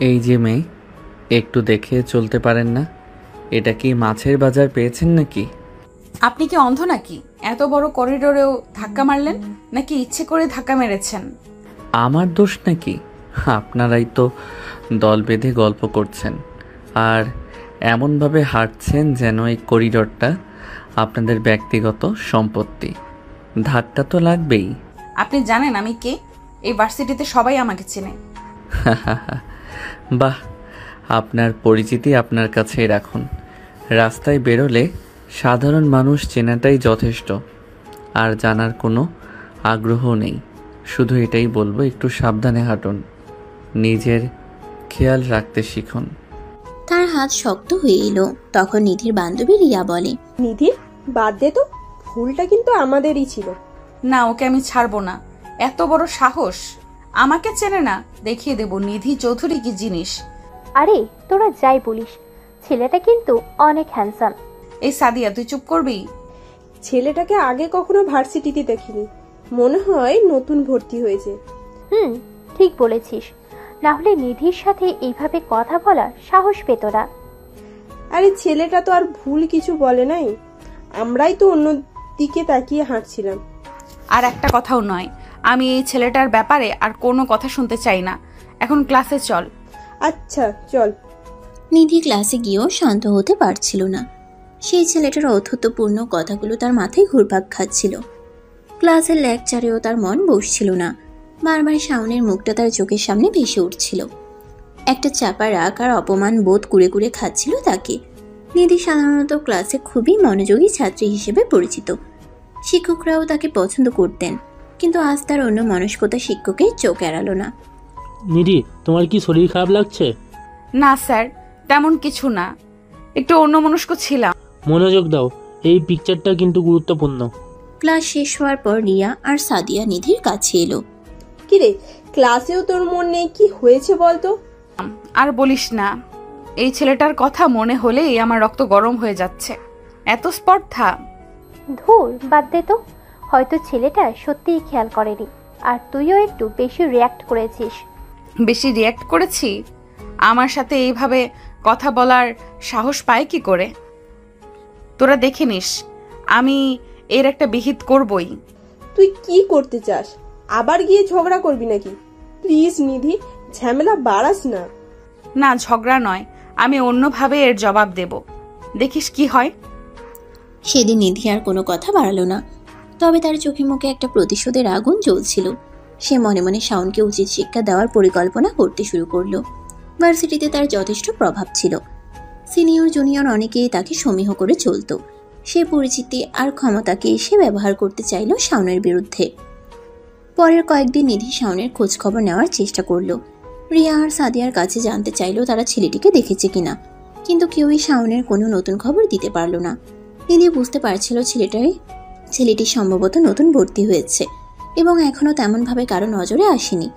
এই যে মেয়ে, একটু দেখে চলতে পারেন না? এটা কি মাছের বাজার পেয়েছেন নাকি? আপনি কি অন্ধ নাকি? এত বড় করিডোরেও ধাক্কা মারলেন নাকি ইচ্ছে করে ধাক্কা মেরেছেন? আমার দোষ নাকি? আপনারাই তো দল বেঁধে গল্প করছেন আর এমনভাবে হাঁটছেন যেন এই করিডোরটা আপনাদের ব্যক্তিগত সম্পত্তি। ধাক্কা তো লাগবেই। আপনি জানেন আমি কে? এই ভার্সিটিতে সবাই আমাকে চেনে। বাহ, আপনার পরিচিতি আপনার কাছেই রাখুন। রাস্তায় বেরোলে সাধারণ মানুষ চেনাটাই যথেষ্ট, আর জানার কোনো আগ্রহ নেই। শুধু এটাই বলবো, একটু সাবধানে হাঁটুন, নিজের খেয়াল রাখতে শিখুন। তার হাত শক্ত হয়ে এলো। তখন নিধির বান্ধবী রিয়া বলে, নিধি, বাদ দে তো, ভুলটা কিন্তু আমাদেরই ছিল। না, ওকে আমি ছাড়বো না। এত বড় সাহস! আমাকে চেনে না, দেখিয়ে দেব নিধি চৌধুরী কি জিনিস। আরে তোরা যাই বলিস, ছেলেটা কিন্তু অনেক হ্যান্ডসাম। এই সাদিয়া, তুই চুপ করবি? ছেলেটাকে আগে কখনো ভার্সিটিতে দেখিনি, মনে হয় নতুন ভর্তি হয়েছে। ঠিক বলেছিস, না হলে নিধির সাথে এইভাবে কথা বলার সাহস পেত না। আরে ছেলেটা তো আর ভুল কিছু বলে নাই, আমরাই তো অন্য দিকে তাকিয়ে হাঁটছিলাম। আর একটা কথাও নয়, আমি এই ছেলেটার ব্যাপারে আর কোনো কথা শুনতে চাই না। এখন ক্লাসে চল। আচ্ছা চল। নিধি ক্লাসে গিয়েও শান্ত হতে পারছিল না। সেই ছেলেটার অথত্যপূর্ণ কথাগুলো তার মাথায় ঘুরপাক খাচ্ছিল। ক্লাসের লেকচারেও তার মন বসছিল না। বারবার শাওনের মুখটা তার চোখের সামনে ভেসে উঠছিল। একটা চাপা রাগ আর অপমান বোধ কুড়ে কুড়ে খাচ্ছিল তাকে। নিধি সাধারণত ক্লাসে খুবই মনোযোগী ছাত্রী হিসেবে পরিচিত। শিক্ষকরাও তাকে পছন্দ করতেন, কিন্তু আজ তার অন্য মনস্কতা শিক্ষকের চোখ এড়ালো না। নিধি, তোমার কি শরীর খারাপ লাগছে? না স্যার, তেমন কিছু না, একটু অন্যমনস্ক ছিলাম। মনোযোগ দাও, এই পিকচারটা কিন্তু গুরুত্বপূর্ণ। ক্লাস শেষ হওয়ার পর রিয়া আর সাদিয়া নিধির কাছে এলো। কিরে, ক্লাসেও তোর মন নেই? কি হয়েছে বলতো? আর বলিস না, এই ছেলেটার কথা মনে হলেই আমার রক্ত গরম হয়ে যাচ্ছে। এত স্পর্ধা! ধুর, বাদ দে তো। হয়তো ছেলেটা সত্যিই খেয়াল করেনি, আর তুইও একটু বেশি রিয়াক্ট করেছিস। বেশি রিয়াক্ট করেছি? আমার সাথে এইভাবে কথা বলার সাহস পায় কি করে? তোরা দেখে নিস, আমি এর একটা বিহিত করবই। তুই কি করতে চাস? আবার গিয়ে ঝগড়া করবি নাকি? প্লিজ নিধি, ঝামেলা বাড়াস না। না, ঝগড়া নয়, আমি অন্যভাবে এর জবাব দেব, দেখিস কি হয়। সেদিন নিধি আর কোনো কথা বাড়ালো না, তবে তার চোখে মুখে একটা প্রতিশোধের আগুন জ্বলছিল। সে মনে মনে শাওনকে উচিত শিক্ষা দেওয়ার পরিকল্পনা করতে শুরু করলো। ভার্সিটিতে তার যথেষ্ট প্রভাব ছিল। সিনিয়র জুনিয়র অনেকেই তাকে সমীহ করে চলত। সে পরিচিতি আর ক্ষমতাকে এসে ব্যবহার করতে চাইল শাওনের বিরুদ্ধে। পরের কয়েকদিন নিধি শাওনের খোঁজ খবর নেওয়ার চেষ্টা করলো। রিয়া আর সাদিয়ার কাছে জানতে চাইল তারা ছেলেটিকে দেখেছে কিনা, কিন্তু কেউই শাওনের কোনো নতুন খবর দিতে পারল না। নিধি বুঝতে পারছিল ছেলেটি সম্ভবত নতুন ভর্তি হয়েছে এবং এখনো তেমনভাবে কারো নজরে আসেনি।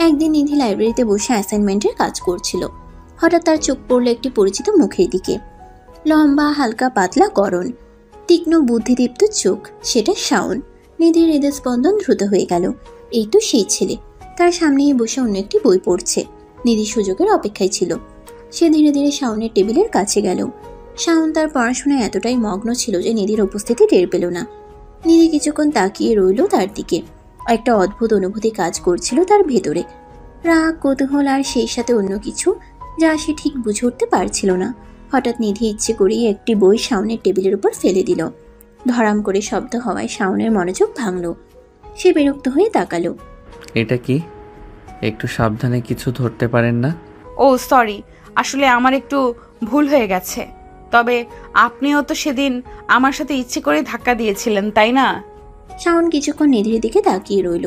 একদিন নিধি লাইব্রেরিতে বসে অ্যাসাইনমেন্টের কাজ করছিল। হঠাৎ তার চোখ পড়ল একটি পরিচিত মুখের দিকে। লম্বা, হালকা পাতলা গড়ন, তীক্ষ্ণ বুদ্ধিদীপ্ত চোখ, সেটা শাওন। নিধির হৃদস্পন্দন দ্রুত হয়ে গেল। এই তো সেই ছেলে, তার সামনেই বসে অন্য একটি বই পড়ছে। নিধি সুযোগের অপেক্ষায় ছিল। সে ধীরে ধীরে শাওনের টেবিলের কাছে গেল। শাওন তার পড়াশোনায় এতটাই মগ্ন ছিল যে নিধির উপস্থিতি টের পেল না। নিধি কিছুক্ষণ তাকিয়ে রইল তার দিকে। একটা অদ্ভুত অনুভূতি কাজ করছিল তার ভেতরে, রাগ, কৌতূহল আর সেই সাথে অন্য কিছু, যা সে ঠিক বুঝে উঠতে পারছিল না। হঠাৎ নিধি ইচ্ছে করেই একটি বই শাওনের টেবিলের উপর ফেলে দিল। ধরাম করে শব্দ হওয়ায় শাওনের মনোযোগ ভাঙল। সে বিরক্ত হয়ে তাকালো। এটা কি? একটু সাবধানে কিছু ধরতে পারেন না? ও সরি, আসলে আমার একটু ভুল হয়ে গেছে। তবে আপনিও তো সেদিন আমার সাথে ইচ্ছে করে ধাক্কা দিয়েছিলেন, তাই না? শাওন কিছুক্ষণ নিধির দিকে তাকিয়ে রইল।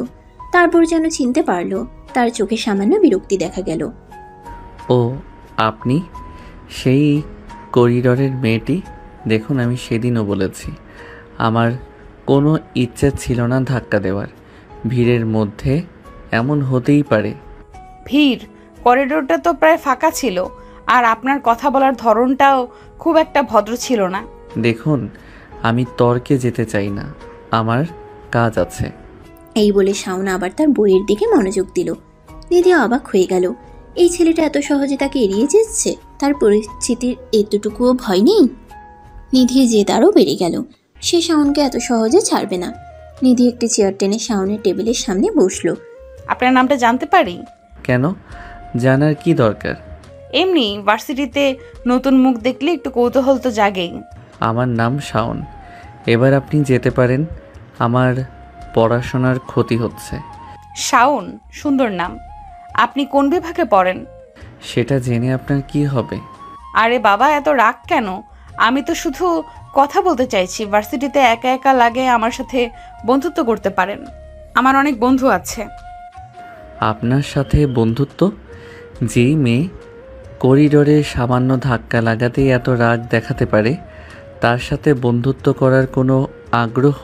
তারপর যেন চিনতে পারল। তার চোখে সামান্য বিরক্তি দেখা গেল। ও, আপনি সেই করিডরের মেয়েটি? দেখুন, আমি সেদিনও বলেছি আমার কোনো ইচ্ছে ছিল না ধাক্কা দেওয়ার। ভিড়ের মধ্যে এমন হতেই পারে। ভিড়? করিডোরটা তো প্রায় ফাঁকা ছিল, আর আপনার কথা বলার ধরনটাও খুব একটা ভদ্র ছিল না। দেখুন, আমি তর্কে যেতে চাই না, আমার কাজ আছে। এই বলে শাওন আবার তার বইয়ের দিকে মনোযোগ দিল। নিধি অবাক হয়ে গেল। এই ছেলেটা এত সহজে তাকে এড়িয়ে যাচ্ছে, তার পরিস্থিতির এতটুকুও ভয় নেই। নিধির জেদ আরও বেড়ে গেল, সে শাওনকে এত সহজে ছাড়বে না। নিধি একটি চেয়ার টেনে শাওনের টেবিলের সামনে বসলো। আপনার নামটা জানতে পারি? কেন? জানার কি দরকার? এমনি ভার্সিটিতে নতুন মুখ দেখলে একটু কৌতূহল তো জাগেই। আমার নাম শাওন। এবার আপনি যেতে পারেন, আমার পড়াশোনার ক্ষতি হচ্ছে। শাওন সুন্দর নাম। আপনি কোন বিভাগে পড়েন? সেটা জেনে আপনার কি হবে? আরে বাবা, এত রাগ কেন? আমি তো শুধু কথা বলতে চাইছি। ভার্সিটিতে একা একা লাগে, আমার সাথে বন্ধুত্ব করতে পারেন। আমার অনেক বন্ধু আছে। আপনার সাথে বন্ধুত্ব? যেই মেয়ে করিডোরে সামান্য ধাক্কা লাগাতেই এত রাগ দেখাতে পারে, তার সাথে বন্ধুত্ব করার কোনো আগ্রহ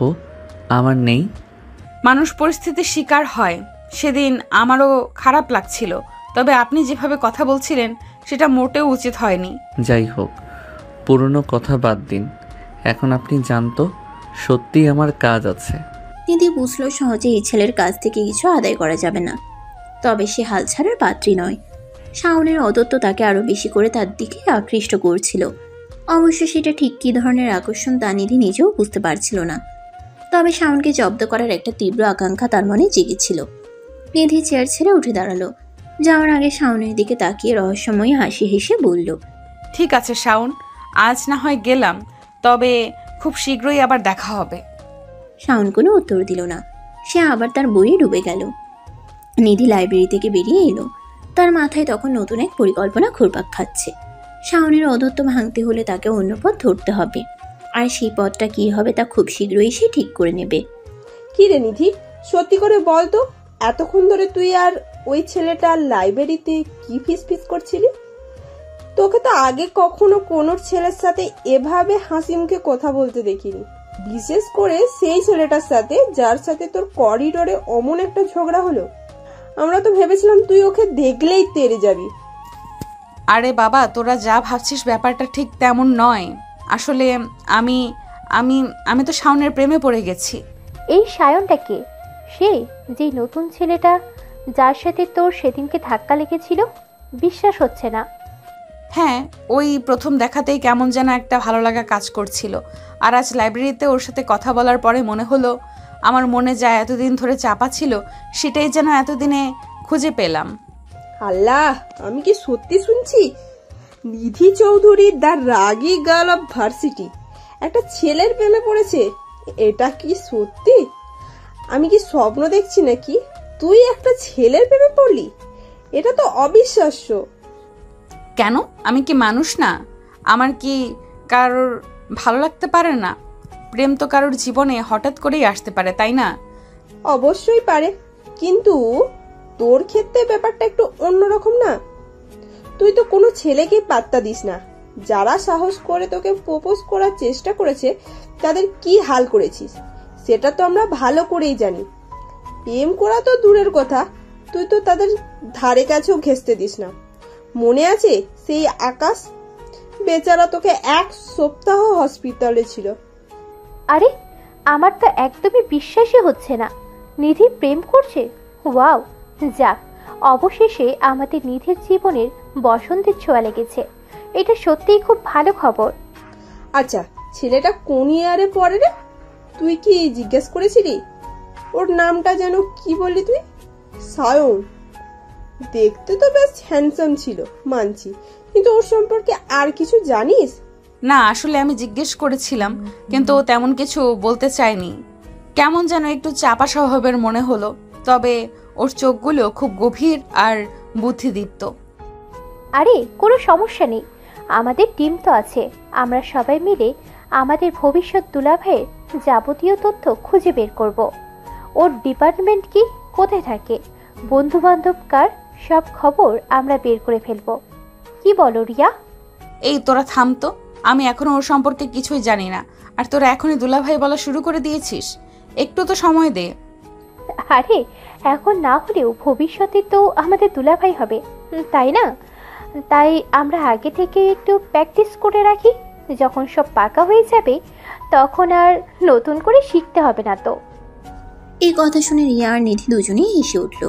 আমার নেই। মানুষ পরিস্থিতির শিকার হয়। সেদিন আমারও খারাপ লাগছিল, তবে আপনি যেভাবে কথা বলছিলেন সেটা মোটেও উচিত হয়নি। যাই হোক, পুরনো কথা বাদ দিন। এখন আপনি জানতো সত্যিই আমার কাজ আছে। নিধি বুঝলো সহজে এই ছেলের কাছ থেকে কিছু আদায় করা যাবে না, তবে সে হাল ছাড়ার পাত্রী নয়। শাওনের অদত্ত তাকে আরো বেশি করে তার দিকে আকৃষ্ট করছিল। অবশ্য সেটা ঠিক কী ধরনের আকর্ষণ তা নিধি নিজেও বুঝতে পারছিল না, তবে শাওনকে জব্দ করার একটা তীব্র আকাঙ্ক্ষা তার মনে জেগেছিল। নিধি চেয়ার ছেড়ে উঠে দাঁড়ালো। যাওয়ার আগে শাওনের দিকে তাকিয়ে রহস্যময়ী হাসি হেসে বলল, ঠিক আছে শাওন, আজ না হয় গেলাম, তবে খুব শীঘ্রই আবার দেখা হবে। শাওন কোনো উত্তর দিল না, সে আবার তার বইয়ে ডুবে গেল। নিধি লাইব্রেরি থেকে বেরিয়ে এলো। তার মাথায় তখন নতুন এক পরিকল্পনা ঘুরপাক খাচ্ছে। শাওনের অদত্ত ভাঙতে হলে তাকে অন্য পথ ধরতে হবে, আর সেই পথটা কি হবে তা খুব শীঘ্রই সে ঠিক করে নেবে। কি রে নিধি, সত্যি করে বল তো, এতক্ষণ ধরে তুই আর ওই ছেলেটা লাইব্রেরিতে কি ফিস করছিলি? তোকে তো আগে কখনো কোনো ছেলের সাথে এভাবে হাসি মুখে কথা বলতে দেখিনি, বিশেষ করে সেই ছেলেটার সাথে যার সাথে তোর করিডোরে অমন একটা ঝগড়া হলো। আমরা তো ভেবেছিলাম তুই ওকে দেখলেই তেড়ে যাবি। আরে বাবা, তোরা যা ভাবছিস ব্যাপারটা ঠিক তেমন নয়। আসলে আমি আমি আমি তো শাওনের প্রেমে পড়ে গেছি। এই সায়নটা কে? সে যে নতুন ছেলেটা যার সাথে তোর সেদিনকে ধাক্কা লেগেছিল? বিশ্বাস হচ্ছে না। হ্যাঁ, ওই প্রথম দেখাতেই কেমন যেন একটা ভালো লাগা কাজ করছিল। আর আজ লাইব্রেরিতে ওর সাথে কথা বলার পরে মনে হলো আমার মনে যা এতদিন ধরে চাপা ছিল সেটাই যেন এতদিনে খুঁজে পেলাম। আল্লাহ, আমি কি সত্যি শুনছি? নিধি Chowdhury the ragi girl of varsity একটা ছেলের প্রেমে পড়েছে? এটা কি সত্যি? আমি কি স্বপ্ন দেখছি নাকি? তুই একটা ছেলের প্রেমে পড়লি? এটা তো অবিশ্বাস্য। কেন, আমি কি মানুষ না? আমার কি কারোর ভালো লাগতে পারে না? প্রেম তো কারোর জীবনে হঠাৎ করেই আসতে পারে, তাই না? অবশ্যই পারে, কিন্তু তোর ক্ষেত্রে ব্যাপারটা একটু অন্যরকম না। তুই তো কোনো ছেলেকে পাত্তা দিস না। যারা সাহস করে তোকে প্রপোজ করার চেষ্টা করেছে তাদের কি হাল করেছিস সেটা তো আমরা ভালো করেই জানি। প্রেম করা তো দূরের কথা, তুই তো তাদের ধারে কাছেও ঘেঁষতে দিস না। মনে আছে সেই আকাশ? বেচারা তোকে 1 সপ্তাহ হসপিটালে ছিল। আরে, আমার তো একদমই বিশ্বাসই হচ্ছে না নিধি প্রেম করছে। ওয়াও, যাক, অবশেষে আমাদের নিধির জীবনের বসন্তের ছোঁয়া লেগেছে। এটা সত্যিই খুব ভালো খবর। আচ্ছা, ছেলেটা কোন ইয়ারে পড়ে রে? তুই কি জিজ্ঞেস করেছিলি? ওর নামটা যেন কি বললি তুই? সায়ন। দেখতে তো বেশ হ্যান্ডসাম ছিল, মানছি, কিন্তু ওর সম্পর্কে আর কিছু জানিস? না, আসলে আমি জিজ্ঞেস করেছিলাম, কিন্তু ও তেমন কিছু বলতে চায়নি। কেমন যেন একটু চাপা স্বভাবের মনে হলো, তবে ওর চোখগুলো খুব গভীর আর বুদ্ধিদীপ্ত। আরে, কোনো সমস্যা নেই, আমাদের টিম তো আছে। আমরা সবাই মিলে আমাদের ভবিষ্যৎ দুলাভাইয়ের যাবতীয় তথ্য খুঁজে বের করব। ওর ডিপার্টমেন্ট কি, কোথায় থাকে, বন্ধু বান্ধব কার, সব খবর আমরা বের করে ফেলবো। কি বলো রিয়া? এই তোরা থামতো, আমি এখনো ওর সম্পর্কে কিছুই জানি না, আর তোরা এখনই দুলাভাই বলা শুরু করে দিয়েছিস। একটু তো সময় দে। আরে, এখন না হলেও ভবিষ্যতে তো আমাদের দুলাভাই হবে, তাই না? তাই আমরা আগে থেকে একটু প্র্যাকটিস করে রাখি। যখন সব পাকা হয়ে যাবে তখন আর নতুন করে শিখতে হবে না তো। এই কথা শুনে রিয়া আর নিধি দুজনেই হেসে উঠল।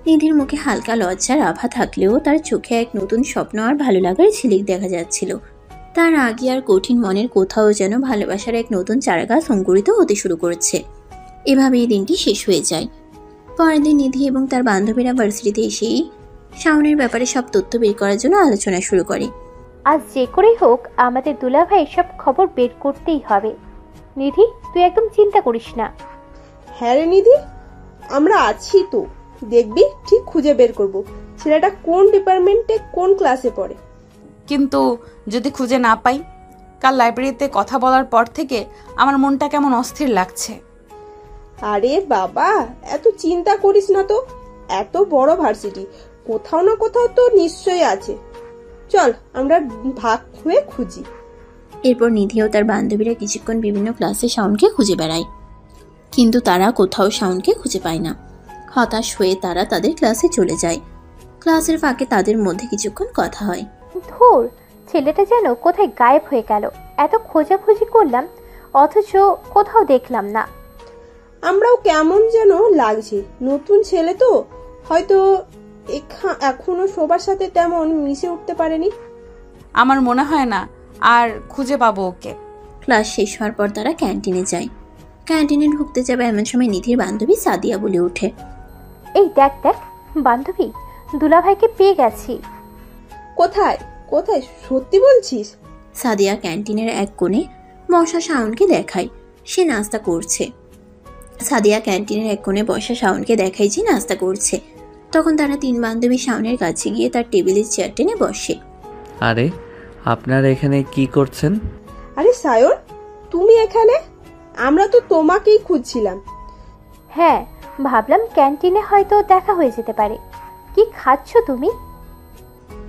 নিধির মুখে হালকা লজ্জার আভা থাকলেও তার চোখে এক নতুন স্বপ্ন আর ভালো লাগার ঝিলিক দেখা যাচ্ছিল। তার আগে আর কঠিন মনের কোথাও যেন ভালোবাসার এক নতুন চারাগাছ অঙ্কুরিত হতে শুরু করেছে। এভাবেই দিনটি শেষ হয়ে যায়। পরের দিন নিধি এবং তার বান্ধবীরা ভার্সিটিতে এসেই শাওনের ব্যাপারে সব তথ্য বের করার জন্য আলোচনা শুরু করে। আজ যে করেই হোক আমাদের দুলাভাই সব খবর বের করতেই হবে। নিধি, তুই একদম চিন্তা করিস না। হ্যাঁ রে নিধি, আমরা আছি তো, দেখবি ঠিক খুঁজে বের করব ছেলেটা কোন ডিপার্টমেন্টে কোন ক্লাসে পড়ে। কিন্তু যদি খুঁজে না পাই? কাল লাইব্রেরিতে কথা বলার পর থেকে আমার মনটা কেমন অস্থির লাগছে। আরে বাবা, এত চিন্তা করিস না তো, এত বড় ভার্সিটি, কোথাও না কোথাও তো নিশ্চয়ই আছে। চল আমরা ভাগ হয়ে খুঁজি। এরপর নিধি ও তার বান্ধবীরা কিছুক্ষণ বিভিন্ন ক্লাসে শাওনকে খুঁজে বেড়ায়, কিন্তু তারা কোথাও শাওনকে খুঁজে পায় না। হতাশ হয়ে তারা তাদের ক্লাসে চলে যায়। ক্লাসের ফাঁকে তাদের মধ্যে কিছুক্ষণ কথা হয়। ধুর, ছেলেটা যেন কোথায় গায়েব হয়ে গেল। এত খোঁজাখুঁজি করলাম অথচ কোথাও দেখলাম না। আমরাও কেমন যেন লাগছে, নতুন ছেলে তো হয়তো এখনো সবার সাথে তেমন মিশে উঠতে পারেনি। আমার মনে হয় না আর খুঁজে পাবো ওকে। ক্লাস শেষ হওয়ার পর তারা ক্যান্টিনে যায়। ক্যান্টিনে ঢুকতে যাবে এমন সময় নিধির বান্ধবী সাদিয়া বলে ওঠে, এই দেখ দেখ বান্ধবী, দুলাভাইকে পেয়ে গেছি। কোথায় কোথায়, সত্যি বলছিস? সাদিয়া ক্যান্টিনের এক কোণে বসা শাওনকে দেখায় সে নাস্তা করছে। যে নাস্তা করছে। তখন তারা তিন বান্ধবী শাওনের কাছে গিয়ে তার টেবিলের চেয়ার টেনে বসে। আরে, আপনারা এখানে কি করছেন? আরে সায়ন, তুমি এখানে? আমরা তো তোমাকেই খুঁজছিলাম। হ্যাঁ, ভাবলাম ক্যান্টিনে হয়তো দেখা হয়ে যেতে পারে। কি খাচ্ছ তুমি?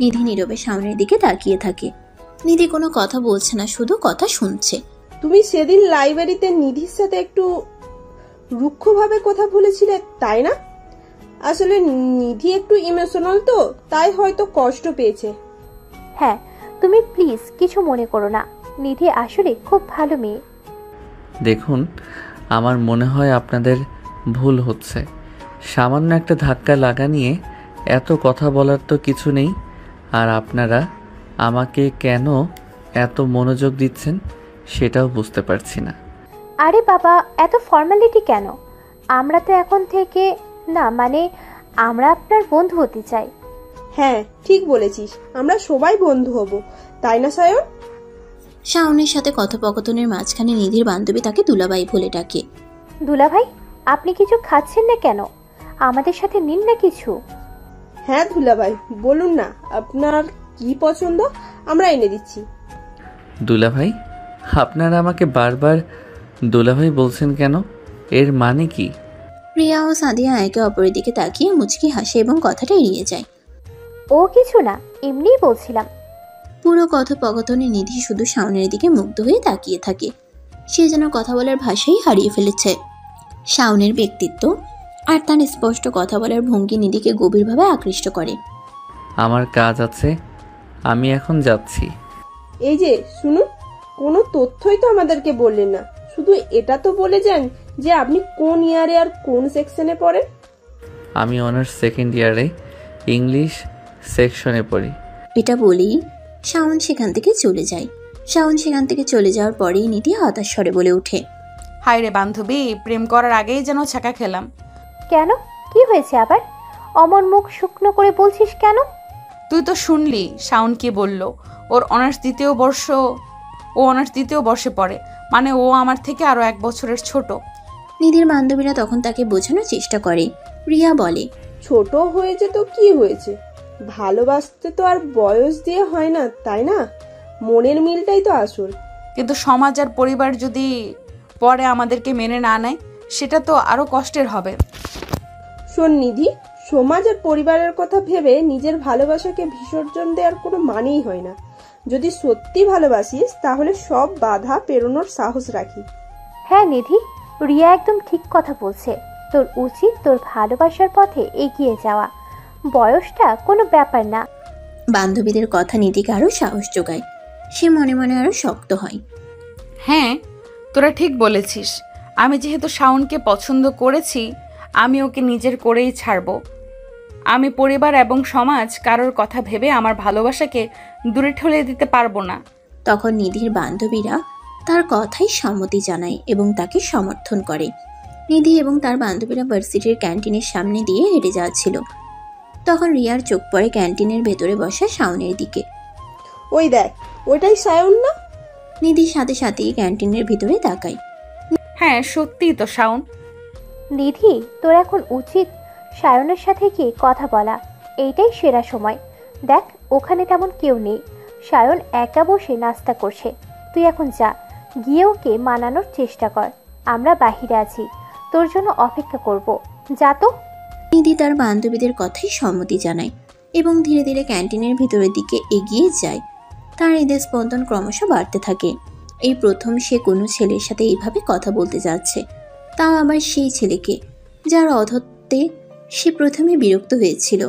নিধি নীরবে শাওনের দিকে তাকিয়ে থাকে। নিধি কোনো কথা বলছে না, শুধু কথা শুনছে। তুমি সেদিন লাইব্রেরিতে নিধির সাথে একটু রুক্ষভাবে কথা বলেছিলে, তাই না? আসলে নিধি একটু ইমোশনাল তো, তাই হয়তো কষ্ট পেয়েছে। হ্যাঁ, তুমি প্লিজ কিছু মনে করো না। নিধি আসলে খুব ভালো মেয়ে। দেখুন, আমার মনে হয় আপনাদের ভুল হচ্ছে। সামান্য একটা ধাক্কা লাগা নিয়ে এত কথা বলার তো কিছু নেই। আর আপনারা আমাকে কেন এত মনোযোগ দিচ্ছেন সেটাও বুঝতে পারছি না। আরে বাবা, এত ফর্মালিটি কেন? আমরা তো এখন থেকে না, মানে আমরা আপনার বন্ধু হতে চাই। হ্যাঁ, ঠিক বলেছিস, আমরা সবাই বন্ধু হব, তাই না সায়ন? শাওনের সাথে কথোপকথনের মাঝখানে নিধির বান্ধবী তাকে দুলাভাই বলে ডাকে। দুলাভাই, আপনি কিছু খাচ্ছেন না কেন? আমাদের সাথে নিন না কিছু। হ্যাঁ দুলাভাই, বলুন না আপনার কি পছন্দ, আমরা এনে দিচ্ছি। দুলাভাই? আপনারা আমাকে বারবার দুলাভাই বলছেন কেন? এর মানে কি? প্রিয়া ও সাদিয়া একে অপরের দিকে তাকিয়ে মুচকি হাসে এবং কথাটা এড়িয়ে যায়। ও কিছু না, এমনিই বলছিলাম। পুরো কথোপকথনে নিধি শুধু শাওনের দিকে মুগ্ধ হয়ে তাকিয়ে থাকে। সে যেন কথা বলার ভাষাই হারিয়ে ফেলেছে। শাওনের ব্যক্তিত্ব আর তার স্পষ্ট কথা বলার ভঙ্গি নিধিকে গভীরভাবে আকৃষ্ট করে। আমার কাজ আছে, আমি এখন যাচ্ছি। এই যে শুনুন, কোনো তথ্যই তো আমাদেরকে বললেন না, শুধু এটা তো বলে যান যে আপনি কোন ইয়ারে আর কোন সেকশনে পড়েন। আমি অনার্স সেকেন্ড ইয়ারে ইংলিশ সেকশনে পড়ি। এটা বলেই শাওন সেখান থেকে চলে যাওয়ার পরেই নিধি হতাশ স্বরে বলে ওঠে, হায় রে বান্ধবী, প্রেম করার আগেই যেন ছ্যাঁকা খেলাম। কেন, কি হয়েছে আবার? অমন মুখ শুকনো করে বলছিস কেন? তুই তো শুনলি শাওন কি বলল। ও অনার্স দ্বিতীয় বর্ষে পড়ে, মানে ও আমার থেকে আরো 1 বছরের ছোট। নিধির বান্ধবীরা তখন তাকে বোঝানোর চেষ্টা করে। রিয়া বলে, ছোট হয়েছে তো কি হয়েছে, ভালোবাসতে তো আর বয়স দিয়ে হয় না, তাই না? মনের মিলটাই তো আসল। কিন্তু সমাজ আর পরিবার যদি পরে আমাদেরকে মেনে না নেয়, সেটা তো আরো কষ্টের হবে। শোন নিধি, সমাজ আর পরিবারের কথা ভেবে নিজের ভালোবাসাকে বিসর্জন দেওয়ার কোনো মানেই হয় না। যদি সত্যি ভালোবাসিস তাহলে সব বাধা পেরোনোর সাহস রাখি। হ্যাঁ নিধি, রিয়া একদম ঠিক কথা বলছে। তোর উচিত তোর ভালোবাসার পথে এগিয়ে যাওয়া। বয়সটা কোনো ব্যাপার না। বান্ধবীদের কথা নিধিকে আরো সাহস যোগায়। সে মনে মনে আরো শক্ত হয়। হ্যাঁ, তোরা ঠিক বলেছিস। আমি যেহেতু শাওনকে পছন্দ করেছি, আমি ওকে নিজের করেই ছাড়বো। আমি পরিবার এবং সমাজ কারোর কথা ভেবে আমার ভালোবাসাকে দূরে ঠেলে দিতে পারবো না। তখন নিধির বান্ধবীরা তার কথাই সম্মতি জানায় এবং তাকে সমর্থন করে। নিধি এবং তার বান্ধবীরা ভার্সিটির ক্যান্টিনের সামনে দিয়ে হেঁটে যাচ্ছিল। তখন রিয়ার চোখ পড়ে ক্যান্টিনের ভেতরে বসা শাওনের দিকে। ওই দেখ, ওইটাই সায়ন না? নিধির সাথে সাথেই ক্যান্টিনের ভিতরে তাকায়। হ্যাঁ, সত্যিই তো শাওন। নিধি, তোর এখন উচিত সায়নের সাথে গিয়ে কথা বলা। এইটাই সেরা সময়। দেখ, ওখানে তেমন কেউ নেই। সায়ন একা বসে নাস্তা করছে। তুই এখন যা, গিয়ে ওকে মানানোর চেষ্টা কর। আমরা বাহিরে আছি, তোর জন্য অপেক্ষা করব। যা তো। নিধি তার বান্ধবীদের কথাই সম্মতি জানায় এবং ধীরে ধীরে ক্যান্টিনের ভিতরের দিকে এগিয়ে যায়। তার হৃদয় স্পন্দন ক্রমশ বাড়তে থাকে। এই প্রথম সে কোনো ছেলের সাথে এইভাবে কথা বলতে যাচ্ছে, তাও আবার সেই ছেলেকে যার অধত্বে সে প্রথমে বিরক্ত হয়েছিল,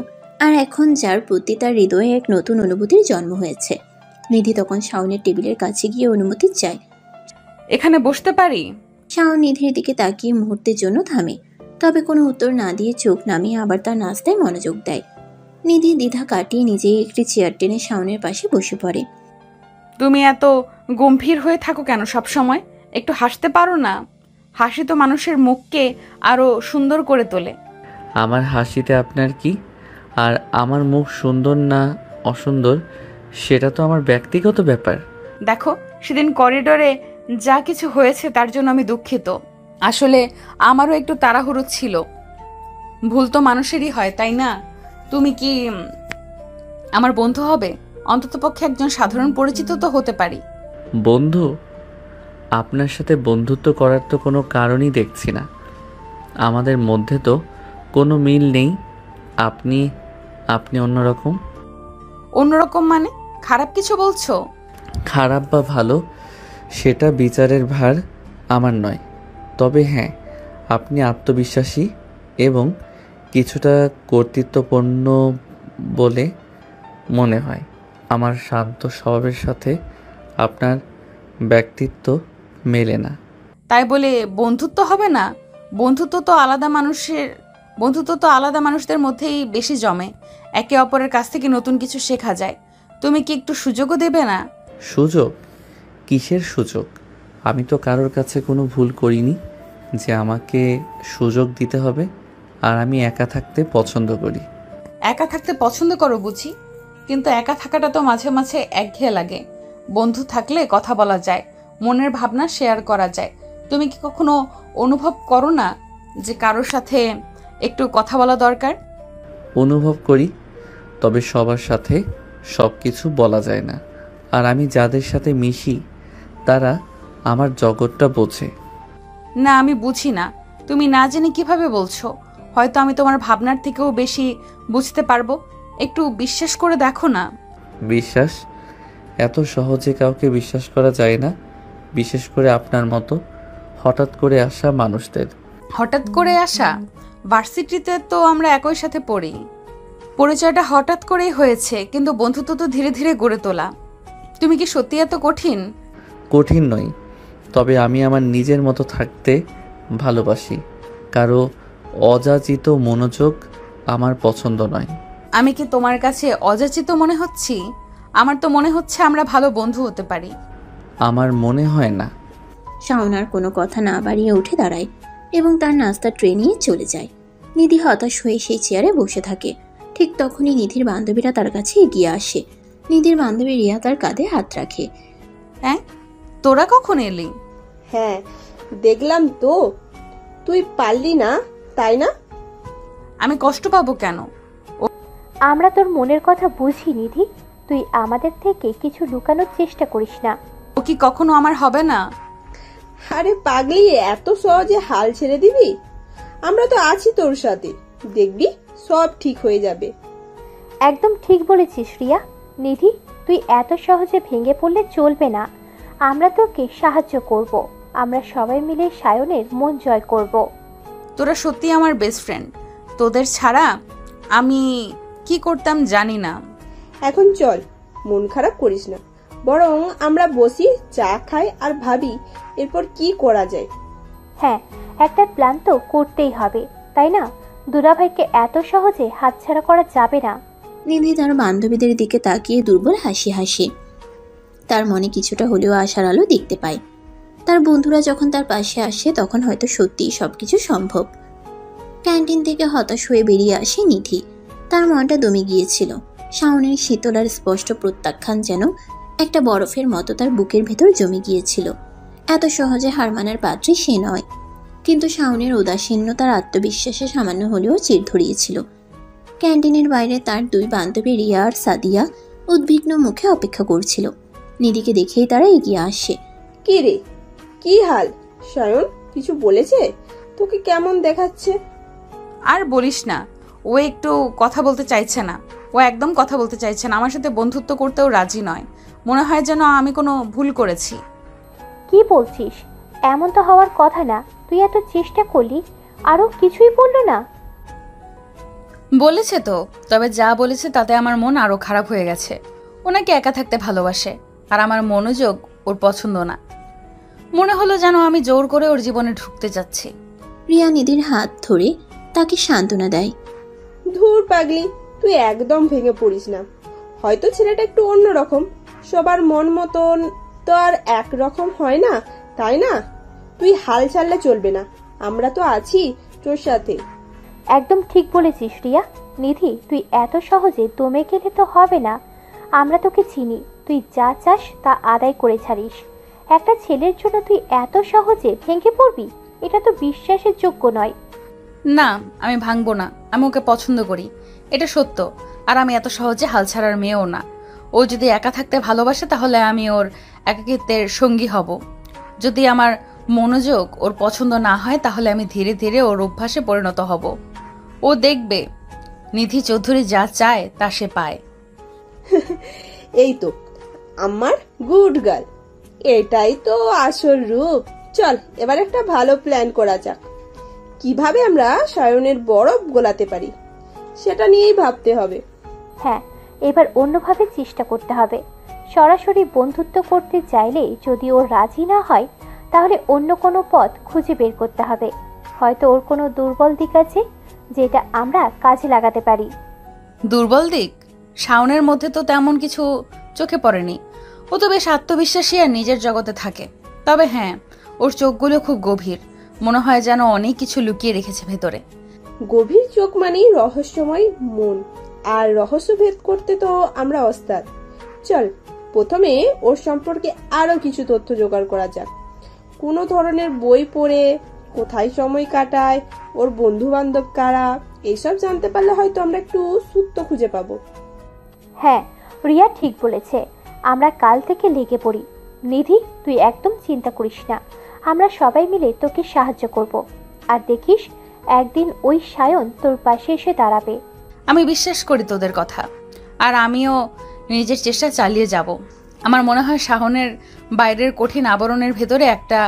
আর এখন যার প্রতি তার হৃদয়ে এক নতুন অনুভূতির জন্ম হয়েছে। নিধি তখন শাওনের টেবিলের কাছে গিয়ে অনুমতি চায়। এখানে বসতে পারি? শাওন নিধির দিকে তাকিয়ে মুহূর্তের জন্য থামে, তবে কোনো উত্তর না দিয়ে চোখ নামিয়ে আবার তার নাস্তায় মনোযোগ দেয়। নিধি দ্বিধা কাটিয়ে নিজেই একটি চেয়ার টেনে শাওনের পাশে বসে পড়ে। তুমি এত গম্ভীর হয়ে থাকো কেন সব সময়? একটু হাসতে পারো না? হাসি তো মানুষের মুখকে আরো সুন্দর করে তোলে। আমার হাসিতে আপনার কি? আর আমার মুখ সুন্দর না অসুন্দর সেটা তো আমার ব্যক্তিগত ব্যাপার। দেখো, সেদিন করিডোরে যা কিছু হয়েছে তার জন্য আমি দুঃখিত। আসলে আমারও একটু তাড়াহুড়ো ছিল। ভুল তো মানুষেরই হয়, তাই না? তুমি কি আমার বন্ধু হবে? অন্ততপক্ষে একজন সাধারণ পরিচিত তো হতে পারি। বন্ধু? আপনার সাথে বন্ধুত্ব করার তো কোনো কারণই দেখছি না। আমাদের মধ্যে তো কোনো মিল নেই। আপনি অন্যরকম। অন্যরকম মানে? খারাপ কিছু বলছো? খারাপ বা ভালো সেটা বিচারের ভার আমার নয়। তবে হ্যাঁ, আপনি আত্মবিশ্বাসী এবং কিছুটা কর্তৃত্বপূর্ণ বলে মনে হয়। আমার শান্ত স্বভাবের সাথে আপনার ব্যক্তিত্ব মেলে না। তাই বলে বন্ধুত্ব হবে না? বন্ধুত্ব তো আলাদা মানুষদের মধ্যেই বেশি জমে। একে অপরের কাছ থেকে নতুন কিছু শেখা যায়। তুমি কি একটু সুযোগও দেবে না? সুযোগ? কিসের সুযোগ? আমি তো কারোর কাছে কোনো ভুল করিনি যে আমাকে সুযোগ দিতে হবে। আর আমি একা থাকতে পছন্দ করি। একা থাকতে পছন্দ করো বুঝি? কিন্তু একা থাকাটা তো মাঝে মাঝে একঘেয়ে লাগে। বন্ধু থাকলে কথা বলা যায়, মনের ভাবনা শেয়ার করা যায়। তুমি কি কখনো অনুভব করো না যে কারোর সাথে একটু কথা বলা দরকার? অনুভব করি, তবে সবার সাথে সব কিছু বলা যায় না। আর আমি যাদের সাথে মিশি তারা আমার জগৎটা বোঝে। না, আমি বুঝি না। তুমি না জেনে কিভাবে বলছো? হয়তো আমি তোমার ভাবনার থেকেও বেশি বুঝতে পারবো। একটু বিশ্বাস করে দেখো না। বিশ্বাস? এত সহজে কাউকে বিশ্বাস করা যায় না, বিশেষ করে আপনার মতো হঠাৎ করে আসা মানুষদের। হঠাৎ করে আসা? ভার্সিটিতে তো আমরা একই সাথে পড়ি। পরিচয়টা হঠাৎ করেই হয়েছে, কিন্তু বন্ধুত্ব তো ধীরে ধীরে গড়ে তোলা। তুমি কি সত্যি এত কঠিন? কঠিন নই, তবে আমি আমার নিজের মতো থাকতে ভালোবাসি। কারো অযাচিত মনোযোগ আমার পছন্দ নয়। আমি কি তোমার কাছে অযাচিত মনে হচ্ছি? আমার তো মনে হচ্ছে আমরা ভালো বন্ধু হতে পারি। আমার মনে হয় না। শাওন আর কোনো কথা না বাড়িয়ে উঠে দাঁড়ায় এবং তার নাস্তা ট্রে নিয়ে চলে যায়। নিধি হতাশ হয়ে সেই চেয়ারে বসে থাকে। ঠিক তখনই নিধির বান্ধবীরা তার কাছে এগিয়ে আসে। নিধির বান্ধবী রিয়া তার কাঁধে হাত রাখে। হ্যাঁ, তোরা কখন এলি? হ্যাঁ, দেখলাম তো। তুই পারলি না, তাই না? আমি কষ্ট পাবো কেন? আমরা তোর মনের কথা বুঝি নিধি। তুই আমাদের থেকে কিছু লুকানোর চেষ্টা করিস না। ও কি কখনো আমার হবে না? আরে পাগলি, এত সহজে হাল ছেড়ে দিবি? আমরা তো আছি তোর সাথে, দেখবি সব ঠিক হয়ে যাবে। একদম ঠিক বলেছিস রিয়া। নিধি, তুই এত সহজে ভেঙে পড়লে চলবে না। আমরা তোকে সাহায্য করব। আমরা সবাই মিলে সায়নের মন জয় করব। তোরা সত্যি আমার বেস্ট ফ্রেন্ড। তোদের ছাড়া আমি কি করতাম জানি না। এখন চল, মন খারাপ করিস না। বরং আমরা বসি, চা খাই আর ভাবি এরপর কি করা যায়। হ্যাঁ, একটা প্ল্যান তো করতেই হবে, তাই না? দুলাভাইকে এত সহজে হাতছাড়া করা যাবে না। নিধি তার বান্ধবীদের দিকে তাকিয়ে দুর্বল হাসি হাসে। তার মনে কিছুটা হলেও আশার আলো দেখতে পায়। তার বন্ধুরা যখন তার পাশে আসে তখন হয়তো সত্যিই সবকিছু সম্ভব। ক্যান্টিন থেকে হতাশ হয়ে বেরিয়ে আসে নিধি। তার মনটা দমে গিয়েছিল। শাওনের শীতল আর স্পষ্ট প্রত্যাখ্যান যেন একটা বরফের মতো তার বুকের ভেতর জমে গিয়েছিল। এত সহজে হার মানার পাত্রী সে নয়, কিন্তু শাওনের উদাসীন্য তার আত্মবিশ্বাসে সামান্য হলেও চির ধরিয়েছিল। ক্যান্টিনের বাইরে তার দুই বান্ধবী রিয়া আর সাদিয়া উদ্বিগ্ন মুখে অপেক্ষা করছিল। নিধিকে দেখেই তারা এগিয়ে আসে। কি রে, কি হাল? সায়ন কিছু বলেছে? তোকে কেমন দেখাচ্ছে? আর বলিস না, ও একটু কথা বলতে চাইছে না। ও একদম কথা বলতে চাইছে না, আমার সাথে বন্ধুত্ব করতেও রাজি নয়। মনে হয় যেন আমি কোনো ভুল করেছি। কি বলছিস? এমন তো হওয়ার কথা না। তুই এত চেষ্টা করলি, আরো কিছুই বললো না? বলেছে তো, তবে যা বলেছে তাতে আমার মন আরো খারাপ হয়ে গেছে। ওনাকে একা থাকতে ভালোবাসে, আর আমার মনোযোগ ওর পছন্দ না। মনে হলো যেন আমি জোর করে ওর জীবনে ঢুকতে যাচ্ছি। রিয়া নিধির হাত ধরে তাকে সান্ত্বনা দেয়। ধুর পাগলি, তুই একদম ভেঙে পড়িস না। হয়তো ছেলেটা একটু অন্যরকম, সবার মন মতন তো আর একরকম হয় না, তাই না? তুই হাল ছাড়লে চলবে না, আমরা তো আছি তোর সাথে। একদম ঠিক বলেছিস রিয়া। নিধি, তুই এত সহজে দমে গেলে তো হবে না। আমরা তোকে চিনি, তুই যা চাস তা আদায় করে ছাড়িস। একটা ছেলের জন্য তুই এত সহজে ভেঙে পড়বি? এটা তো বিশ্বাসের যোগ্য নয়। না, আমি ভাঙবো না। আমি ওকে পছন্দ করি, এটা সত্য। আর আমি এত সহজে হাল ছাড়ার মেয়েও না। ও যদি একা থাকতে ভালোবাসে তাহলে আমি ওর একাকিত্বের সঙ্গী হব। যদি আমার মনোযোগ ওর পছন্দ না হয় তাহলে আমি ধীরে ধীরে ওর অভ্যাসে পরিণত হব। ও দেখবে নিধি চৌধুরী যা চায় তা সে পায়। এই তো আমার গুড গার্ল, এটাই তো আসল রূপ। চল এবার একটা ভালো প্ল্যান করা যাক। কিভাবে আমরা সায়নের বরফ গোলাতে পারি সেটা নিয়েই ভাবতে হবে। হ্যাঁ, এবার অন্যভাবে চেষ্টা করতে হবে। সরাসরি বন্ধুত্ব করতে চাইলে যদি ও রাজি না হয় তাহলে অন্য কোনো পথ খুঁজে বের করতে হবে। হয়তো ওর কোনো দুর্বল দিক আছে যেটা আমরা কাজে লাগাতে পারি। দুর্বল দিক? শাওনের মধ্যে তো তেমন কিছু চোখে পড়েনি। ও তো বেশ আত্মবিশ্বাসী আর নিজের জগতে থাকে। তবে হ্যাঁ, ওর চোখগুলো খুব গভীর, মনে হয় যেন অনেক কিছু লুকিয়ে রেখেছে ভেতরে। গভীর চোখ মানেই রহস্যময় মন, আর রহস্য ভেদ করতে তো আমরা ওস্তাদ। চল প্রথমে ওর সম্পর্কে আরো কিছু তথ্য জোগাড় করা যাক। কোনো ধরনের বই পড়ে, কোথায় সময় কাটায়, ওর বন্ধু বান্ধব কারা, এইসব জানতে পারলে হয়তো আমরা একটু সূত্র খুঁজে পাবো। হ্যাঁ, রিয়া ঠিক বলেছে। আমরা কাল থেকে লেগে পড়ি। নিধি, তুই একদম চিন্তা করিস না। আমরা সবাই মিলে তোকে সাহায্য করব। আর দেখিস একদিন ওই সায়ন তোর পাশে এসে দাঁড়াবে। আমি বিশ্বাস করি তোদের কথা, আর আমিও নিজের চেষ্টা চালিয়ে যাব। আমার মনে হয় শাওনের বাইরের কঠিন আবরণের ভেতরে একটা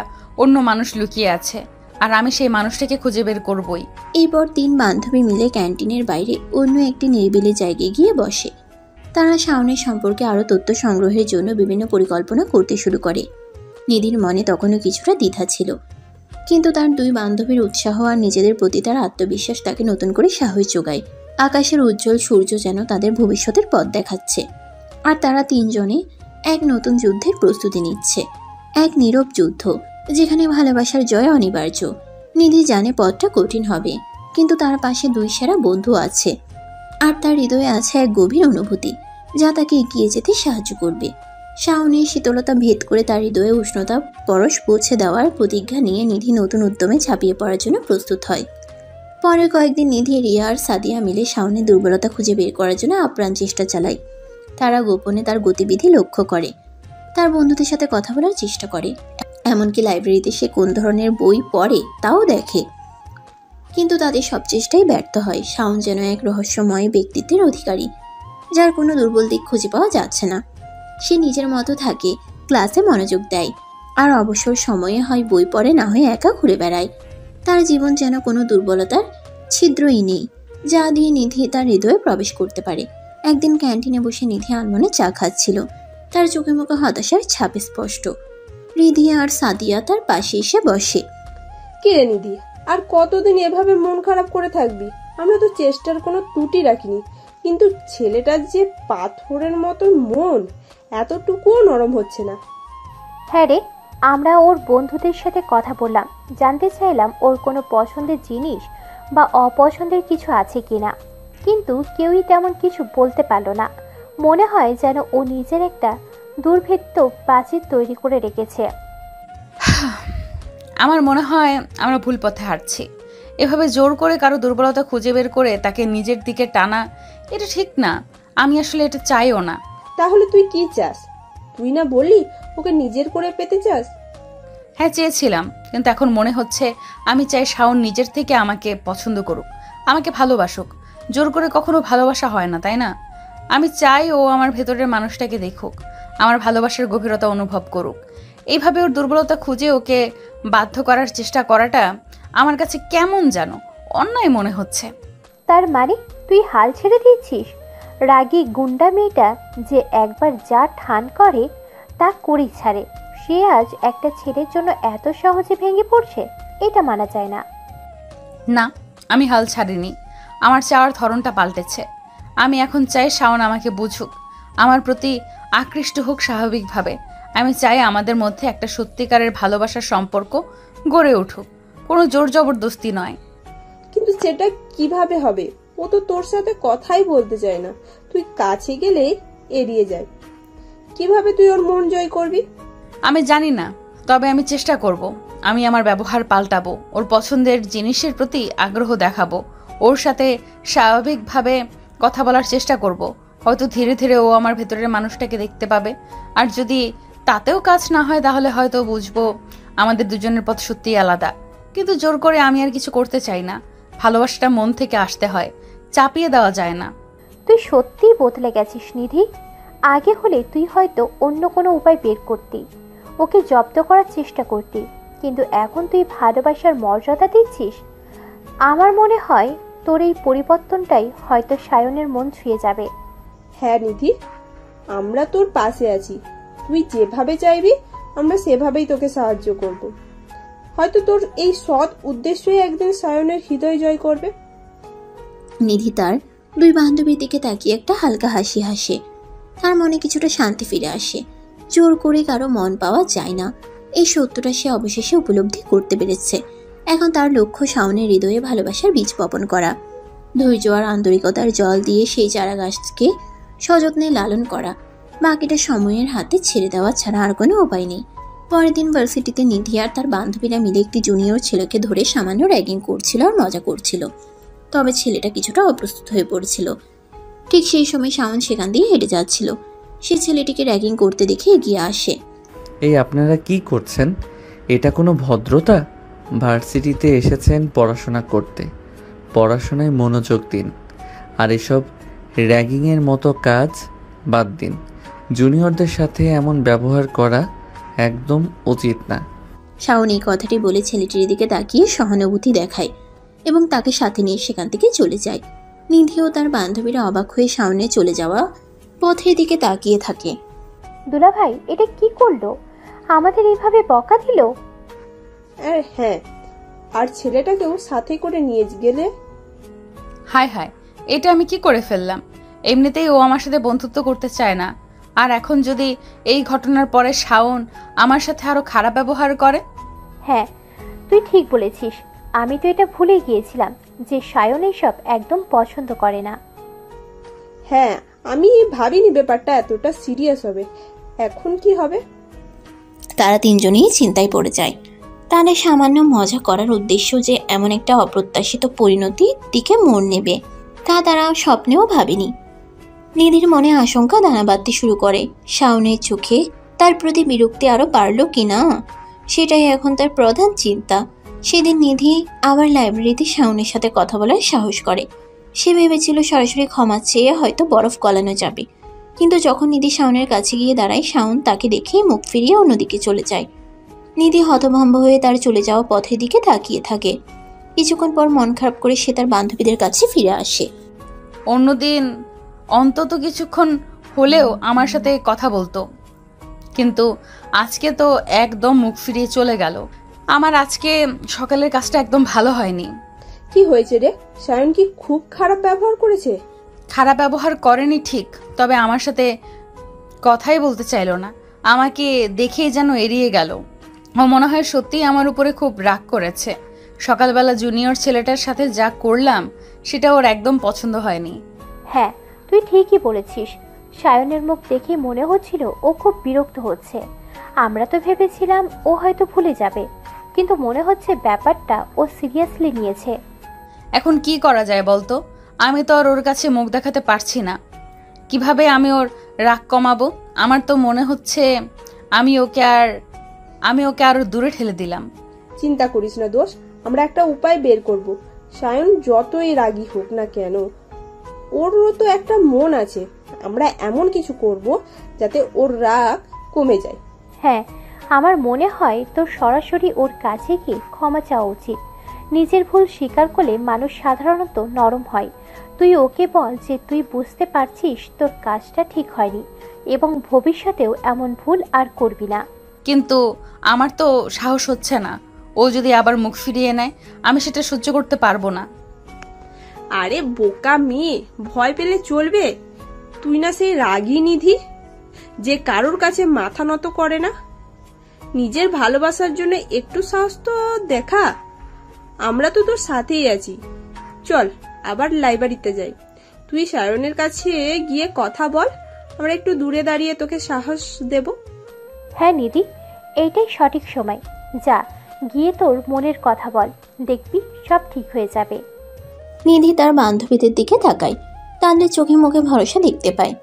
অন্য মানুষ লুকিয়ে আছে, আর আমি সেই মানুষটাকে খুঁজে বের করবই। এরপর তিন বান্ধবী মিলে ক্যান্টিনের বাইরে অন্য একটি নিরিবিলি জায়গায় গিয়ে বসে। তারা শাওনের সম্পর্কে আরও তথ্য সংগ্রহের জন্য বিভিন্ন পরিকল্পনা করতে শুরু করে। নিধির মনে তখনও কিছুটা দ্বিধা ছিল, কিন্তু তার দুই বান্ধবীর উৎসাহ আর নিজেদের প্রতি তার আত্মবিশ্বাস তাকে নতুন করে সাহস যোগায়। আকাশের উজ্জ্বল সূর্য যেন তাদের ভবিষ্যতের পথ দেখাচ্ছে, আর তারা তিনজনে এক নতুন যুদ্ধের প্রস্তুতি নিচ্ছে। এক নীরব যুদ্ধ, যেখানে ভালোবাসার জয় অনিবার্য। নিধি জানে পথটা কঠিন হবে, কিন্তু তার পাশে দুই সেরা বন্ধু আছে, আর তার হৃদয়ে আছে এক গভীর অনুভূতি যা তাকে এগিয়ে যেতে সাহায্য করবে। শাওনের শীতলতা ভেদ করে তার হৃদয়ে উষ্ণতা পরশ পৌঁছে দেওয়ার প্রতিজ্ঞা নিয়ে নিধি নতুন উদ্যমে ঝাঁপিয়ে পড়ার জন্য প্রস্তুত হয়। পরের কয়েকদিন নিধি, রিয়া আর সাদিয়া মিলে শাওনের দুর্বলতা খুঁজে বের করার জন্য আপ্রাণ চেষ্টা চালায়। তারা গোপনে তার গতিবিধি লক্ষ্য করে, তার বন্ধুদের সাথে কথা বলার চেষ্টা করে, এমনকি লাইব্রেরিতে সে কোন ধরনের বই পড়ে তাও দেখে। কিন্তু তাদের সব চেষ্টাই ব্যর্থ হয়। শাওন যেন এক রহস্যময় ব্যক্তিত্বের অধিকারী, যার কোনো দুর্বল দিক খুঁজে পাওয়া যাচ্ছে না। সে নিজের মতো থাকে, ক্লাসে মনোযোগ দেয়, আর অবসর সময়ে হয় বই পড়ে, না হয় একা ঘুরে বেড়ায়। তার জীবন যেন কোনো দুর্বলতার ছিদ্রই নেই, যা দিয়ে নিধি তার হৃদয়ে প্রবেশ করতে পারে। একদিন ক্যান্টিনে বসে নিধি আনমনে চা খাচ্ছিল। তার চোখে মুখে হতাশার ছাপ স্পষ্ট। রিধিয়া আর সাদিয়া তার পাশে এসে বসে। কি রে নিধি, আর কতদিন এভাবে মন খারাপ করে থাকবি? আমরা তো চেষ্টার কোনো ত্রুটি রাখিনি, কিন্তু ছেলেটার যে পাথরের মতো মন, এতটুকুও নরম হচ্ছে না। হ্যাঁ রে, আমরা ওর বন্ধুদের সাথে কথা বললাম, জানতে চাইলাম ওর কোনো পছন্দের জিনিস বা অপছন্দের কিছু আছে কিনা, কিন্তু কেউই তেমন কিছু বলতে পারল না। মনে হয় যেন ও নিজের একটা দুর্ভেদ্য প্রাচীর তৈরি করে রেখেছে। আমার মনে হয় আমরা ভুল পথে হাঁটছি। এভাবে জোর করে কারো দুর্বলতা খুঁজে বের করে তাকে নিজের দিকে টানা, এটা ঠিক না। আমি আসলে এটা চাইও না। তাহলে তুই কি চাস? তুই না বললি ওকে নিজের করে পেতে চাস? হ্যাঁ, চেয়েছিলাম, কিন্তু এখন মনে হচ্ছে আমি চাই শাওন নিজের থেকে আমাকে পছন্দ করুক, আমাকে ভালোবাসুক। জোর করে কখনো ভালোবাসা হয় না, তাই না? আমি চাই ও আমার ভেতরের মানুষটাকে দেখুক, আমার ভালোবাসার গভীরতা অনুভব করুক। এইভাবে ওর দুর্বলতা খুঁজে ওকে বাধ্য করার চেষ্টা করাটা আমার কাছে কেমন যেন অন্যায় মনে হচ্ছে। তার মানে তুই হাল ছেড়ে দিয়েছিস? রাগী গুন্ডা মেয়েটা যে একবার যা ঠান করে তা করেই ছাড়ে, সে আজ একটা ছেলের জন্য এত সহজে ভেঙে পড়ছে, এটা মানা যায় না। না, আমি হাল ছাড়িনি। আমার চাওয়ার ধরনটা পাল্টেছে। আমি এখন চাই শাওন আমাকে বুঝুক, আমার প্রতি আকৃষ্ট হোক স্বাভাবিকভাবে। আমি চাই আমাদের মধ্যে একটা সত্যিকারের ভালোবাসার সম্পর্ক গড়ে উঠুক, কোনো জোর জবরদস্তি নয়। কিন্তু সেটা কিভাবে হবে? ও তো তোর সাথে কথাই বলতে চায় না, তুই কাছে গেলে এড়িয়ে যায়। কিভাবে তুই ওর মন জয় করবি? আমি জানি না, তবে আমি চেষ্টা করব। আমি আমার ব্যবহার পাল্টাবো, ওর পছন্দের জিনিসের প্রতি আগ্রহ দেখাবো, ওর সাথে স্বাভাবিকভাবে কথা বলার চেষ্টা করব। হয়তো ধীরে ধীরে ও আমার ভেতরের মানুষটাকে দেখতে পাবে। আর যদি তাতেও কাজ না হয়, তাহলে হয়তো বুঝবো আমাদের দুজনের পথ সত্যিই আলাদা। কিন্তু জোর করে আমি আর কিছু করতে চাই না। ভালোবাসাটা মন থেকে আসতে হয়, চাপিয়ে দেওয়া যায় না। তুই সত্যিই বদলে গেছিস নিধি। আগে হলে তুই হয়তো অন্য কোনো উপায় বের করতি, ওকে জব্দ করার চেষ্টা করতি, কিন্তু এখন তুই ভালোবাসার মর্যাদা দিচ্ছিস। আমার মনে হয় তোর এই পরিবর্তনটাই হয়তো সায়নের মন ছুঁয়ে যাবে। হ্যাঁ নিধি, আমরা তোর পাশে আছি। তুই যেভাবে চাইবি আমরা সেভাবেই তোকে সাহায্য করব। হয়তো তোর এই সৎ উদ্দেশ্যই একদিন সায়নের হৃদয় জয় করবে। নিধি তার দুই বান্ধবীর দিকে তাকিয়ে একটা হালকা হাসি হাসে। তার মনে কিছুটা শান্তি ফিরে আসে। জোর করে কারো মন পাওয়া যায় না, এই সত্যটা সে অবশেষে উপলব্ধি করতে পেরেছে। এখন তার লক্ষ্য শাওনের হৃদয়ে ভালোবাসার বীজ বপন করা, ধৈর্য আর আন্তরিকতার জল দিয়ে সেই চারা গাছকে সযত্নে লালন করা। বাকিটা সময়ের হাতে ছেড়ে দেওয়া ছাড়া আর কোনো উপায় নেই। পরের দিন ভার্সিটিতে নিধি আর তার বান্ধবীরা মিলে একটি জুনিয়র ছেলেকে ধরে সামান্য র্যাগিং করছিল আর মজা করছিল। তবে ছেলেটা কিছুটা অপ্রস্তুত হয়ে পড়েছিল। ঠিক সেই সময় শাওন সেখান দিয়ে হেঁটে যাচ্ছিল। সে ছেলেটিকে র্যাগিং করতে দেখে এগিয়ে আসে। এই আপনারা কি করছেন? এটা কোনো ভদ্রতা? ভার্সিটিতে এসেছেন পড়াশোনা করতে, পড়াশোনায় মনোযোগ দিন। আর এসব র্যাগিংয়ের মতো কাজ বাদ দিন। জুনিয়রদের সাথে এমন ব্যবহার করা একদম উচিত না। শাওন এই কথাটি বলে ছেলেটির দিকে তাকিয়ে সহানুভূতি দেখায় এবং তাকে সাথে নিয়ে সেখান থেকে চলে যায়। নিধি ও তার বান্ধবীরা অবাক হয়ে শাওনের চলে যাওয়া পথের দিকে তাকিয়ে থাকে। দুলাভাই, এটা কি করলো? আমাদের এইভাবে বকা দিল? হ্যাঁ, আর ছেলেটাকেও সাথে করে নিয়ে গেলে। হায় হায়, এটা আমি কি করে ফেললাম? এমনিতেই ও আমার সাথে বন্ধুত্ব করতে চায় না, আর এখন যদি এই ঘটনার পরে শাওন আমার সাথে আরো খারাপ ব্যবহার করে। হ্যাঁ, তুই ঠিক বলেছিস। আমি তো এটা ভুলে গিয়েছিলাম যে সায়ন এইসব একদম পছন্দ করে না। হ্যাঁ, আমি ভাবিনি ব্যাপারটা এতটা সিরিয়াস হবে। এখন কি হবে? তারা তিনজনেই চিন্তায় পড়ে যায়। তাদের সামান্য মজা করার উদ্দেশ্য যে এমন একটা অপ্রত্যাশিত পরিণতির দিকে মোড় নেবে তা তারা স্বপ্নেও ভাবেনি। নিধির মনে আশঙ্কা দানা বাঁধতে শুরু করে। শাওনের চোখে তার প্রতি বিরক্তি আরো বাড়ল কিনা সেটাই এখন তার প্রধান চিন্তা। সেদিন নিধি আবার লাইব্রেরিতে শাওনের সাথে কথা বলার সাহস করে। সে ভেবেছিল সরাসরি ক্ষমা চেয়ে হয়তো বরফ গলানো যাবে, কিন্তু যখন নিধি শাওনের কাছে গিয়ে দাঁড়ায়, শাওন তাকে দেখেই মুখ ফিরিয়ে অন্যদিকে চলে যায়। নিধি হতভম্ব হয়ে তার চলে যাওয়া পথের দিকে তাকিয়ে থাকে। কিছুক্ষণ পর মন খারাপ করে সে তার বান্ধবীদের কাছে ফিরে আসে। অন্যদিন অন্তত কিছুক্ষণ হলেও আমার সাথে কথা বলতো, কিন্তু আজকে তো একদম মুখ ফিরিয়ে চলে গেল। আমার আজকে সকালের কাজটা একদম ভালো হয়নি। কি হয়েছে রে? সায়ন কি খুব খারাপ ব্যবহার করেছে? খারাপ ব্যবহার করেনি ঠিক, তবে আমার সাথে কথাই বলতে চাইলো না। আমাকে দেখেই যেন এড়িয়ে গেল। ও মনে হয় সত্যিই আমার উপরে খুব রাগ করেছে। সকালবেলা জুনিয়র ছেলেটার সাথে যা করলাম সেটা ওর একদম পছন্দ হয়নি। হ্যাঁ, তুই ঠিকই বলেছিস। সায়নের মুখ দেখে মনে হচ্ছিল ও খুব বিরক্ত হচ্ছে। আমরা তো ভেবেছিলাম ও হয়তো ভুলে যাবে, কিন্তু মনে হচ্ছে ব্যাপারটা ও সিরিয়াসলি নিয়েছে। এখন কি করা যায় বলতো? আমি তো আর ওর কাছে মুখ দেখাতে পারছি না। কিভাবে আমি ওর রাগ কমাবো? আমার তো মনে হচ্ছে আমি ওকে আরো দূরে ঠেলে দিলাম। চিন্তা করিস না দোষ, আমরা একটা উপায় বের করব। সায়ন যতই রাগী হোক না কেন, ওরও তো একটা মন আছে। আমরা এমন কিছু করব যাতে ওর রাগ কমে যায়। হ্যাঁ, আমার মনে হয় তোর সরাসরি ওর কাছে গিয়ে ক্ষমা চাওয়া উচিত। নিজের ভুল স্বীকার করলে মানুষ সাধারণত নরম হয়। তুই ওকে বল যে তুই বুঝতে পারছিস তোর কাজটা ঠিক হয়নি এবং ভবিষ্যতেও এমন ভুল আর করবি না। কিন্তু আমার তো সাহস হচ্ছে না। ও যদি আবার মুখ ফিরিয়ে নেয়, আমি সেটা সহ্য করতে পারবো না। আরে বোকা মেয়ে, ভয় পেলে চলবে? তুই না সেই রাগী নিধি যে কারোর কাছে মাথা নত করে না? নিজের ভালোবাসার জন্য একটু সাহস তো দেখা। আমরা তো তোর সাথেই আছি। চল আবার লাইব্রেরিতে যাই। তুই সায়নের কাছে গিয়ে কথা বল, আমরা একটু দূরে দাঁড়িয়ে তোকে সাহস দেব। হ্যাঁ নিধি, এইটাই সঠিক সময়। যা গিয়ে তোর মনের কথা বল, দেখবি সব ঠিক হয়ে যাবে। নিধি তার বান্ধবীদের দিকে তাকায়। তাদের চোখে মুখে ভরসা দেখতে পায়।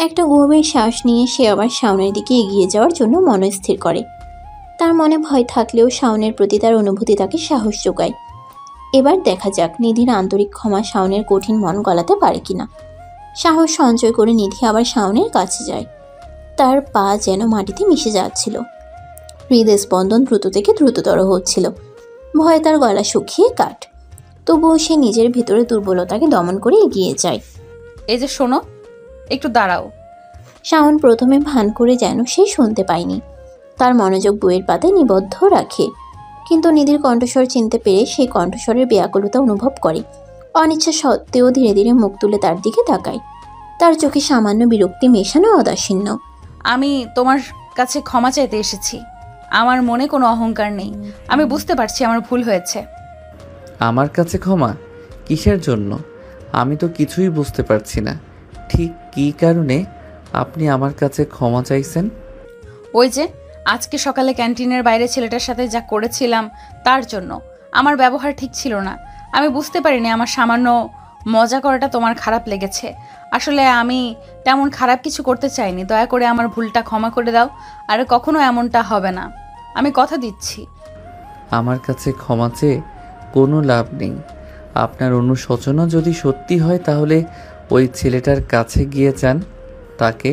একটা গভীর শ্বাস নিয়ে সে আবার শাওনের দিকে এগিয়ে যাওয়ার জন্য মনস্থির করে। তার মনে ভয় থাকলেও শাওনের প্রতি তার অনুভূতি তাকে সাহস যোগায়। এবার দেখা যাক নিধির আন্তরিক ক্ষমা শাওনের কঠিন মন গলাতে পারে কিনা। সাহস সঞ্চয় করে নিধি আবার শাওনের কাছে যায়। তার পা যেন মাটিতে মিশে যাচ্ছিল। হৃদয় স্পন্দন দ্রুত থেকে দ্রুততর হচ্ছিল। ভয়ে তার গলা শুকিয়ে কাঠ। তবুও সে নিজের ভিতরে দুর্বলতাকে দমন করে এগিয়ে যায়। এই যে শোনো, একটু দাঁড়াও। শাওন প্রথমে ভান করে যেন সে শুনতে পায়নি। তার মনোযোগ বইয়ের পাতায় নিবদ্ধ রাখে, কিন্তু নিধির কণ্ঠস্বর চিনতে পেরে সেই কণ্ঠস্বরের ব্যাকুলতা অনুভব করে। অনিচ্ছা সত্ত্বেও ধীরে ধীরে মুখ তুলে তার দিকে তাকায়। তার চোখে সামান্য বিরক্তি মেশানো অদাসীন্য। আমি তোমার কাছে ক্ষমা চাইতে এসেছি। আমার মনে কোনো অহংকার নেই। আমি বুঝতে পারছি আমার ভুল হয়েছে। আমার কাছে ক্ষমা? কিসের জন্য? আমি তো কিছুই বুঝতে পারছি না। ঠিক কী কারণে আপনি আমার কাছে ক্ষমা চাইছেন? ওই যে আজকে সকালে ক্যান্টিনের বাইরে ছেলেটার সাথে যা করেছিলাম তার জন্য। আমার ব্যবহার ঠিক ছিল না। আমি বুঝতে পারিনি আমার সামান্য মজা করাটা তোমার খারাপ লেগেছে। আসলে আমি তেমন খারাপ কিছু করতে চাইনি। দয়া করে আমার ভুলটা ক্ষমা করে দাও। আর কখনো এমনটা হবে না, আমি কথা দিচ্ছি। আমার কাছে ক্ষমা চেয়ে কোনো লাভ নেই। আপনার অনুশোচনা যদি সত্যি হয় তাহলে ওই ছেলেটার কাছে গিয়ে চান। তাকে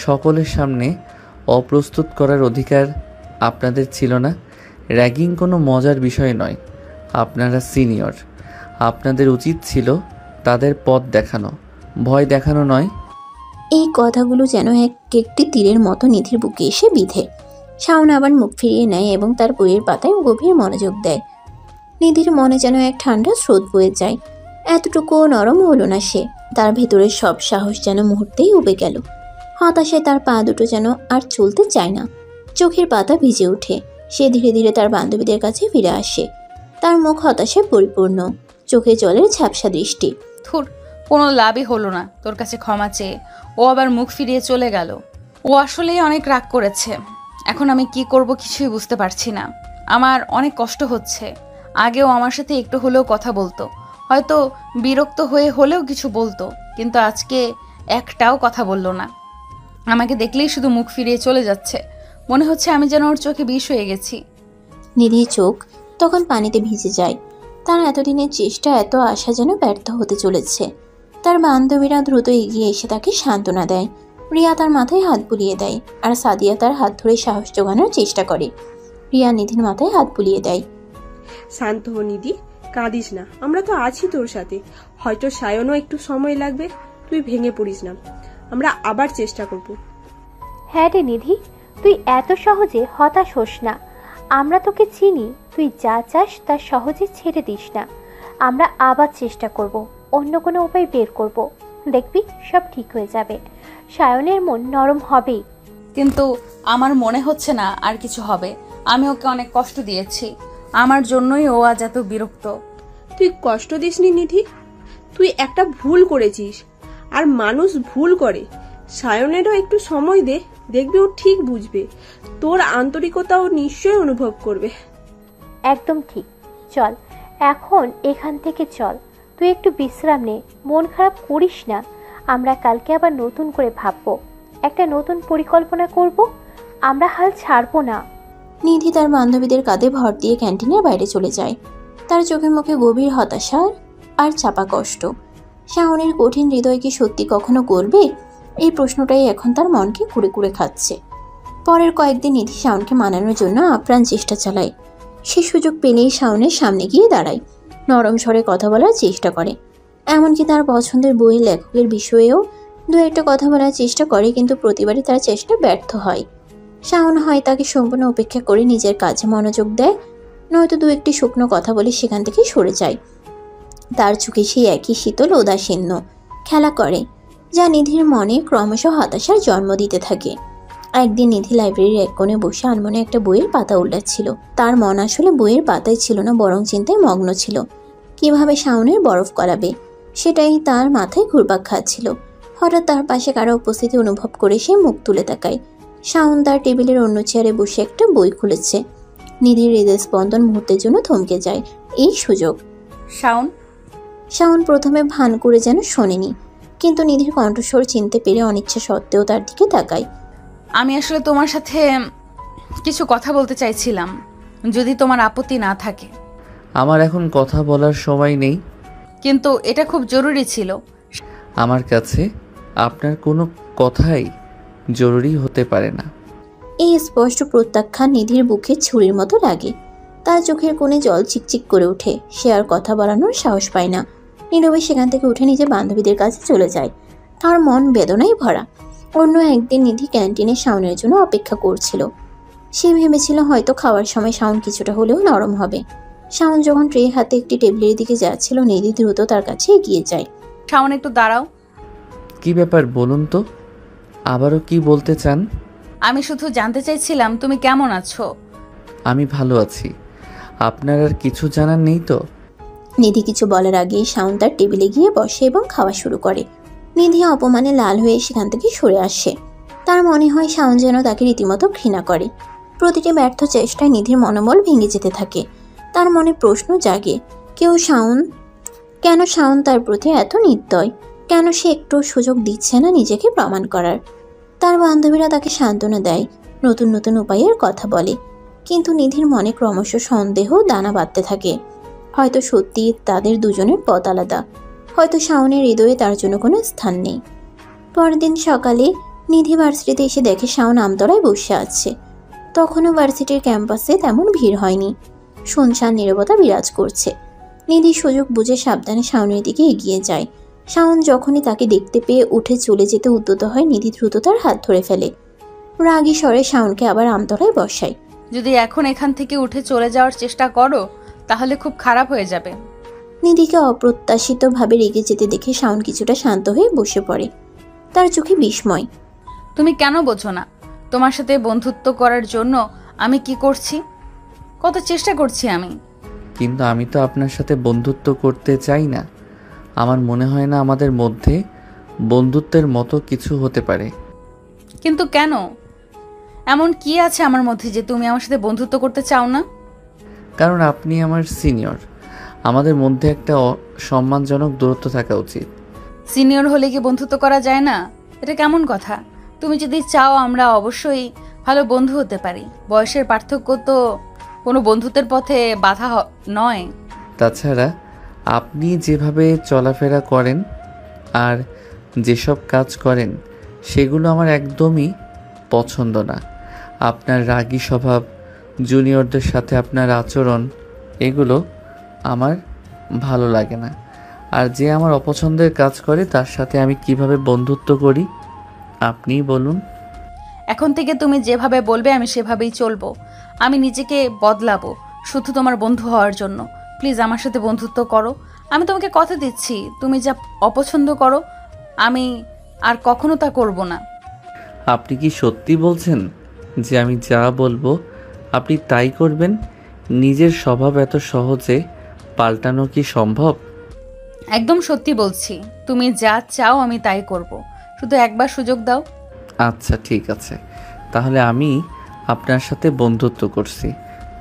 সকলের সামনে অপ্রস্তুত করার অধিকার আপনাদের ছিল না। র্যাগিং কোনো মজার বিষয় নয়। আপনারা সিনিয়র, আপনাদের উচিত ছিল তাদের পথ দেখানো, ভয় দেখানো নয়। এই কথাগুলো যেন একটি তীরের মতো নিধির বুকে এসে বিঁধে। শাওন আবার মুখ ফিরিয়ে নেয় এবং তার বইয়ের পাতায় গভীর মনোযোগ দেয়। নিধির মনে যেন এক ঠান্ডা স্রোত বয়ে যায়। এতটুকুও নরম হলো না সে। তার ভেতরের সব সাহস যেন মুহূর্তেই উবে গেল। হতাশায় তার পা দুটো যেন আর চলতে চায় না। চোখের পাতা ভিজে ওঠে। সে ধীরে ধীরে তার বান্ধবীদের কাছে ফিরে আসে। তার মুখ হতাশায় পরিপূর্ণ, চোখে জলের ঝাপসা দৃষ্টি। থুর, কোনো লাভই হলো না তোর কাছে ক্ষমা চেয়ে। ও আবার মুখ ফিরিয়ে চলে গেল। ও আসলেই অনেক রাগ করেছে। এখন আমি কি করব কিছুই বুঝতে পারছি না। আমার অনেক কষ্ট হচ্ছে। আগেও আমার সাথে একটু হলেও কথা বলতো, হয়তো বিরক্ত হয়ে হলেও কিছু বলতো, কিন্তু আজকে একটাও কথা বললো না। আমাকে দেখলেই শুধু মুখ ফিরিয়ে চলে যাচ্ছে। মনে হচ্ছে আমি যেন ওর চোখে বিষ হয়ে গেছি। নিধির চোখ তখন পানিতে ভিজে যায়। তার এতদিনের চেষ্টা, এত আশা যেন ব্যর্থ হতে চলেছে। তার বান্ধবীরা দ্রুত এগিয়ে এসে তাকে সান্ত্বনা দেয়। রিয়া তার মাথায় হাত বুলিয়ে দেয়, আর সাদিয়া তার হাত ধরে সাহস জোগানোর চেষ্টা করে। রিয়া নিধির মাথায় হাত বুলিয়ে দেয়। শান্ত হ নিধি, কাঁদিস না, আমরা তো আছি তোর সাথে। হয়তো সায়নও একটু সময় লাগবে, তুই ভেঙে পড়িস না, আমরা আবার চেষ্টা করব। হ্যাঁ রে নিধি, তুই এত সহজে হতাশ হোস না। আমরা তোকে চিনি, তুই যা চাস তা সহজে ছেড়ে দিস না। আমরা আবার চেষ্টা করব, অন্য কোনো উপায় বের করব। দেখবি সব ঠিক হয়ে যাবে। সায়নের মন নরম হবেই। কিন্তু আমার মনে হচ্ছে না আর কিছু হবে। আমি ওকে অনেক কষ্ট দিয়েছি, আমার জন্যই ও আজ এত বিরক্ত। তুই কষ্ট দিসনি নিধি, তুই একটা ভুল করেছিস, আর মানুষ ভুল করে। সায়নেরও একটু সময় দে, দেখবি ও ঠিক বুঝবে। তোর আন্তরিকতা ও নিশ্চয়ই অনুভব করবে। একদম ঠিক। চল এখন এখান থেকে চল, তুই একটু বিশ্রাম নে, মন খারাপ করিস না। আমরা কালকে আবার নতুন করে ভাববো, একটা নতুন পরিকল্পনা করব। আমরা হাল ছাড়বো না। নিধি তার বান্ধবীদের কাঁধে ভর দিয়ে ক্যান্টিনের বাইরে চলে যায়। তার চোখে মুখে গভীর হতাশা আর চাপা কষ্ট। শাওনের কঠিন হৃদয় কি সত্যি কখনো করবে, এই প্রশ্নটাই এখন তার মনকে কুড়ে কুড়ে খাচ্ছে। পরের কয়েকদিন নিধি শাওনকে মানানোর জন্য আপ্রাণ চেষ্টা চালায়। সে সুযোগ পেলেই শাওনের সামনে গিয়ে দাঁড়ায়, নরম স্বরে কথা বলার চেষ্টা করে। এমনকি তার পছন্দের বইয়ের লেখকের বিষয়েও দু একটা কথা বলার চেষ্টা করে, কিন্তু প্রতিবারই তার চেষ্টা ব্যর্থ হয়। শাওন হয় তাকে সম্পূর্ণ উপেক্ষা করে নিজের কাজে মনোযোগ দেয়, নয়তো দু একটি শুকনো কথা বলে সেখান থেকে সরে যায়। তার চোখে সেই একই শীতল উদাসীন্য খেলা করে, যা নিধির মনে ক্রমশ হতাশার জন্ম দিতে থাকে। একদিন নিধি লাইব্রেরির এক কোণে বসে আনমনে একটা বইয়ের পাতা উল্টাচ্ছিল। তার মন আসলে বইয়ের পাতায় ছিল না, বরং চিন্তায় মগ্ন ছিল। কিভাবে শাওনের বরফ গলাবে সেটাই তার মাথায় ঘুরপাক খাচ্ছিল। হঠাৎ তার পাশে কারো উপস্থিতি অনুভব করে সে মুখ তুলে তাকায়। শাওন তার টেবিলের অন্য চেয়ারে বসে একটা বই খুলেছে। নিধির হৃদয় স্পন্দন মুহূর্তের জন্য থমকে যায়। এই সুযোগ। শাওন। শাওন প্রথমে ভান করে যেন শোনেনি, কিন্তু নিধির কণ্ঠস্বর চিনতে পেরে অনিচ্ছা সত্ত্বেও তার দিকে তাকায়। আমি আসলে তোমার সাথে কিছু কথা বলতে চাইছিলাম, যদি তোমার আপত্তি না থাকে। আমার এখন কথা বলার সময় নেই। কিন্তু এটা খুব জরুরি ছিল। আমার কাছে আপনার কোনো কথাই জরুরি হতে পারে না। এই স্পষ্ট প্রত্যাখ্যান নিধির বুকে ছুরির মতো লাগে। তার চোখের কোণে জল চিকচিক করে ওঠে। সে আর কথা বাড়ানোর সাহস পায় না। নীরবে সেখান থেকে উঠে নিজের বান্ধবীদের কাছে চলে যায়। তার মন বেদনায় ভরা। অন্য একদিন নিধি ক্যান্টিনে শাওনের জন্য অপেক্ষা করছিল। সে ভেবেছিল হয়তো খাওয়ার সময় শাওন কিছুটা হলেও নরম হবে। শাওন যখন ট্রে হাতে একটি টেবিলের দিকে যাচ্ছিল, নিধি দ্রুত তার কাছে এগিয়ে যায়। শাওন একটু দাঁড়াও। কি ব্যাপার বলুন তো, আবারও কি বলতে চান? আমি শুধু জানতে চাইছিলাম তুমি কেমন আছো। আমি ভালো আছি। আপনার আর কিছু জানার নেই তো? নিধি কিছু বলার আগে শাওন তার টেবিলে গিয়ে বসে এবং খাওয়া শুরু করে। নিধি অপমানে লাল হয়ে সেখান থেকে সরে আসে। তার মনে হয় শাওন যেন তাকে রীতিমতো ঘৃণা করে। প্রতিটি ব্যর্থ চেষ্টায় নিধির মনোবল ভেঙে যেতে থাকে। তার মনে প্রশ্ন জাগে, কেন শাওন তার প্রতি এত নির্দয়? কেন সে একটু সুযোগ দিচ্ছে না নিজেকে প্রমাণ করার? তার বান্ধবীরা তাকে সান্ত্বনা দেয়, নতুন নতুন উপায়ের কথা বলে, কিন্তু নিধির মনে ক্রমশ সন্দেহ দানা বাঁধতে থাকে। হয়তো সত্যি তাদের দুজনের পথ আলাদা, হয়তো শাওনের হৃদয়ে তার জন্য কোনো স্থান নেই। পরের দিন সকালে নিধি ভার্সিটিতে এসে দেখে শাওন আমতলায় বসে আছে। তখনও ভার্সিটির ক্যাম্পাসে তেমন ভিড় হয়নি। শুনশান নীরবতা বিরাজ করছে। নিধি সুযোগ বুঝে সাবধানে শাওনের দিকে এগিয়ে যায়। শাওন যখনই তাকে দেখতে পেয়ে উঠে চলে যেতে উদ্যত হয়, নিধি দ্রুত তার হাত ধরে ফেলে। রাগী স্বরে শাওনকে আবার আমতলায় বসায়। যদি এখন এখান থেকে উঠে চলে যাওয়ার চেষ্টা করো তাহলে খুব খারাপ হয়ে যাবে। নিধিকে অপ্রত্যাশিতভাবে রেগে যেতে দেখে শাওন কিছুটা শান্ত হয়ে বসে পড়ে। তার চোখে বিস্ময়। তুমি কেন বোঝো না? তোমার সাথে বন্ধুত্ব করার জন্য আমি কি করছি, কত চেষ্টা করছি আমি। কিন্তু আমি তো আপনার সাথে বন্ধুত্ব করতে চাই না। আমার মনে হয় না আমাদের মধ্যে বন্ধুত্বের মতো কিছু হতে পারে। কিন্তু কেন? এমন কি আছে আমার মধ্যে যে তুমি আমার সাথে বন্ধুত্ব করতে চাও না? কারণ আপনি আমার সিনিয়র। আমাদের মধ্যে একটা সম্মানজনক দূরত্ব থাকা উচিত। সিনিয়র হলে কি বন্ধুত্ব করা যায় না? এটা কেমন কথা? তুমি যদি চাও আমরা অবশ্যই ভালো বন্ধু হতে পারি। বয়সের পার্থক্য তো কোনো বন্ধুত্বের পথে বাধা নয়। তাছাড়া আপনি যেভাবে চলাফেরা করেন আর যেসব কাজ করেন সেগুলো আমার একদমই পছন্দ না। আপনার রাগী স্বভাব, জুনিয়রদের সাথে আপনার আচরণ, এগুলো আমার ভালো লাগে না। আর যে আমার অপছন্দের কাজ করে তার সাথে আমি কিভাবে বন্ধুত্ব করি আপনিই বলুন। এখন থেকে তুমি যেভাবে বলবে আমি সেভাবেই চলবো। আমি নিজেকে বদলাবো শুধু তোমার বন্ধু হওয়ার জন্য। প্লিজ আমার সাথে বন্ধুত্ব করো। আমি তোমাকে কথা দিচ্ছি, তুমি যা অপছন্দ করো আমি আর কখনো তা করব না। আপনি কি সত্যি বলছেন যে আমি যা বলবো আপনি তাই করবেন? নিজের স্বভাব এত সহজে পাল্টানো কি সম্ভব? একদম সত্যি বলছি, তুমি যা চাও আমি তাই করব, শুধু একবার সুযোগ দাও। আচ্ছা ঠিক আছে, তাহলে আমি আপনার সাথে বন্ধুত্ব করছি,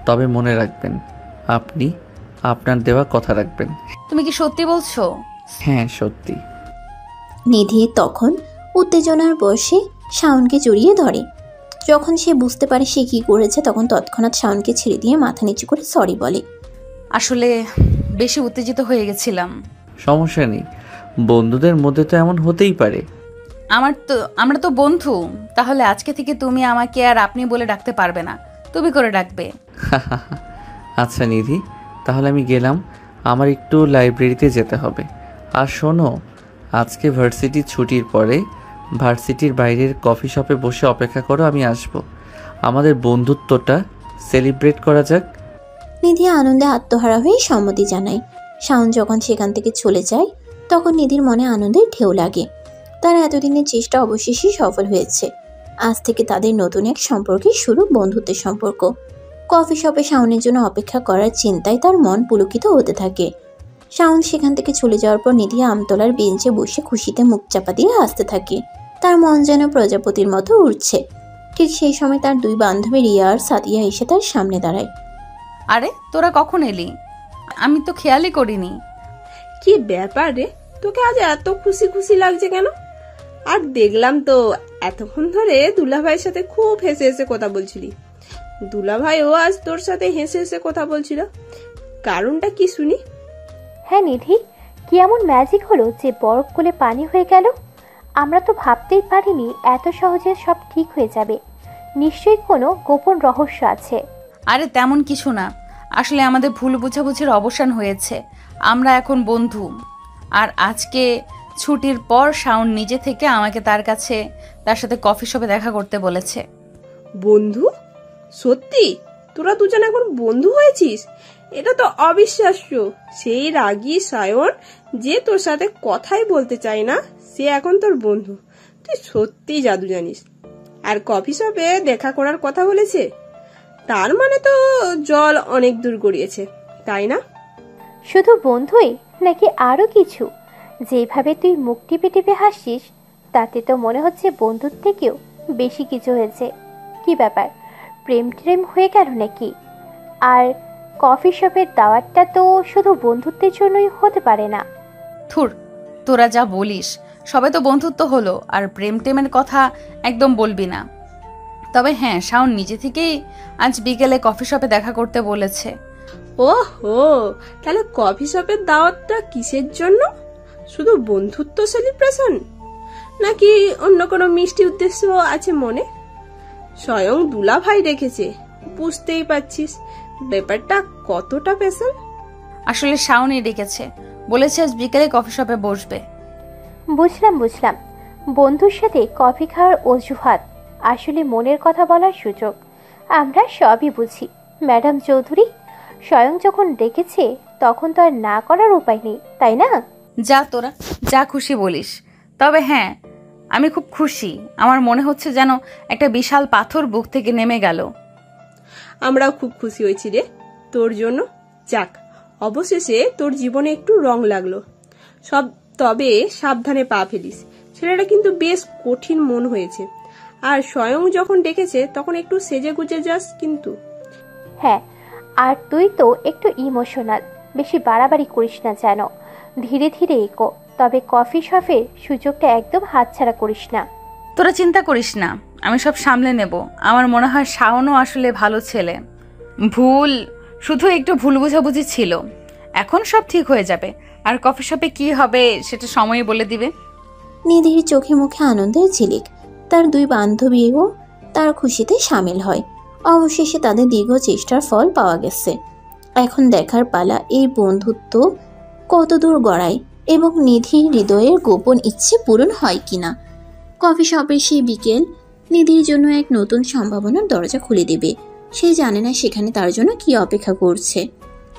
তবে মনে রাখবেন আপনি আপনার দেওয়া কথা রাখবেন। তুমি কি সত্যি বলছো? হ্যাঁ সত্যি। নিধি তখন উত্তেজনার বশে শাওনকে জড়িয়ে ধরে। যখন সে বুঝতে পারে সে কি করেছে, তখন তৎক্ষণাৎ শাওনকে ছেড়ে দিয়ে মাথা নিচু করে সরি বলে। আসলে বেশি উত্তেজিত হয়ে গেছিলাম। সমস্যা নেই, বন্ধুদের মধ্যে তো এমন হতেই পারে। আমরা তো বন্ধু, তাহলে আজকে থেকে তুমি আমাকে আর আপনি বলে ডাকতে পারবে না, তুমি করে ডাকবে। আচ্ছা নিধি, তাহলে আমি গেলাম, আমার একটু লাইব্রেরিতে যেতে হবে। আর শোনো, আজকে ভার্সিটি ছুটির পরে ভার্সিটির বাইরের কফি শপে বসে অপেক্ষা করো, আমি আসব। আমাদের বন্ধুত্বটা সেলিব্রেট করা যাক। নিধি আনন্দে আত্মহারা হয়ে সম্মতি জানায়। শাওন যখন সেখান থেকে চলে যায় তখন নিধির মনে আনন্দের ঢেউ লাগে। তার এতদিনের চেষ্টা অবশেষে সফল হয়েছে। আজ থেকে তাদের নতুন এক সম্পর্কের শুরু, বন্ধুত্বের সম্পর্ক। কফি শপে শাওনের জন্য অপেক্ষা করার চিন্তায় তার মন পুলকিত হতে থাকে। শাওন সেখান থেকে চলে যাওয়ার পর নিধি আমতলার বেঞ্চে বসে খুশিতে মুখ চাপা দিয়ে হাসতে থাকে। তার মন যেন প্রজাপতির মতো উড়ছে। ঠিক সেই সময় তার দুই বান্ধবী রিয়া আর সাদিয়া এসে তার সামনে দাঁড়ায়। আরে তোরা কখন এলি? আমি তো খেয়ালই করিনি। কি ব্যাপার রে, তোকে আজ এত খুশি খুশি লাগছে কেন? আর দেখলাম তো এতক্ষণ ধরে দুলাভাইয়ের সাথে খুব হেসে হেসে কথা বলছিলি। দুলাভাইও আজ তোর সাথে হেসে হেসে কথা বলছিল, কারণটা কি শুনি? হ্যাঁ নিধি, কি এমন ম্যাজিক হলো যে বরফ গলে পানি হয়ে গেল? আমরা তো ভাবতেই পারিনি এত সহজে সব ঠিক হয়ে যাবে। নিশ্চয়ই কোনো গোপন রহস্য আছে। আরে তেমন কিছু না, আসলে আমাদের ভুল বোঝাবুঝির অবসান হয়েছে, আমরা এখন বন্ধু। আর আজকে ছুটির পর শাওন নিজে থেকে আমাকে তার সাথে কফি শপে দেখা করতে বলেছে। বন্ধু? সত্যি তোরা দুজন এখন বন্ধু হয়েছিস? এটা তো অবিশ্বাস্য। সেই রাগী সায়ন যে তোর সাথে কথাই বলতে চায় না, সে এখন তোর বন্ধু। তুই সত্যি জাদু জানিস। আর কফি শপে দেখা করার কথা বলেছে, তার মানে তো জল অনেক দূর গড়িয়েছে, তাই না? শুধু বন্ধুই নাকি আরো কিছু? যেভাবে তুই মুখ টিপে টিপে হাসছিস তাতে তো মনে হচ্ছে বন্ধুর থেকেও বেশি কিছু হয়েছে। কি ব্যাপার, প্রেম ট্রেম হয়ে গেল নাকি? আর কফি শপের দাওয়াতটা তো শুধু বন্ধুত্বের জন্যই হতে পারে না। থুর, তোরা যা বলিস, সবে তো বন্ধুত্ব হলো, আর প্রেম টেমের কথা একদম বলবি না। তবে হ্যাঁ, শাওন নিজে থেকেই আজ বিকেলে কফি শপে দেখা করতে বলেছে। ওহো, তাহলে কফি শপের দাওয়াতটা কিসের জন্য? শুধু বন্ধুত্ব সেলিব্রেশন, নাকি অন্য কোনো মিষ্টি উদ্দেশ্য আছে মনে? স্বয়ং দুলা ভাই রেখেছে, বুঝতেই পারছিস ব্যাপারটা কতটা পেশাল। আসলে শাওনই ডেকেছে, বলেছে আজ বিকেলে কফি শপে বসবে। বুঝলাম, বন্ধুর সাথে কফি খাওয়ার অজুহাত আসলে মনের কথা বলার সুযোগ। আমরা সবই বুঝি ম্যাডাম চৌধুরী। স্বয়ং যখন ডেকেছে তখন তো আর না করার উপায় নেই, তাই না? যা তোরা যা খুশি বলিস, তবে হ্যাঁ আমি খুব খুশি। আমার মনে হচ্ছে যেন একটা বিশাল পাথর বুক থেকে নেমে গেল। আমরাও খুব খুশি হয়েছি রে তোর জন্য। যাক, অবশেষে তোর জীবনে একটু রং লাগলো সব। তবে সাবধানে পা ফেলিস, ছেলেটা কিন্তু বেশ কঠিন মন হয়েছে। আর স্বয়ং যখন ডেকেছে তখন একটু সেজে গুজে যাস কিন্তু। হ্যাঁ, আর তুই তো একটু ইমোশনাল, বেশি বাড়াবাড়ি করিস না যেন। ধীরে ধীরে এগো, তবে কফি শপের সুযোগটা একদম হাতছাড়া করিস না। তোরা চিন্তা করিস না, আমি সব সামলে নেব। আমার মনে হয় শাওনও আসলে ভালো ছেলে। শুধু একটু ভুল বোঝাবুঝি ছিল, এখন সব ঠিক হয়ে যাবে। আর কফি শপে কি হবে সেটা সময় বলে দিবে। নিধির চোখে মুখে আনন্দের ঝিলিক। তার দুই বান্ধবীও তার খুশিতে সামিল হয়। অবশেষে তাদের দীর্ঘ চেষ্টার ফল পাওয়া গেছে। এখন দেখার পালা এই বন্ধুত্ব কতদূর গড়ায় এবং নিধির হৃদয়ের গোপন ইচ্ছে পূরণ হয় কিনা। কফি শপের সেই বিকেল নিধির জন্য এক নতুন সম্ভাবনার দরজা খুলে দেবে। সে জানে না সেখানে তার জন্য কি অপেক্ষা করছে।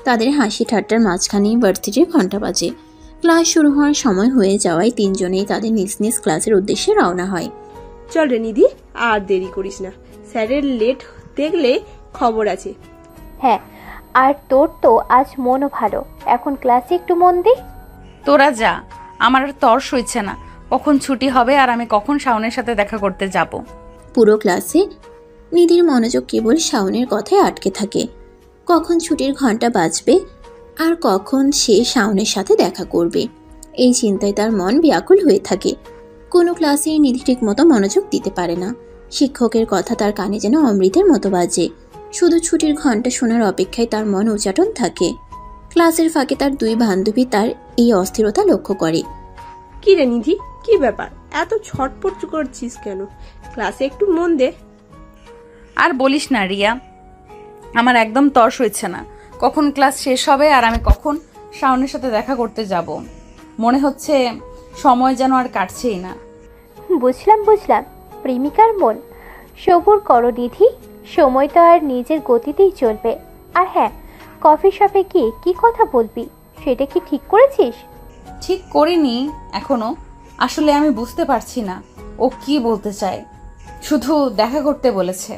তাদের হাসি ঠাট্টার মাঝখানেই ভার্সিটির ঘন্টা বাজে। ক্লাস শুরু হওয়ার সময় হয়ে যাওয়ায় তিনজনেই তাদের নিজ নিজ ক্লাসের উদ্দেশ্যে রওনা হয়। চল রে নিধি, আর দেরি করিস না, স্যারের লেট দেখলে খবর আছে। হ্যাঁ, আর তোর তো আজ মনও ভালো, এখন ক্লাসে একটু মন দে। তোরা যা, আমার আর তর সইছে না কখন ছুটি হবে আর আমি কখন শাওনের সাথে দেখা করতে যাব। পুরো ক্লাসে নিধির মনোযোগ কেবল শাওনের কথায় আটকে থাকে। কখন ছুটির ঘন্টা বাজবে আর কখন সে শাওনের সাথে দেখা করবে, এই চিন্তায় তার মন ব্যাকুল হয়ে থাকে। কোনো ক্লাসেই নিধি ঠিক মতো মনোযোগ দিতে পারে না। শিক্ষকের কথা তার কানে যেন অমৃতের মতো বাজে। শুধু ছুটির ঘন্টা শোনার অপেক্ষায় তার মন উচাটন থাকে। ক্লাসের ফাঁকে তার দুই বান্ধবী তার এই অস্থিরতা লক্ষ্য করে। কি রে নিধি, কি ব্যাপার, এত ছটপট করছিস কেন? ক্লাসে একটু মন দে। আর বলিস না রিয়া, আমার একদম তর সইছে না কখন ক্লাস শেষ হবে আর আমি কখন শাওনের সাথে দেখা করতে যাব। মনে হচ্ছে সময় যেন আর কাটছেই না। বুঝলাম, প্রেমিকার মন। সবুর করো নিধি, সময় তো আর নিজের গতিতেই চলবে। আর হ্যাঁ, কফি শপে গিয়ে কি কথা বলবি সেটা কি ঠিক করেছিস? ঠিক করিনি এখনো, আসলে আমি বুঝতে পারছি না ও কি বলতে চায়। শুধু দেখা করতে বলেছে।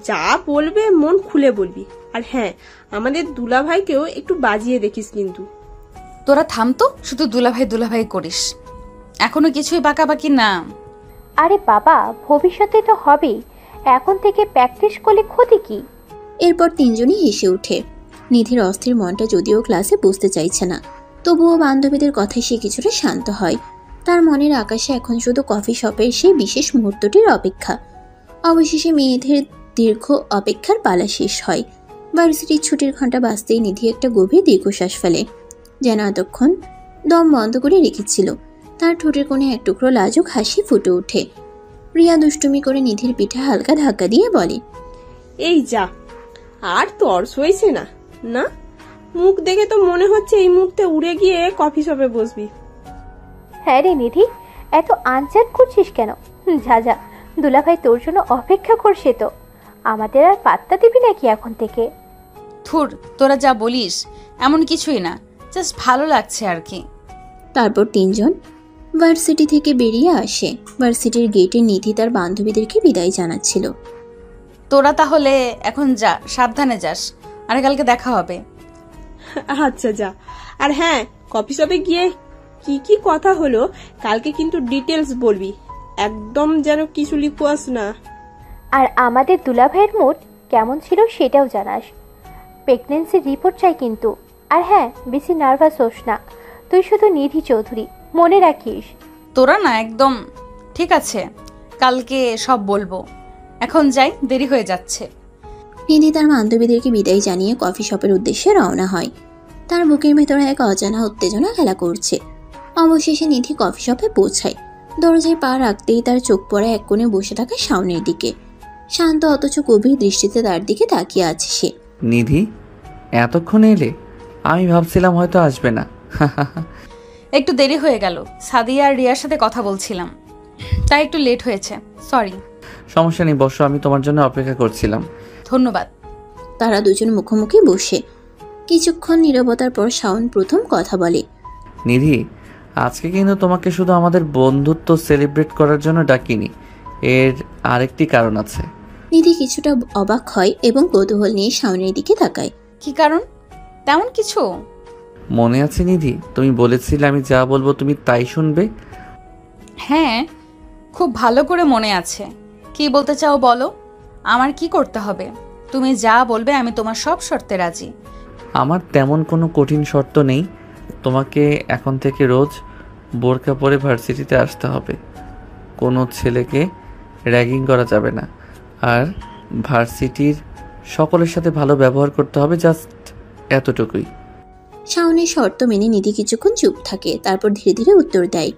যা বলবে মন খুলে বলবি। আর হ্যাঁ, আমাদের দুলাভাইকেও একটু বাজিয়ে দেখিস কিন্তু। তোরা থাম তো, শুধু দুলাভাই করিস, এখনো কিছুই বাঁকাবাকি না। আরে বাবা, ভবিষ্যতে তো হবেই, এখন থেকে প্র্যাকটিস করলে ক্ষতি কি? এরপর তিনজনই হেসে ওঠে। নিধির অস্থির মনটা যদিও ক্লাসে বুঝতে চাইছে না, তবুও বান্ধবীদের কথায় সে কিছুটা শান্ত হয়। তার মনের আকাশে এখন শুধু কফি শপের সেই বিশেষ মুহূর্তটির অপেক্ষা। অবশেষে মেয়েদের দীর্ঘ অপেক্ষার পালা শেষ হয়। ভার্সিটির ছুটির ঘন্টা বাজতেই নিধি একটা গভীর দীর্ঘশ্বাস ফেলে, যেন এতক্ষণ দম বন্ধ করে রেখেছিল। তার ঠোঁটের কোণে এক টুকরো লাজুক হাসি ফুটে ওঠে। রিয়া দুষ্টুমি করে নিধির পিঠে হালকা ধাক্কা দিয়ে বলে, এই যা, আর তর সইছে না না? মুখ দেখে তো মনে হচ্ছে এই মুহূর্তে উড়ে গিয়ে কফি শপে বসবি। হ্যাঁ রে নিধি, এত আনচান করছিস কেন? যা, দুলাভাই তোর জন্য অপেক্ষা করছে তো, আমাদের আর পাত্তা দিবি নাকি এখন থেকে? থুর, তোরা যা বলিস এমন কিছুই না, জাস্ট ভালো লাগছে আর কি। তারপর তিনজন ভার্সিটি থেকে বেরিয়ে আসে। ভার্সিটির গেটে নিধি তার বান্ধবীদেরকে বিদায় জানাচ্ছিল। তোরা তাহলে এখন যা, সাবধানে যাস, আর কালকে দেখা হবে। আচ্ছা যা। আর হ্যাঁ, কফি শপে গিয়ে কি কি কথা হলো কালকে কিন্তু ডিটেলস বলবি, একদম যেন কিছু লিখোস না। আর আমাদের দুলাভাইয়ের মুড কেমন ছিল সেটাও জানাস। প্রেগনেন্সির রিপোর্ট চাই কিন্তু। আর হ্যাঁ, বেশি নার্ভাস হোস না, তুই শুধু নিধি চৌধুরী, মনে রাখিস। তোরা না একদম ঠিক আছে, কালকে সব বলবো। এখন যাই, দেরি হয়ে যাচ্ছে। নিধি তার বান্ধবীদেরকে বিদায় জানিয়ে কফি শপের উদ্দেশ্যে রওনা হয়। তার বুকের ভেতরে এক অজানা উত্তেজনা খেলা করছে। অবশেষে নিধি কফি শপে পৌঁছায়। দরজায় পা রাখতেই তার চোখ পড়ে এক কোণে বসে থাকা শাওনের দিকে। শান্ত অথচ গভীর দৃষ্টিতে তার দিকে তাকিয়ে আছে সে। নিধি, এতক্ষণ এলে? আমি ভাবছিলাম হয়তো আসবে না। একটু দেরি হয়ে গেল, সাদিয়া আর রিয়ার সাথে কথা বলছিলাম, তাই একটু লেট হয়েছে, সরি। সমস্যা নেই, বসো, আমি তোমার জন্য অপেক্ষা করছিলাম। ধন্যবাদ। তারা দুজন মুখোমুখি বসে কিছুক্ষণ নীরবতার পর শাওন প্রথম কথা বলে, নিধি, আজকে কিন্তু তোমাকে শুধু আমাদের বন্ধুত্ব সেলিব্রেট করার জন্য ডাকিনি, এর আরেকটি কারণ আছে। নিধি কিছুটা অবাক হয় এবং কৌতূহল নিয়ে শাওনের দিকে তাকায়। কি কারণ? তেমন কিছু। মনে আছে নিধি, তুমি বলেছিলে আমি যা বলবো তুমি তাই শুনবে? হ্যাঁ, খুব ভালো করে মনে আছে। কি বলতে চাও বলো, আমার কি করতে হবে? তুমি যা বলবে আমি তোমার সব শর্তে রাজি। আমার তেমন কোনো কঠিন শর্ত নেই। তোমাকে এখন থেকে রোজ বোরকা পরে ভার্সিটিতে আসতে হবে, কোনো ছেলেকে র্যাগিং করা যাবে না, আর ভার্সিটির সকলের সাথে ভালো ব্যবহার করতে হবে, জাস্ট এতটুকুই। শাওনের শর্ত মেনে নিধি কিছুক্ষণ চুপ থাকে, তারপর ধীরে ধীরে উত্তর দেয়,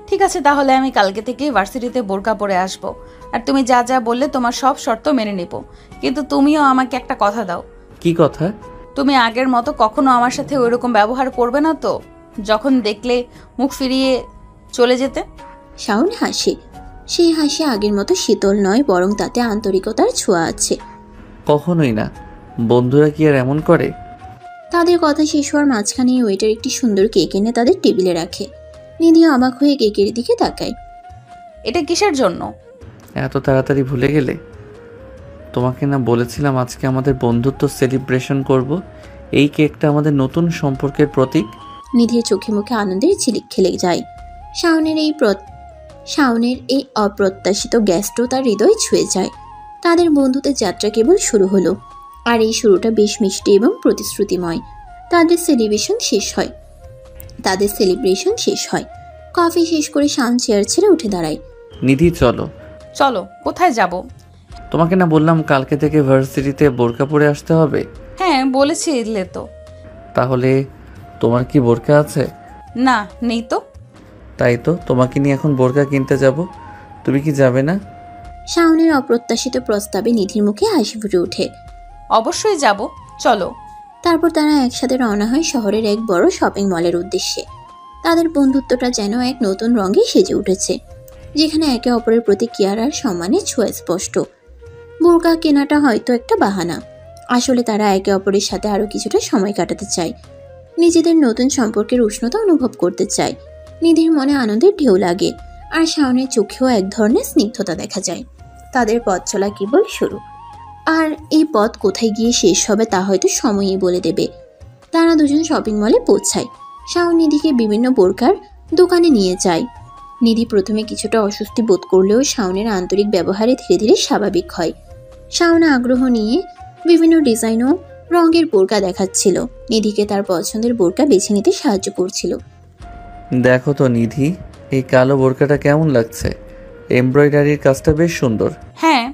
ঠিক আছে, তাহলে আমি কালকে থেকেই ভার্সিটিতে বোরকা পরে আসবো, আর তুমি যা যা বললে তোমার সব শর্ত মেনে নেব। কিন্তু তুমিও আমাকে একটা কথা দাও। কি কথা? তুমি আগের মতো কখনো আমার সাথে ওইরকম ব্যবহার করবে না তো, যখন দেখলে মুখ ফিরিয়ে চলে যেতে? শাওন হাসে। সেই হাসি আগের মতো শীতল নয়, বরং তাতে আন্তরিকতার ছোঁয়া আছে। কখনোই না, বন্ধুরা কি আর এমন করে? তাদের কথা শেষ হওয়ার মাঝখানে ওয়েটার একটি সুন্দর কেক এনে তাদের টেবিলে রাখে। নিধি অবাক হয়ে কেকের দিকে তাকায়। এটা কিসের জন্য? এত তাড়াতাড়ি ভুলে গেলে? তোমাকে না বলেছিলাম আজকে আমাদের বন্ধুত্ব সেলিব্রেশন করব? এই কেকটা আমাদের নতুন সম্পর্কের প্রতীক। নিধির চোখে মুখে আনন্দের ঝিলিক খেলে যায়। শাওনের এই অপ্রত্যাশিত গেস্টও তার হৃদয় ছুঁয়ে যায়। তাদের বন্ধুত্বের যাত্রা কেবল শুরু হলো, আর এই শুরুটা বেশ মিষ্টি এবং প্রতিশ্রুতিময়। তাদের সেলিব্রেশন শেষ হয়। কফি শেষ করে শাওন চেয়ার ছেড়ে উঠে দাঁড়ায়। নিধি চলো। চলো, কোথায় যাব? তোমাকে না বললাম কালকে থেকে ভার্সিটিতে বোরকা পরে আসতে হবে? হ্যাঁ বলেছিলে তো। তাহলে তোমার কি বোরকা আছে? না, নেই তো। তাই তো তোমাকে নিয়ে এখন বোরকা কিনতে যাব। তুমি কি যাবে না? শাওনের অপ্রত্যাশিত প্রস্তাবে নিধির মুখে হাসি ফুটে ওঠে। অবশ্যই যাব, চলো। তারপর তারা একসাথে রওনা হয় শহরের এক বড় শপিং মলের উদ্দেশ্যে। তাদের বন্ধুত্বটা যেন এক নতুন রঙে সেজে উঠেছে, যেখানে একে অপরের প্রতি কেয়ার আর সম্মানের ছোঁয়া স্পষ্ট। বোরকা কেনাটা হয়তো একটা বাহানা, আসলে তারা একে অপরের সাথে আরো কিছুটা সময় কাটাতে চায়, নিজেদের নতুন সম্পর্কের উষ্ণতা অনুভব করতে চায়। নিধির মনে আনন্দের ঢেউ লাগে, আর শাওনের চোখেও এক ধরনের স্নিগ্ধতা দেখা যায়। তাদের পথ চলা কেবল শুরু, আর এই পথ কোথায় গিয়ে শেষ হবে তা হয়তো সময়ই বলে দেবে। তারা দুজন শপিং মলে পৌঁছায়। শাওন নিধিকে বিভিন্ন বোরকার দোকানে নিয়ে যায়। নিধি প্রথমে কিছুটা অস্বস্তি বোধ করলেও শাওনের আন্তরিক ব্যবহারে ধীরে ধীরে স্বাভাবিক হয়। শাওন আগ্রহ নিয়ে বিভিন্ন ডিজাইন ও রঙের বোরকা দেখাচ্ছিল, নিধিকে তার পছন্দের বোরকা বেছে নিতে সাহায্য করছিল। দেখো তো নিধি, এই কালো বোরকাটা কেমন লাগছে? এমব্রয়ডারির কাজটা বেশ সুন্দর। হ্যাঁ,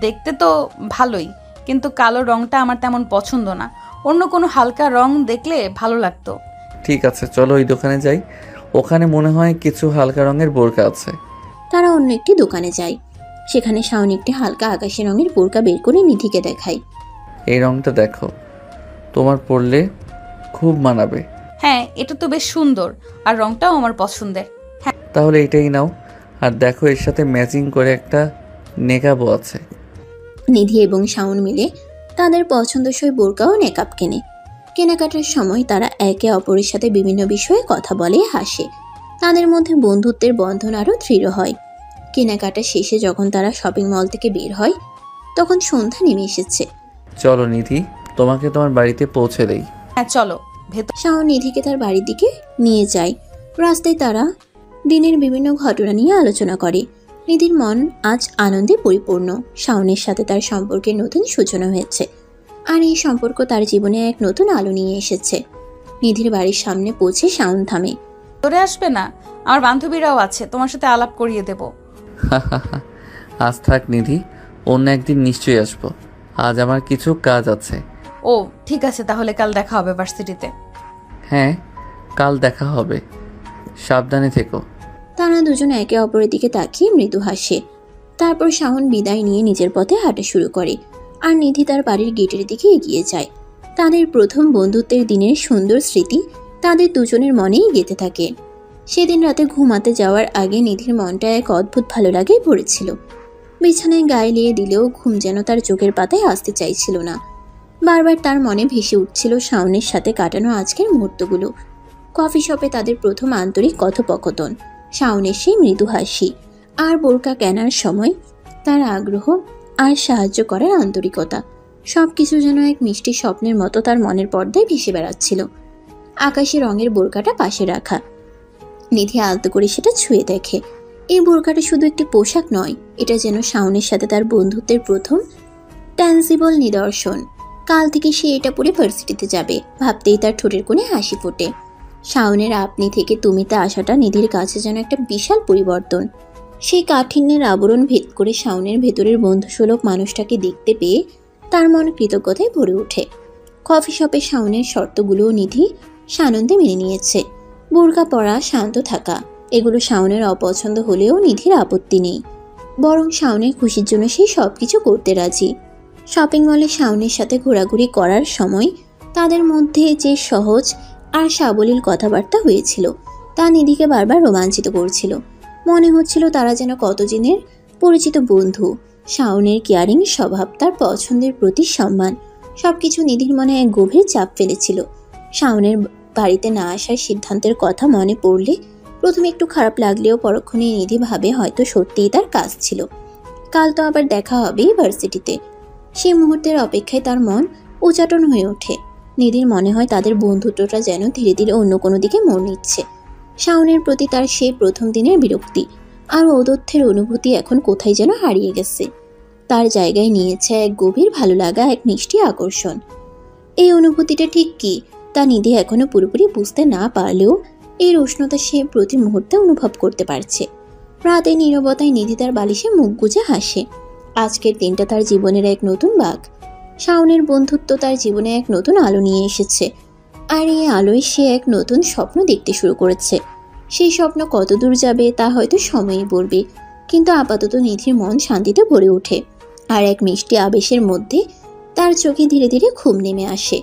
দেখতে তো ভালোই, কিন্তু কালো রংটা আমার তেমন পছন্দ না। অন্য কোনো হালকা রং দেখলে ভালো লাগতো। ঠিক আছে, চলো ওই দোকানে যাই। ওখানে মনে হয় কিছু হালকা রঙের বোরকা আছে। তারা অন্য একটি দোকানে যায়। সেখানে শাওন একটি হালকা আকাশি রঙের বোরকা বের করে নিধিকে দেখায়। এই রংটা দেখো, তোমার পরলে খুব মানাবে। হ্যাঁ, এটা তো বেশ সুন্দর, আর রংটাও আমার পছন্দের। তাহলে এটাই নাও। আর দেখো, এর সাথে ম্যাচিং করে একটা নেকাবও আছে। নিধি এবং শাওন মিলে তাদের পছন্দসই বোরকা ও নেকাব কেনে। কেনাকাটার সময় তারা একে অপরের সাথে বিভিন্ন বিষয়ে কথা বলে, হাসে। তাদের মধ্যে বন্ধুত্বের বন্ধন আরও দৃঢ় হয়। কেনাকাটা শেষে যখন তারা শপিং মল থেকে বের হয়, তখন সন্ধ্যা নেমে এসেছে। চলো নিধি, তোমাকে তোমার বাড়িতে পৌঁছে দেই। হ্যাঁ চলো ভেতর। শাওন নিধিকে তার বাড়ির দিকে নিয়ে যায়। রাস্তায় তারা দিনের বিভিন্ন ঘটনা নিয়ে আলোচনা করে। নিধির মন আজ আনন্দে পরিপূর্ণ। শাওনের সাথে তার সম্পর্কের নতুন সূচনা হয়েছে, আর এই সম্পর্ক তার জীবনে এক নতুন আলো নিয়ে এসেছে। নিধির বাড়ির সামনে পৌঁছে শাওন থামে। ধরে আসবে না? আমার বান্ধবীরাও আছে, তোমার সাথে আলাপ করিয়ে দেব। আজ থাক নিধি, অন্য একদিন নিশ্চয়ই আসবো। আজ আমার কিছু কাজ আছে। ও ঠিক আছে, তাহলে কাল দেখা হবে ভার্সিটিতে। হ্যাঁ, কাল দেখা হবে। সাবধানে থেকো। তারা দুজন একে অপরের দিকে তাকিয়ে মৃদু হাসে। তারপর শাওন বিদায় নিয়ে নিজের পথে হাঁটা শুরু করে, আর নিধি তার বাড়ির গেটের দিকে এগিয়ে যায়। তাদের প্রথম বন্ধুত্বের দিনের সুন্দর স্মৃতি তাদের দুজনের মনেই গেঁথে থাকে। সেদিন রাতে ঘুমাতে যাওয়ার আগে নিধির মনটা এক অদ্ভুত ভালো লাগায় ভরেছিল। বিছানায় গায়ে লিয়ে দিলেও ঘুম যেন তার চোখের পাতায় আসতে চাইছিল না। বারবার তার মনে ভেসে উঠছিল শাওনের সাথে কাটানো আজকের মুহূর্তগুলো। কফি শপে তাদের প্রথম আন্তরিক কথোপকথন, শাওনের সেই মৃদু হাসি, আর বোরকা কেনার সময় তার আগ্রহ আর সাহায্য করার আন্তরিকতা। সবকিছু যেন এক মিষ্টি স্বপ্নের মতো তার মনের পর্দায় ভেসে বেড়াচ্ছিল। আকাশি রঙের বোরকাটা পাশে রাখা, নিধি আলতো করে সেটা ছুঁয়ে দেখে। এই বোরকাটা শুধু একটি পোশাক নয়, এটা যেন শাওনের সাথে তার বন্ধুত্বের প্রথম ট্যানজিবল নিদর্শন। কাল থেকে সে এটা পরে ভার্সিটিতে যাবে, ভাবতেই তার ঠোঁটের কোণে হাসি ফোটে। শাওনের আপনি থেকে তুমিতে আসাটা নিধির কাছে যেন একটা বিশাল পরিবর্তন। সেই কাঠিন্যের আবরণ ভেদ করে শাওনের ভেতরের বন্ধুসুলভ মানুষটাকে দেখতে পেয়ে তার মন কৃতজ্ঞতায় ভরে ওঠে। কফি শপে শাওনের শর্তগুলোও নিধি সানন্দে মেনে নিয়েছে। বোরকা পরা, শান্ত থাকা, এগুলো শাওনের অপছন্দ হলেও নিধির আপত্তি নেই, বরং শাওনের খুশির জন্য সে সবকিছু করতে রাজি। শপিং মলে শাওনের সাথে ঘোরাঘুরি করার সময় তাদের মধ্যে যে সহজ আর সাবলীল কথাবার্তা হয়েছিল তা নিধিকে বারবার রোমাঞ্চিত করছিল। মনে হচ্ছিল তারা যেন কতদিনের পরিচিত বন্ধু। শাওনের কেয়ারিং স্বভাব, তার পছন্দের প্রতি সম্মান সবকিছু নিধির মনে এক গভীর চাপ ফেলেছিল। শাওনের বাড়িতে না আসার সিদ্ধান্তের কথা মনে পড়লে প্রথমে একটু খারাপ লাগলেও পরক্ষণে নিধি ভাবে হয়তো সত্যিই তার কাজ ছিল। কাল তো আবার দেখা হবে ইউনিভার্সিটিতে। সেই মুহূর্তের অপেক্ষায় তার মন উচাটন হয়ে ওঠে। নিধির মনে হয় তাদের বন্ধুত্বটা যেন ধীরে ধীরে অন্য কোনো দিকে মোড় নিচ্ছে। শাওনের প্রতি তার সেই প্রথম দিনের বিরক্তি আর ঔদ্ধত্যের অনুভূতি এখন কোথায় যেন হারিয়ে গেছে। তার জায়গায় নিয়েছে এক গভীর ভালো লাগা, এক মিষ্টি আকর্ষণ। এই অনুভূতিটা ঠিক কি তা নিধি এখনো পুরোপুরি বুঝতে না পারলেও এর উষ্ণতা সে প্রতি মুহূর্তে অনুভব করতে পারছে। রাতে নীরবতায় নিধি তার বালিশে মুখ গুজে হাসে। আজকের দিনটা তার জীবনের এক নতুন বাঁক। শাওনের বন্ধুত্ব তার জীবনে এক নতুন আলো নিয়ে এসেছে, আর এই আলোয় সে এক নতুন স্বপ্ন দেখতে শুরু করেছে। সেই স্বপ্ন কত দূর যাবে তা হয়তো সময়ই বলবে, কিন্তু আপাতত নিধির মন শান্তিতে ভরে ওঠে। আর এক মিষ্টি আবেশের মধ্যে তার চোখে ধীরে ধীরে ঘুম নেমে আসে।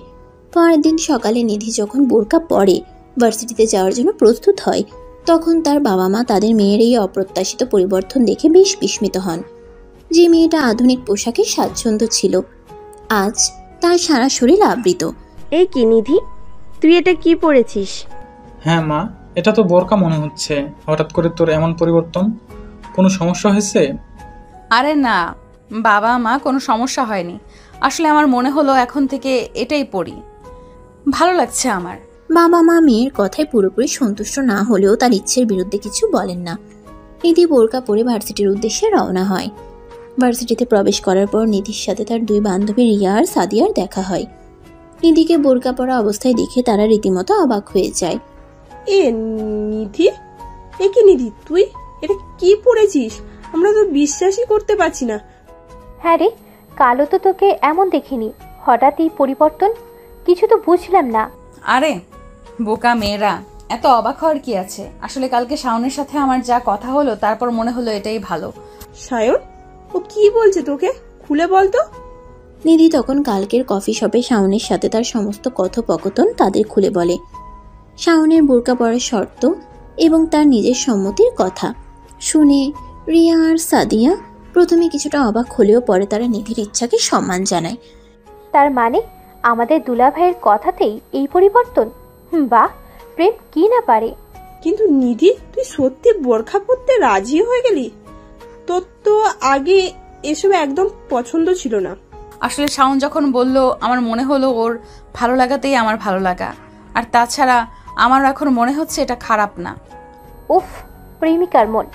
পরের দিন সকালে নিধি যখন বোরকা পরে ভার্সিটিতে যাওয়ার জন্য প্রস্তুত হয়, তখন তার বাবা মা তাদের মেয়ের এই অপ্রত্যাশিত পরিবর্তন দেখে বেশ বিস্মিত হন। যে মেয়েটা আধুনিক পোশাকে স্বাচ্ছন্দ্য ছিল, আজ তার সারা শরীর আবৃত। এই কি নিধি, তুই এটা কি পরেছিস? হ্যাঁ মা, এটা তো বোরকা মনে হচ্ছে। হঠাৎ করে তোর এমন পরিবর্তন, কোনো সমস্যা হয়েছে? আরে না বাবা মা, কোনো সমস্যা হয়নি। আসলে আমার মনে হলো এখন থেকে এটাই পড়ি, ভালো লাগছে আমার। বাবা মা মেয়ের কথায় পুরোপুরি সন্তুষ্ট না হলেও তার ইচ্ছের বিরুদ্ধে কিছু বলেন না। নিধি বোরকা পরে ভার্সিটির উদ্দেশ্যে রওনা হয়। ভার্সিটিতে প্রবেশ করার পর নিধির সাথে তার দুই বান্ধবী রিয়া আর সাদিয়ার দেখা হয়। নিধিকে বোরকা পরা অবস্থায় দেখে তারা রীতিমতো অবাক হয়ে যায়। এ নিধি, এ কি নিধি, তুই এটা কি পড়েছিস? আমরা তো বিশ্বাসই করতে পারছি না। হ্যাঁ রে, কালো তো তোকে এমন দেখিনি, হঠাৎ এই পরিবর্তন, কিছু তো বুঝলাম না। আরে বোকা মেয়েরা, এত অবাক হওয়ার কি আছে? আসলে কালকে শাওনের সাথে আমার যা কথা হলো, তারপর মনে হলো এটাই ভালো। সায়ন, ও কি বলছে তোকে? খুলে বলতো। নিধি তখন কালকের কফি শপে শাওনের সাথে তার সমস্ত কথোপকথন তাদের খুলে বলে। শাওনের বোরকা পরার শর্ত এবং তার নিজের সম্মতির কথা শুনে রিয়া আর সাদিয়া প্রথমে কিছুটা অবাক হলেও পরে তারা নিধির ইচ্ছাকে সম্মান জানায়। তার মানে আমাদের দুলাভাইয়ের কথাতেই এই পরিবর্তন? বাহ, প্রেম কি না পারে। কিন্তু নিধি, তুই সত্যি বোরখা পরতে রাজি হয়ে গেলি? তোর তো আগে এসব একদম পছন্দ ছিল না। আসলে শাওন যখন বলল, আমার মনে হলো ওর ভালো লাগাতেই আমার ভালো লাগা। আর তাছাড়া আমার এখন মনে হচ্ছে এটা খারাপ না। উফ, প্রেমিকার মন।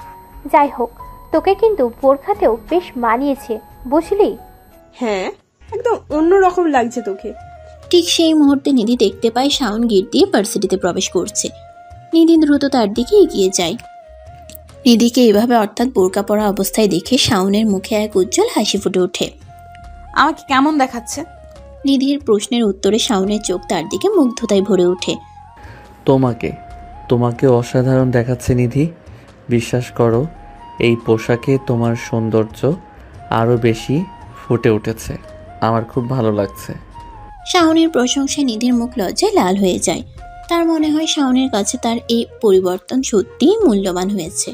যাই হোক, তোকে কিন্তু বোরখাতেও বেশ মানিয়েছে, বুঝলি? হ্যাঁ, একদম অন্যরকম লাগছে তোকে। ঠিক সেই মুহূর্তে নিধি দেখতে পায় শাওন গেট দিয়ে ভার্সিটিতে প্রবেশ করছে। নিধি দ্রুত তার দিকে এগিয়ে যায়। নিধিকে এভাবে অর্থাৎ বোরকা পরা অবস্থায় দেখে শাওনের মুখে এক উজ্জ্বল হাসি ফুটে ওঠে। আমাকে কেমন দেখাচ্ছে? নিধির প্রশ্নের উত্তরে শাওনের চোখ তার দিকে মুগ্ধতায় ভরে ওঠে। তোমাকে অসাধারণ দেখাচ্ছে নিধি। বিশ্বাস করো, এই পোশাকে তোমার সৌন্দর্য আরও বেশি ফুটে উঠেছে। আমার খুব ভালো লাগছে। শাওনের প্রশংসায় নিধির মুখ লজ্জায় লাল হয়ে যায়। তার মনে হয় শাওনের কাছে তার এই পরিবর্তন সত্যিই মূল্যবান হয়েছে।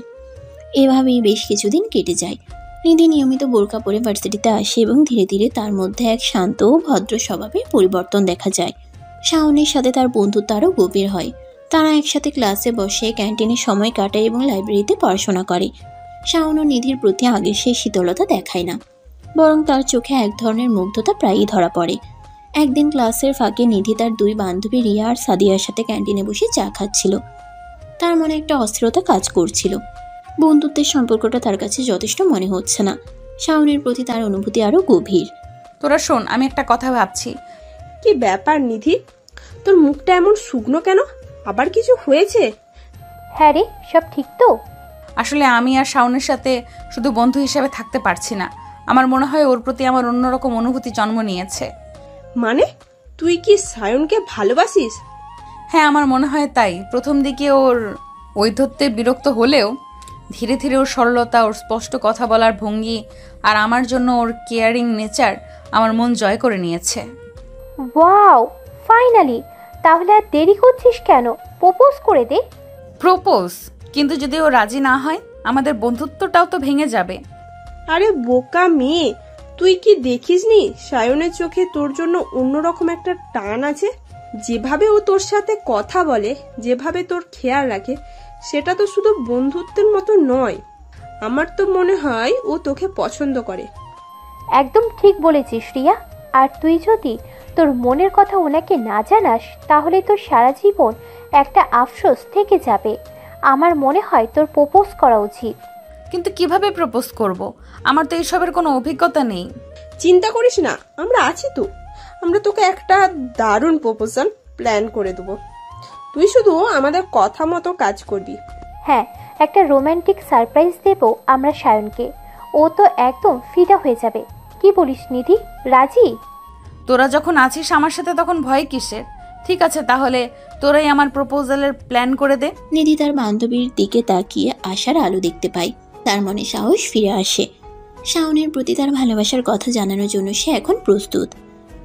এভাবেই বেশ কিছুদিন কেটে যায়। নিধি নিয়মিত বোরকা পরে ভার্সিটিতে আসে এবং ধীরে ধীরে তার মধ্যে এক শান্ত ও ভদ্র স্বভাবের পরিবর্তন দেখা যায়। শাওনের সাথে তার বন্ধুত্ব আরও গভীর হয়। তারা একসাথে ক্লাসে বসে, ক্যান্টিনে সময় কাটায় এবং লাইব্রেরিতে পড়াশোনা করে। শাওন ও নিধির প্রতি আগের সেই শীতলতা দেখায় না, বরং তার চোখে এক ধরনের মুগ্ধতা প্রায়ই ধরা পড়ে। একদিন ক্লাসের ফাঁকে নিধি তার দুই বান্ধবী রিয়া আর সাদিয়ার সাথে ক্যান্টিনে বসে চা খাচ্ছিল। তার মনে একটা অস্থিরতা কাজ করছিল। বন্ধুত্বের সম্পর্কটা তার কাছে যথেষ্ট মনে হচ্ছে না। শাওনের প্রতি তার অনুভূতি আরো গভীর। তোরা শোন, আমি একটা কথা ভাবছি। কি ব্যাপার নিধি, তোর মুখটা এমন শুকনো কেন? আবার কিছু হয়েছে? হ্যাঁ রে, সব ঠিক তো? আসলে আমি আর শাওনের সাথে শুধু বন্ধু হিসেবে থাকতে পারছি না। আমার মনে হয় ওর প্রতি আমার অন্যরকম অনুভূতি জন্ম নিয়েছে। মানে তুই কি সায়নকে ভালোবাসিস? হ্যাঁ, আমার মনে হয় তাই। প্রথম দিকে ওর ঔদ্ধত্যে বিরক্ত হলেও ধীরে ধীরে ওর সরলতা, ওর স্পষ্ট কথা বলার ভঙ্গি আর আমার জন্য ওর কেয়ারিং নেচার আমার মন জয় করে নিয়েছে। Wow, finally! তাহলে আর দেরি করছিস কেন? প্রপোজ করে দে। প্রপোজ? কিন্তু যদি ও রাজি না হয়, আমাদের বন্ধুত্বটাও তো ভেঙে যাবে। আরে বোকা মেয়ে, তুই কি দেখিসনি সায়নের চোখে তোর জন্য অন্যরকম একটা টান আছে? যেভাবে ও তোর সাথে কথা বলে, যেভাবে তোর খেয়াল রাখে, সেটা তো শুধু বন্ধুত্বের মতো নয়। আমার তো মনে হয় ও তোকে পছন্দ করে। একদম ঠিক বলেছিস রিয়া। আর তুই যদি তোর মনের কথা ওনাকে না জানাস তাহলে তোর সারা জীবন একটা আফসোস থেকে যাবে। আমার মনে হয় তোর প্রপোজ করা উচিত। কিন্তু কিভাবে প্রপোজ করব? আমার তো এসবের কোনো অভিজ্ঞতা নেই। চিন্তা করিস না, আমরা আছি তো। আমরা তোকে একটা দারুণ প্রপোজাল প্ল্যান করে দেবো। তুই শুধু আমাদের কথা মতো কাজ করবি। হ্যাঁ, একটা রোমান্টিক সারপ্রাইজ দেব আমরা সায়নকে। ও তো একদম ফিদা হয়ে যাবে। কি বলিস নিধি, রাজি? তোরা যখন আছিস আমার সাথে তখন ভয় কিসের? ঠিক আছে, তাহলে তোরাই আমার প্রপোজালের প্ল্যান করে দে। নিধি তার বান্ধবীর দিকে তাকিয়ে আশার আলো দেখতে পায়। তার মনে সাহস ফিরে আসে। শাওনের প্রতি তার ভালোবাসার কথা জানানোর জন্য সে এখন প্রস্তুত।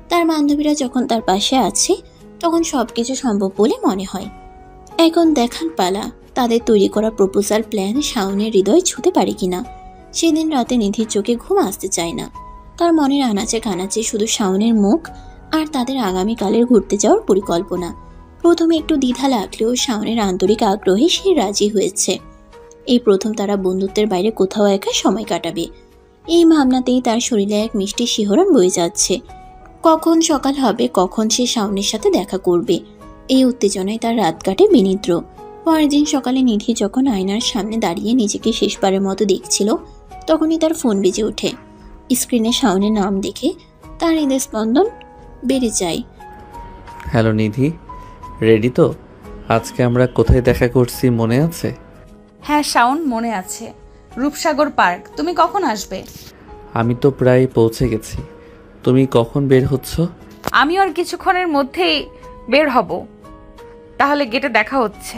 তার বান্ধবীরা যখন তার পাশে আছে তখন সবকিছু সম্ভব বলে মনে হয়। এখন দেখার পালা তাদের তৈরি করা প্রপোজাল প্ল্যান শাওনের হৃদয় ছুঁতে পারে কিনা। সেদিন রাতে নিধির চোখে ঘুম আসতে চায় না। তার মনের আনাচে কানাচে শুধু শাওনের মুখ আর তাদের আগামীকালের ঘুরতে যাওয়ার পরিকল্পনা। প্রথমে একটু দ্বিধা লাগলেও শাওনের আন্তরিক আগ্রহে সে রাজি হয়েছে। এই প্রথম তারা বন্ধুত্বের বাইরে কোথাও একা সময় কাটাবে। এই ভাবনাতেই তার শরীরে এক মিষ্টি শিহরণ বয়ে যাচ্ছে। কখন সকাল হবে, কখন সে শাওনের সাথে দেখা করবে, এই উত্তেজনায় তার রাত কাটে বিনিদ্র। পরের দিন সকালে নিধি যখন আয়নার সামনে দাঁড়িয়ে নিজেকে শেষবারের মতো দেখছিল তখনই তার ফোন বেজে ওঠে। স্ক্রিনে শাওনের নাম দেখে তার হৃদস্পন্দন বেড়ে যায়। হ্যালো নিধি, রেডি তো? আজকে আমরা কোথায় দেখা করছি মনে আছে? হ্যাঁ শাওন, মনে আছে। রূপসাগর পার্ক। তুমি কখন আসবে? আমি তো প্রায় পৌঁছে গেছি। তুমি কখন বের হচ্ছ? আমি আর কিছুক্ষণের মধ্যেই বের হব। তাহলে গেটে দেখা হচ্ছে।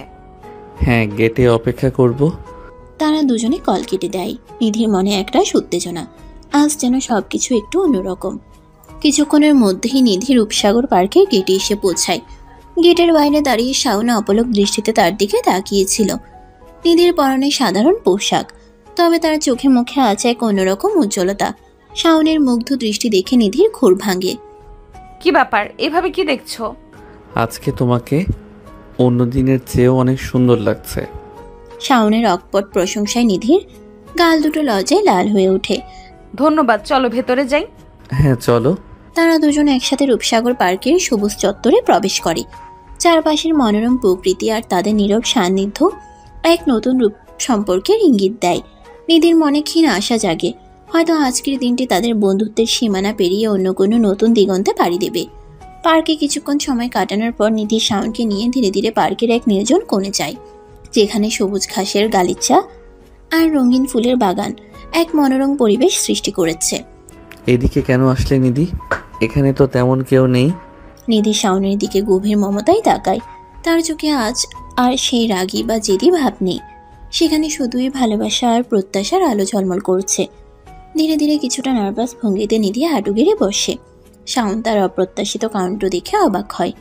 হ্যাঁ, গেটে অপেক্ষা করব। তারা দুজনে কল কেটে দেয়। নিধির মনে একটা উত্তেজনা। আজ যেন সবকিছু একটু অন্যরকম। কিছুক্ষণের মধ্যেই নিধি রূপসাগর পার্কের গেটে এসে পৌঁছায়। গেটের বাইরে দাঁড়িয়ে শাওন অপলক দৃষ্টিতে তার দিকে তাকিয়েছিল। নিধির পরনে সাধারণ পোশাক, তবে তার চোখে মুখে আছে এক অন্যরকম উজ্জ্বলতা। শাওনের মুগ্ধ দৃষ্টি দেখে নিধির ঘোর ভাঙে। কি ব্যাপার, এভাবে কি দেখছো? আজকে তোমাকে অন্য দিনের চেয়েও অনেক সুন্দর লাগছে। শাওনের অকপট প্রশংসায় নিধির গাল দুটো লজ্জায় লাল হয়ে ওঠে। ধন্যবাদ, চলো ভেতরে যাই। হ্যাঁ চলো। তারা দুজন একসাথে রূপসাগর পার্কের সবুজ চত্বরে প্রবেশ করে। চারপাশের মনোরম প্রকৃতি আর তাদের নীরব সান্নিধ্য এক নতুন রূপ সম্পর্কের ইঙ্গিত দেয়। নিধির মনে ক্ষীণ আশা জাগে, হয়তো আজকের দিনটি তাদের বন্ধুত্বের সীমানা পেরিয়ে অন্য কোনো নতুন দিগন্তে পাড়ি দেবে। পার্কে কিছুক্ষণ সময় কাটানোর পর নিধি শাওনকে নিয়ে ধীরে ধীরে পার্কের এক নির্জন কোণে যায়, যেখানে সবুজ ঘাসের গালিচা আর রঙিন ফুলের বাগান এক মনোরম পরিবেশ সৃষ্টি করেছে। এদিকে কেন আসলে নিধি? এখানে তো তেমন কেউ নেই। নিধি শাওনের দিকে গভীর মমতায় তাকায়। তার চোখে আজ আর সেই রাগী বা জেদি ভাব নেই। সেখানে শুধুই ভালোবাসা আর প্রত্যাশার আলো ঝলমল করছে। ধীরে ধীরে কিছুটা নার্ভাস ভঙ্গিতে নিধি হাঁটু গেড়ে বসে। শাওন তার অপ্রত্যাশিত কাণ্ড দেখে অবাক হয়।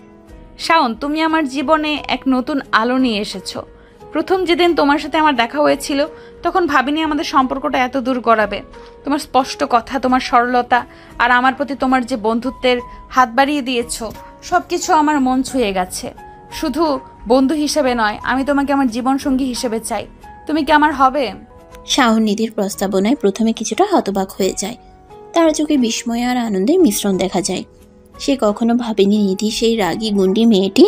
শাওন, তুমি আমার জীবনে এক নতুন আলো নিয়ে এসেছো। প্রথম যেদিন তোমার সাথে আমার দেখা হয়েছিল তখন ভাবিনি আমাদের সম্পর্কটা এত দূর গড়াবে। তোমার স্পষ্ট কথা, তোমার সরলতা আর আমার প্রতি তোমার যে বন্ধুত্বের হাত বাড়িয়ে দিয়েছো, সবকিছু আমার মন ছুঁয়ে গেছে। শুধু বন্ধু হিসেবে নয়, আমি তোমাকে আমার জীবনসঙ্গী হিসেবে চাই। তুমি কি আমার হবে? শাওন নিধির প্রস্তাবনায় প্রথমে কিছুটা হতবাক হয়ে যায়। তার চোখে বিস্ময় আর আনন্দের মিশ্রণ দেখা যায়। সে কখনো ভাবেনি নিধি, সেই রাগী গুন্ডি মেয়েটি,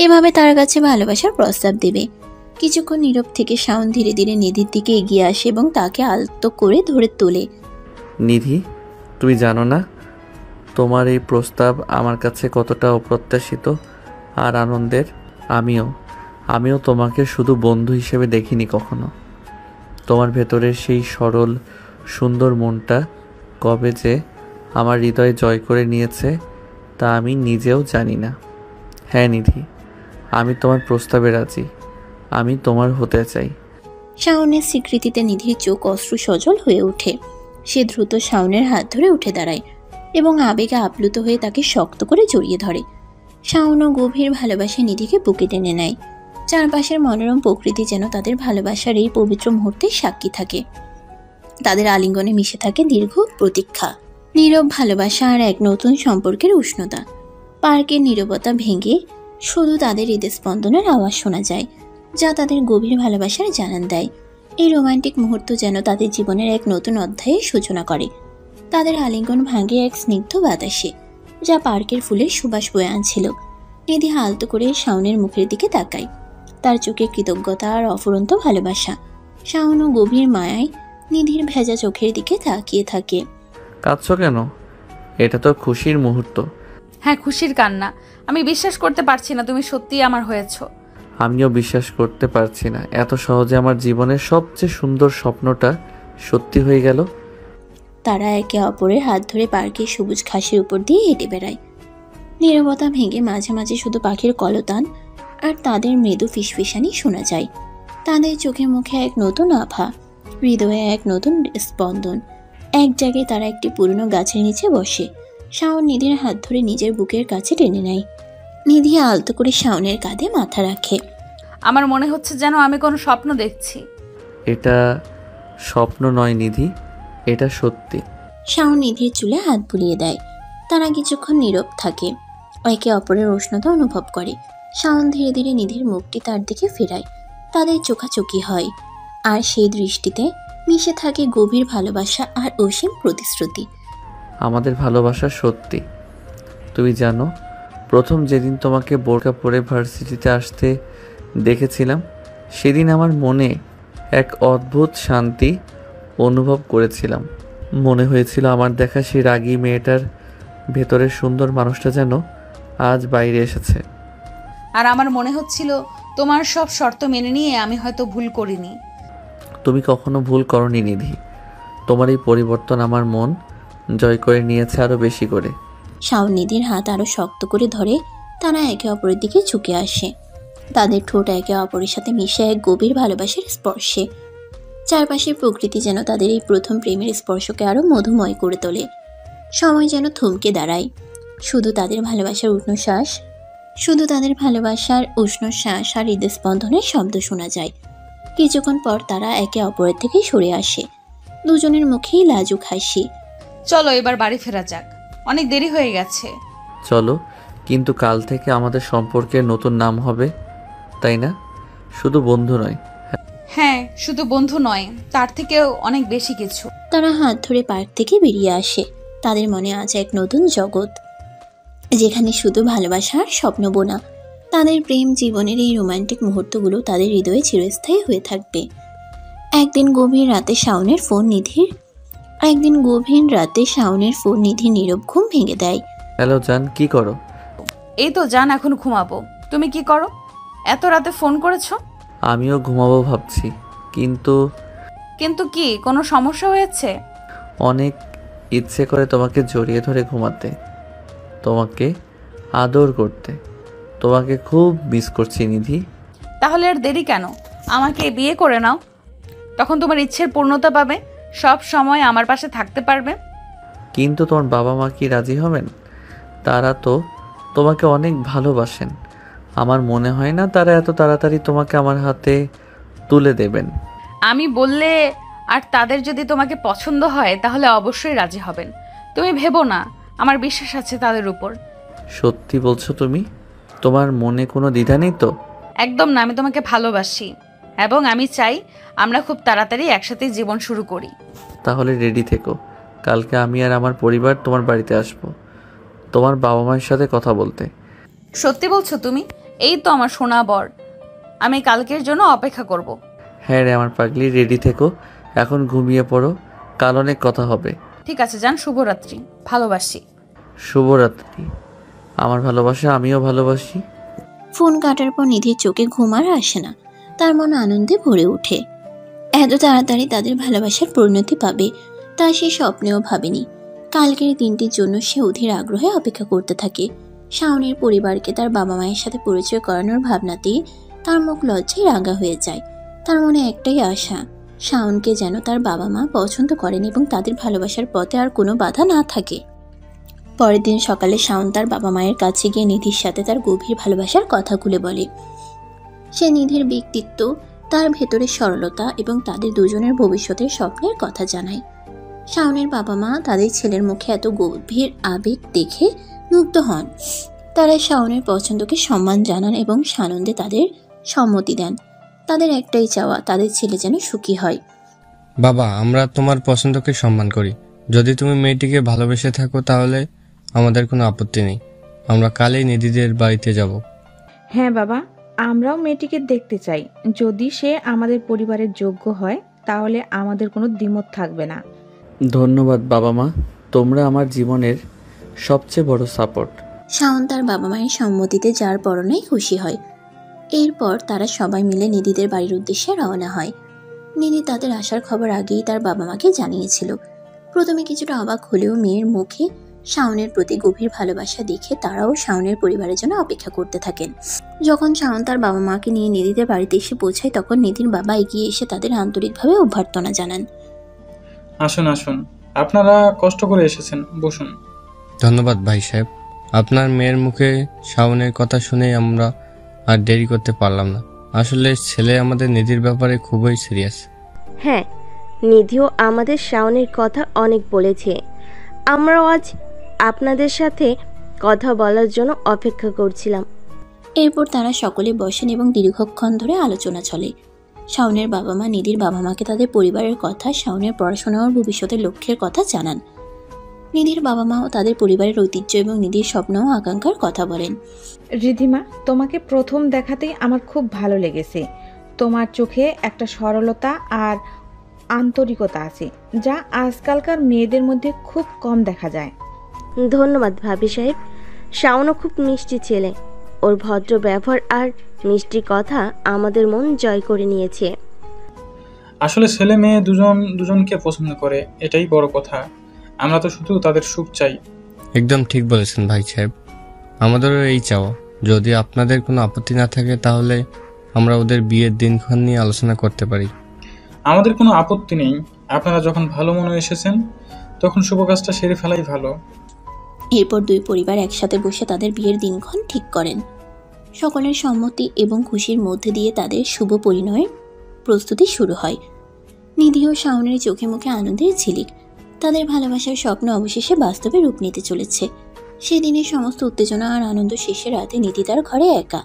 এভাবে তার কাছে ভালোবাসার প্রস্তাব দেবে। কিছুক্ষণ নীরব থেকে শাওন ধীরে ধীরে নিধির দিকে এগিয়ে আসে এবং তাকে আলতো করে ধরে তোলে। নিধি, তুমি জানো না তোমার এই প্রস্তাব আমার কাছে কতটা অপ্রত্যাশিত আর আনন্দের। আমিও তোমাকে শুধু বন্ধু হিসেবে দেখিনি কখনো। তোমার ভেতরের সেই সরল সুন্দর মনটা কবে যে আমার হৃদয় জয় করে নিয়েছে তা আমি নিজেও জানি না। হ্যাঁ নিধি, আমি তোমার প্রস্তাবে রাজি। আমি তোমার হতে চাই। শাওনের স্বীকৃতিতে নিধির চোখ অশ্রু সজল হয়ে ওঠে। সে দ্রুত শাওনের হাত ধরে উঠে দাঁড়ায় এবং আবেগে আপ্লুত হয়ে তাকে শক্ত করে জড়িয়ে ধরে। শাওনও গভীর ভালোবাসায় নিধিকে বুকে টেনে নেয়। চারপাশের মনোরম প্রকৃতি যেন তাদের ভালোবাসার এই পবিত্র মুহূর্তে সাক্ষী থাকে। তাদের আলিঙ্গনে মিশে থাকে দীর্ঘ প্রতীক্ষা। নীরব ভালোবাসা আর এক নতুন সম্পর্কের উষ্ণতা। পার্কের নীরবতা ভেঙে শুধু তাদের হৃদস্পন্দনের আওয়াজ শোনা যায়, যা তাদের গভীর ভালোবাসার জানান দেয়। এই রোমান্টিক মুহূর্ত যেন তাদের জীবনের এক নতুন অধ্যায়ের সূচনা করে। তাদের আলিঙ্গন ভাঙে এক স্নিগ্ধ বাতাসে, যা পার্কের ফুলের সুবাস বয়ে আনছিল। নিধি আলতো করে শাওনের মুখের দিকে তাকায়, তার চোখে কৃতজ্ঞতা আর অফুরন্ত ভালোবাসা। শাওনও গভীর মায়ায় নিধির ভেজা চোখের দিকে তাকিয়ে থাকে। কাঁদছো কেন? এটা তো খুশির মুহূর্ত। হ্যাঁ, খুশির কান্না। আমি বিশ্বাস করতে পারছি না তুমি সত্যিই আমার হয়েছো। আমিও বিশ্বাস করতে পারছি না এত সহজে আমার জীবনের সবচেয়ে সুন্দর স্বপ্নটা সত্যি হয়ে গেল। তারা একে অপরের হাত ধরে পার্কের সবুজ ঘাসের উপর দিয়ে হেঁটে বেড়ায়। নীরবতা ভেঙে মাঝে মাঝে শুধু পাখির কলতান আর তাদের মৃদু ফিসফিসানি শোনা যায়। তাদের চোখে মুখে এক নতুন আভা, হৃদয়ে এক নতুন স্পন্দন। এক জায়গায় তারা একটি পুরনো গাছের নিচে বসে। শাওন নিধির হাত ধরে নিজের বুকের কাছে টেনে নেয়। নিধি আলতো করে শাওনের কাঁধে মাথা রাখে। আমার মনে হচ্ছে যেন আমি কোনো স্বপ্ন দেখছি। এটা স্বপ্ন নয় নিধি, এটা সত্যি। শাওন নিধির চুলে হাত বুলিয়ে দেয়। তারা কিছুক্ষণ নীরব থাকে, একে অপরের উষ্ণতা অনুভব করে। শাওন ধীরে ধীরে নিধির মুখটি তার দিকে ফেরায়। তাদের চোখাচোখি হয়, আর সেই দৃষ্টিতে মিশে থাকে গভীর ভালোবাসা আর অসীম প্রতিশ্রুতি। আমাদের ভালোবাসা সত্যি। তুমি জানো, প্রথম যেদিন তোমাকে বোরকা পরে ভার্সিটিতে আসতে দেখেছিলাম, সেদিন আমার মনে এক অদ্ভুত শান্তি অনুভব করেছিলাম। মনে হয়েছিল আমার দেখা সেই রাগী মেয়েটার ভেতরের সুন্দর মানুষটা যেন আজ বাইরে এসেছে। আর আমার মনে হচ্ছিল তোমার সব শর্ত মেনে নিয়ে আমি হয়তো ভুল করিনি। তুমি কখনো ভুল করনি নিধি। তোমার এই পরিবর্তন আমার মন জয় করে নিয়েছে আরো বেশি করে। শাওন নিধির হাত আরো শক্ত করে ধরে। তারা একে অপরের দিকে ঝুঁকে আসে, তাদের ঠোঁট একে অপরের সাথে মিশে এক গভীর ভালোবাসার স্পর্শে। চারপাশের প্রকৃতি যেন তাদের এই প্রথম প্রেমের স্পর্শকে আরো মধুময় করে তোলে। সময় যেন থমকে দাঁড়ায়, শুধু তাদের ভালোবাসার উষ্ণ শ্বাস আর হৃদস্পন্দনের শব্দ শোনা যায়। কিছুক্ষণ পর তারা একে অপরের থেকে সরে আসে, দুজনের মুখেই লাজুক হাসি। চলো এবার বাড়ি ফেরা যাক, অনেক দেরি হয়ে গেছে। চলো, কিন্তু কাল থেকে আমাদের সম্পর্কের নতুন নাম হবে, তাই না? শুধু বন্ধু নয়। হ্যাঁ, শুধু বন্ধু নয়, তার থেকেও অনেক বেশি কিছু। তারা হাত ধরে পার্ক থেকে বেরিয়ে আসে। তাদের মনে আছে এক নতুন জগৎ, যেখানে শুধু ভালোবাসা আর স্বপ্ন বোনা। তাদের প্রেম জীবনের এই রোমান্টিক মুহূর্তগুলো তাদের হৃদয়ে চিরস্থায়ী হয়ে থাকবে। একদিন গভীর রাতে শাওনের ফোন নিধির নীরব ঘুম ভেঙে দেয়। হ্যালো জান, কি করো? এই তো জান, এখন ঘুমাবো। তুমি কি করো? এত রাতে ফোন করেছো? আমিও ঘুমাবো ভাবছি, কিন্তু কিন্তু কি, কোনো সমস্যা হয়েছে? অনেক ইচ্ছে করে তোমাকে জড়িয়ে ধরে ঘুমাতে, তোমাকে আদর করতে। তোমাকে খুব মিস করছি নিধি। তাহলে আর দেরি কেন? আমাকে বিয়ে করে নাও, তখন তোমার ইচ্ছের পূর্ণতা পাবে, সব সময় আমার পাশে থাকতে পারবে। কিন্তু তোমার বাবা মা কি রাজি হবেন? তারা তো তোমাকে অনেক ভালোবাসেন। আমার মনে হয় না তারা এত তাড়াতাড়ি তোমাকে আমার হাতে তুলে দেবেন। আমি বললে আর তাদের যদি তোমাকে পছন্দ হয় তাহলে অবশ্যই রাজি হবেন। তুমি ভেবো না, আমার বিশ্বাস আছে তাদের উপর। সত্যি বলছো তুমি? তোমার মনে কোনো দ্বিধা নেই তো? একদম না, আমি তোমাকে ভালোবাসি এবং আমি চাই আমরা খুব তাড়াতাড়ি একসাথে জীবন শুরু করি। তাহলে রেডি থেকো, কালকে আমি আর আমার পরিবার তোমার বাড়িতে আসবো তোমার বাবা মায়ের সাথে কথা বলতে। সত্যি বলছো তুমি? এই তো আমার সোনা বর, আমি কালকের জন্য অপেক্ষা করব। হ্যাঁ রে আমার পাগলি, রেডি থেকো, এখন ঘুমিয়ে পড়ো, কাল অনেক কথা হবে। ঠিক আছে জান, শুভরাত্রি, ভালোবাসি। শুভরাত্রি। আমার ভালোবাসা আমিও ভালোবাসি। ফোন কাটার পর নিধির চোখে ঘুম আর আসে না, তার মন আনন্দে ভরে ওঠে। এত তাড়াতাড়ি তাদের ভালোবাসার পরিণতি পাবে তা সে স্বপ্নেও ভাবেনি। কালকের দিনটির জন্য সে অধীর আগ্রহে অপেক্ষা করতে থাকে। শাওনের পরিবারকে তার বাবা মায়ের সাথে পরিচয় করানোর ভাবনাতেই তার মুখ লজ্জায় রাঙা হয়ে যায়। তার মনে একটাই আশা, শাওনকে যেন তার বাবা মা পছন্দ করেন এবং তাদের ভালোবাসার পথে আর কোনো বাধা না থাকে। পরের দিন সকালে শাওন তার বাবা মায়ের কাছে গিয়ে নিধির সাথে তার গভীর ভালোবাসার কথা খুলে বলে। সে নিধির ব্যক্তিত্ব, তার ভেতরের সরলতা এবং তাদের দুজনের ভবিষ্যতের স্বপ্নের কথা জানায়। শাওনের বাবা মা তাদের ছেলের মুখে এত গভীর আবেগ দেখে মুগ্ধ হন। তারা শাওনের পছন্দকে সম্মান জানান এবং সানন্দে তাদের সম্মতি দেন। তাদের একটাই চাওয়া, তাদের ছেলে যেন সুখী হয়। বাবা, আমরা তোমার পছন্দকে সম্মান করি। যদি তুমি মেয়েটিকে ভালোবেসে থাকো তাহলে আমাদের কোনো আপত্তি নেই। আমরা কালই নিধিদের বাড়িতে যাব। হ্যাঁ বাবা, আমরাও মেয়েটিকে দেখতে চাই। যদি সে আমাদের পরিবারের যোগ্য হয় তাহলে আমাদের কোনো দ্বিমত থাকবে না। ধন্যবাদ বাবা মা, তোমরা আমার জীবনের সবচেয়ে বড় সাপোর্ট। শাওন তার বাবা মায়ের সম্মতিতে যার পরনাই খুশি হয়। এরপর তারা সবাই মিলে নিধিদের বাড়ির উদ্দেশ্যে রওনা হয়। নিধি তাদের আসার খবর আগেই তার বাবা মাকে জানিয়েছিল। প্রথমে কিছুটা অবাক হলেও মেয়ের মুখে শাওনের প্রতি গভীর ভালোবাসা দেখে তারাও শাওনের পরিবারের জন্য অপেক্ষা করতে থাকেন। যখন শাওন তার বাবা মাকে নিয়ে নিধিদের বাড়িতে এসে পৌঁছায় তখন নিধির বাবা এগিয়ে এসে তাদের আন্তরিকভাবে অভ্যর্থনা জানান। আসুন আসুন, আপনারা কষ্ট করে এসেছেন, বসুন। ধন্যবাদ ভাই সাহেব। আপনার মেয়ের মুখে শাওনের কথা শুনে আমরা আর দেরি করতে পারলাম না। আসলে ছেলে আমাদের নিধির ব্যাপারে খুবই সিরিয়াস। হ্যাঁ, নিধিও আমাদের শাওনের কথা অনেক বলেছে। আমরাও আজ আপনাদের সাথে কথা বলার জন্য অপেক্ষা করছিলাম। এরপর তারা সকলে বসেন এবং দীর্ঘক্ষণ ধরে আলোচনা চলে। শাওনের বাবা মা নিধির বাবা মাকে তাদের পরিবারের কথা, শাওনের পড়াশোনা ও ভবিষ্যতের লক্ষ্যের কথা জানান। নিধির বাবা মাও তাদের পরিবারের ঐতিহ্য এবং নিধির স্বপ্ন ও আকাঙ্ক্ষার কথা বলেন। রিধিমা, তোমাকে প্রথম দেখাতেই আমার খুব ভালো লেগেছে। তোমার চোখে একটা সরলতা আর আন্তরিকতা আছে, যা আজকালকার মেয়েদের মধ্যে খুব কম দেখা যায়। ধন্যবাদ ভাবি সাহেব। শাওনও খুব মিষ্টি ছেলে। ওর ভদ্র ব্যবহার আর মিষ্টি কথা আমাদের মন জয় করে নিয়েছে। আসলে ছেলে মেয়ে দুজন দুজনকে পছন্দ করে, এটাই বড় কথা। আমরা তো শুধু তাদের সুখ চাই। একদম ঠিক বলেছেন ভাই সাহেব, আমাদেরও এই চাওয়া। যদি আপনাদের কোনো আপত্তি না থাকে তাহলে আমরা ওদের বিয়ের দিনক্ষণ নিয়ে আলোচনা করতে পারি। আমাদের কোনো আপত্তি নেই। আপনারা যখন ভালো মনে এসেছেন তখন শুভ কাজটা সেরে ফেলাই ভালো। এরপর দুই পরিবার একসাথে বসে তাদের বিয়ের দিনক্ষণ ঠিক করেন। সকলের সম্মতি এবং খুশির মধ্যে দিয়ে তাদের শুভ পরিণয়ের প্রস্তুতি শুরু হয়। নিধি ও শাওনের চোখে মুখে আনন্দের ঝিলিক। তাদের ভালোবাসার স্বপ্ন অবশেষে বাস্তবে রূপ নিতে চলেছে। সেদিনের সমস্ত উত্তেজনা আর আনন্দ শেষে রাতে নিধি তার ঘরে একা।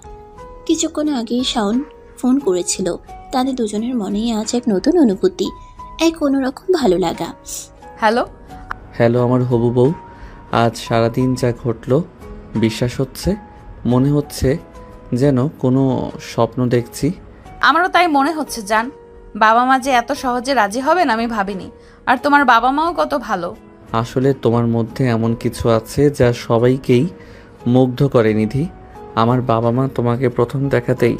কিছুক্ষণ আগেই শাওন ফোন করেছিল। তাদের দুজনের মনেই আজ এক নতুন অনুভূতি, এক অন্যরকম ভালো লাগা। হ্যালো হ্যালো আমার হবু বউ, আজ সারাদিন যা ঘটলো বিশ্বাস হচ্ছে, মনে হচ্ছে যেন কোনো স্বপ্ন দেখছি। আমারও তাই মনে হচ্ছে জান। বাবা মা যে এত সহজে রাজি হবেন আমি ভাবিনি। আর তোমার বাবা মাও কত ভালো। আসলে তোমার মধ্যে এমন কিছু আছে যা সবাইকেই মুগ্ধ করে নিধি। আমার বাবা মা তোমাকে প্রথম দেখাতেই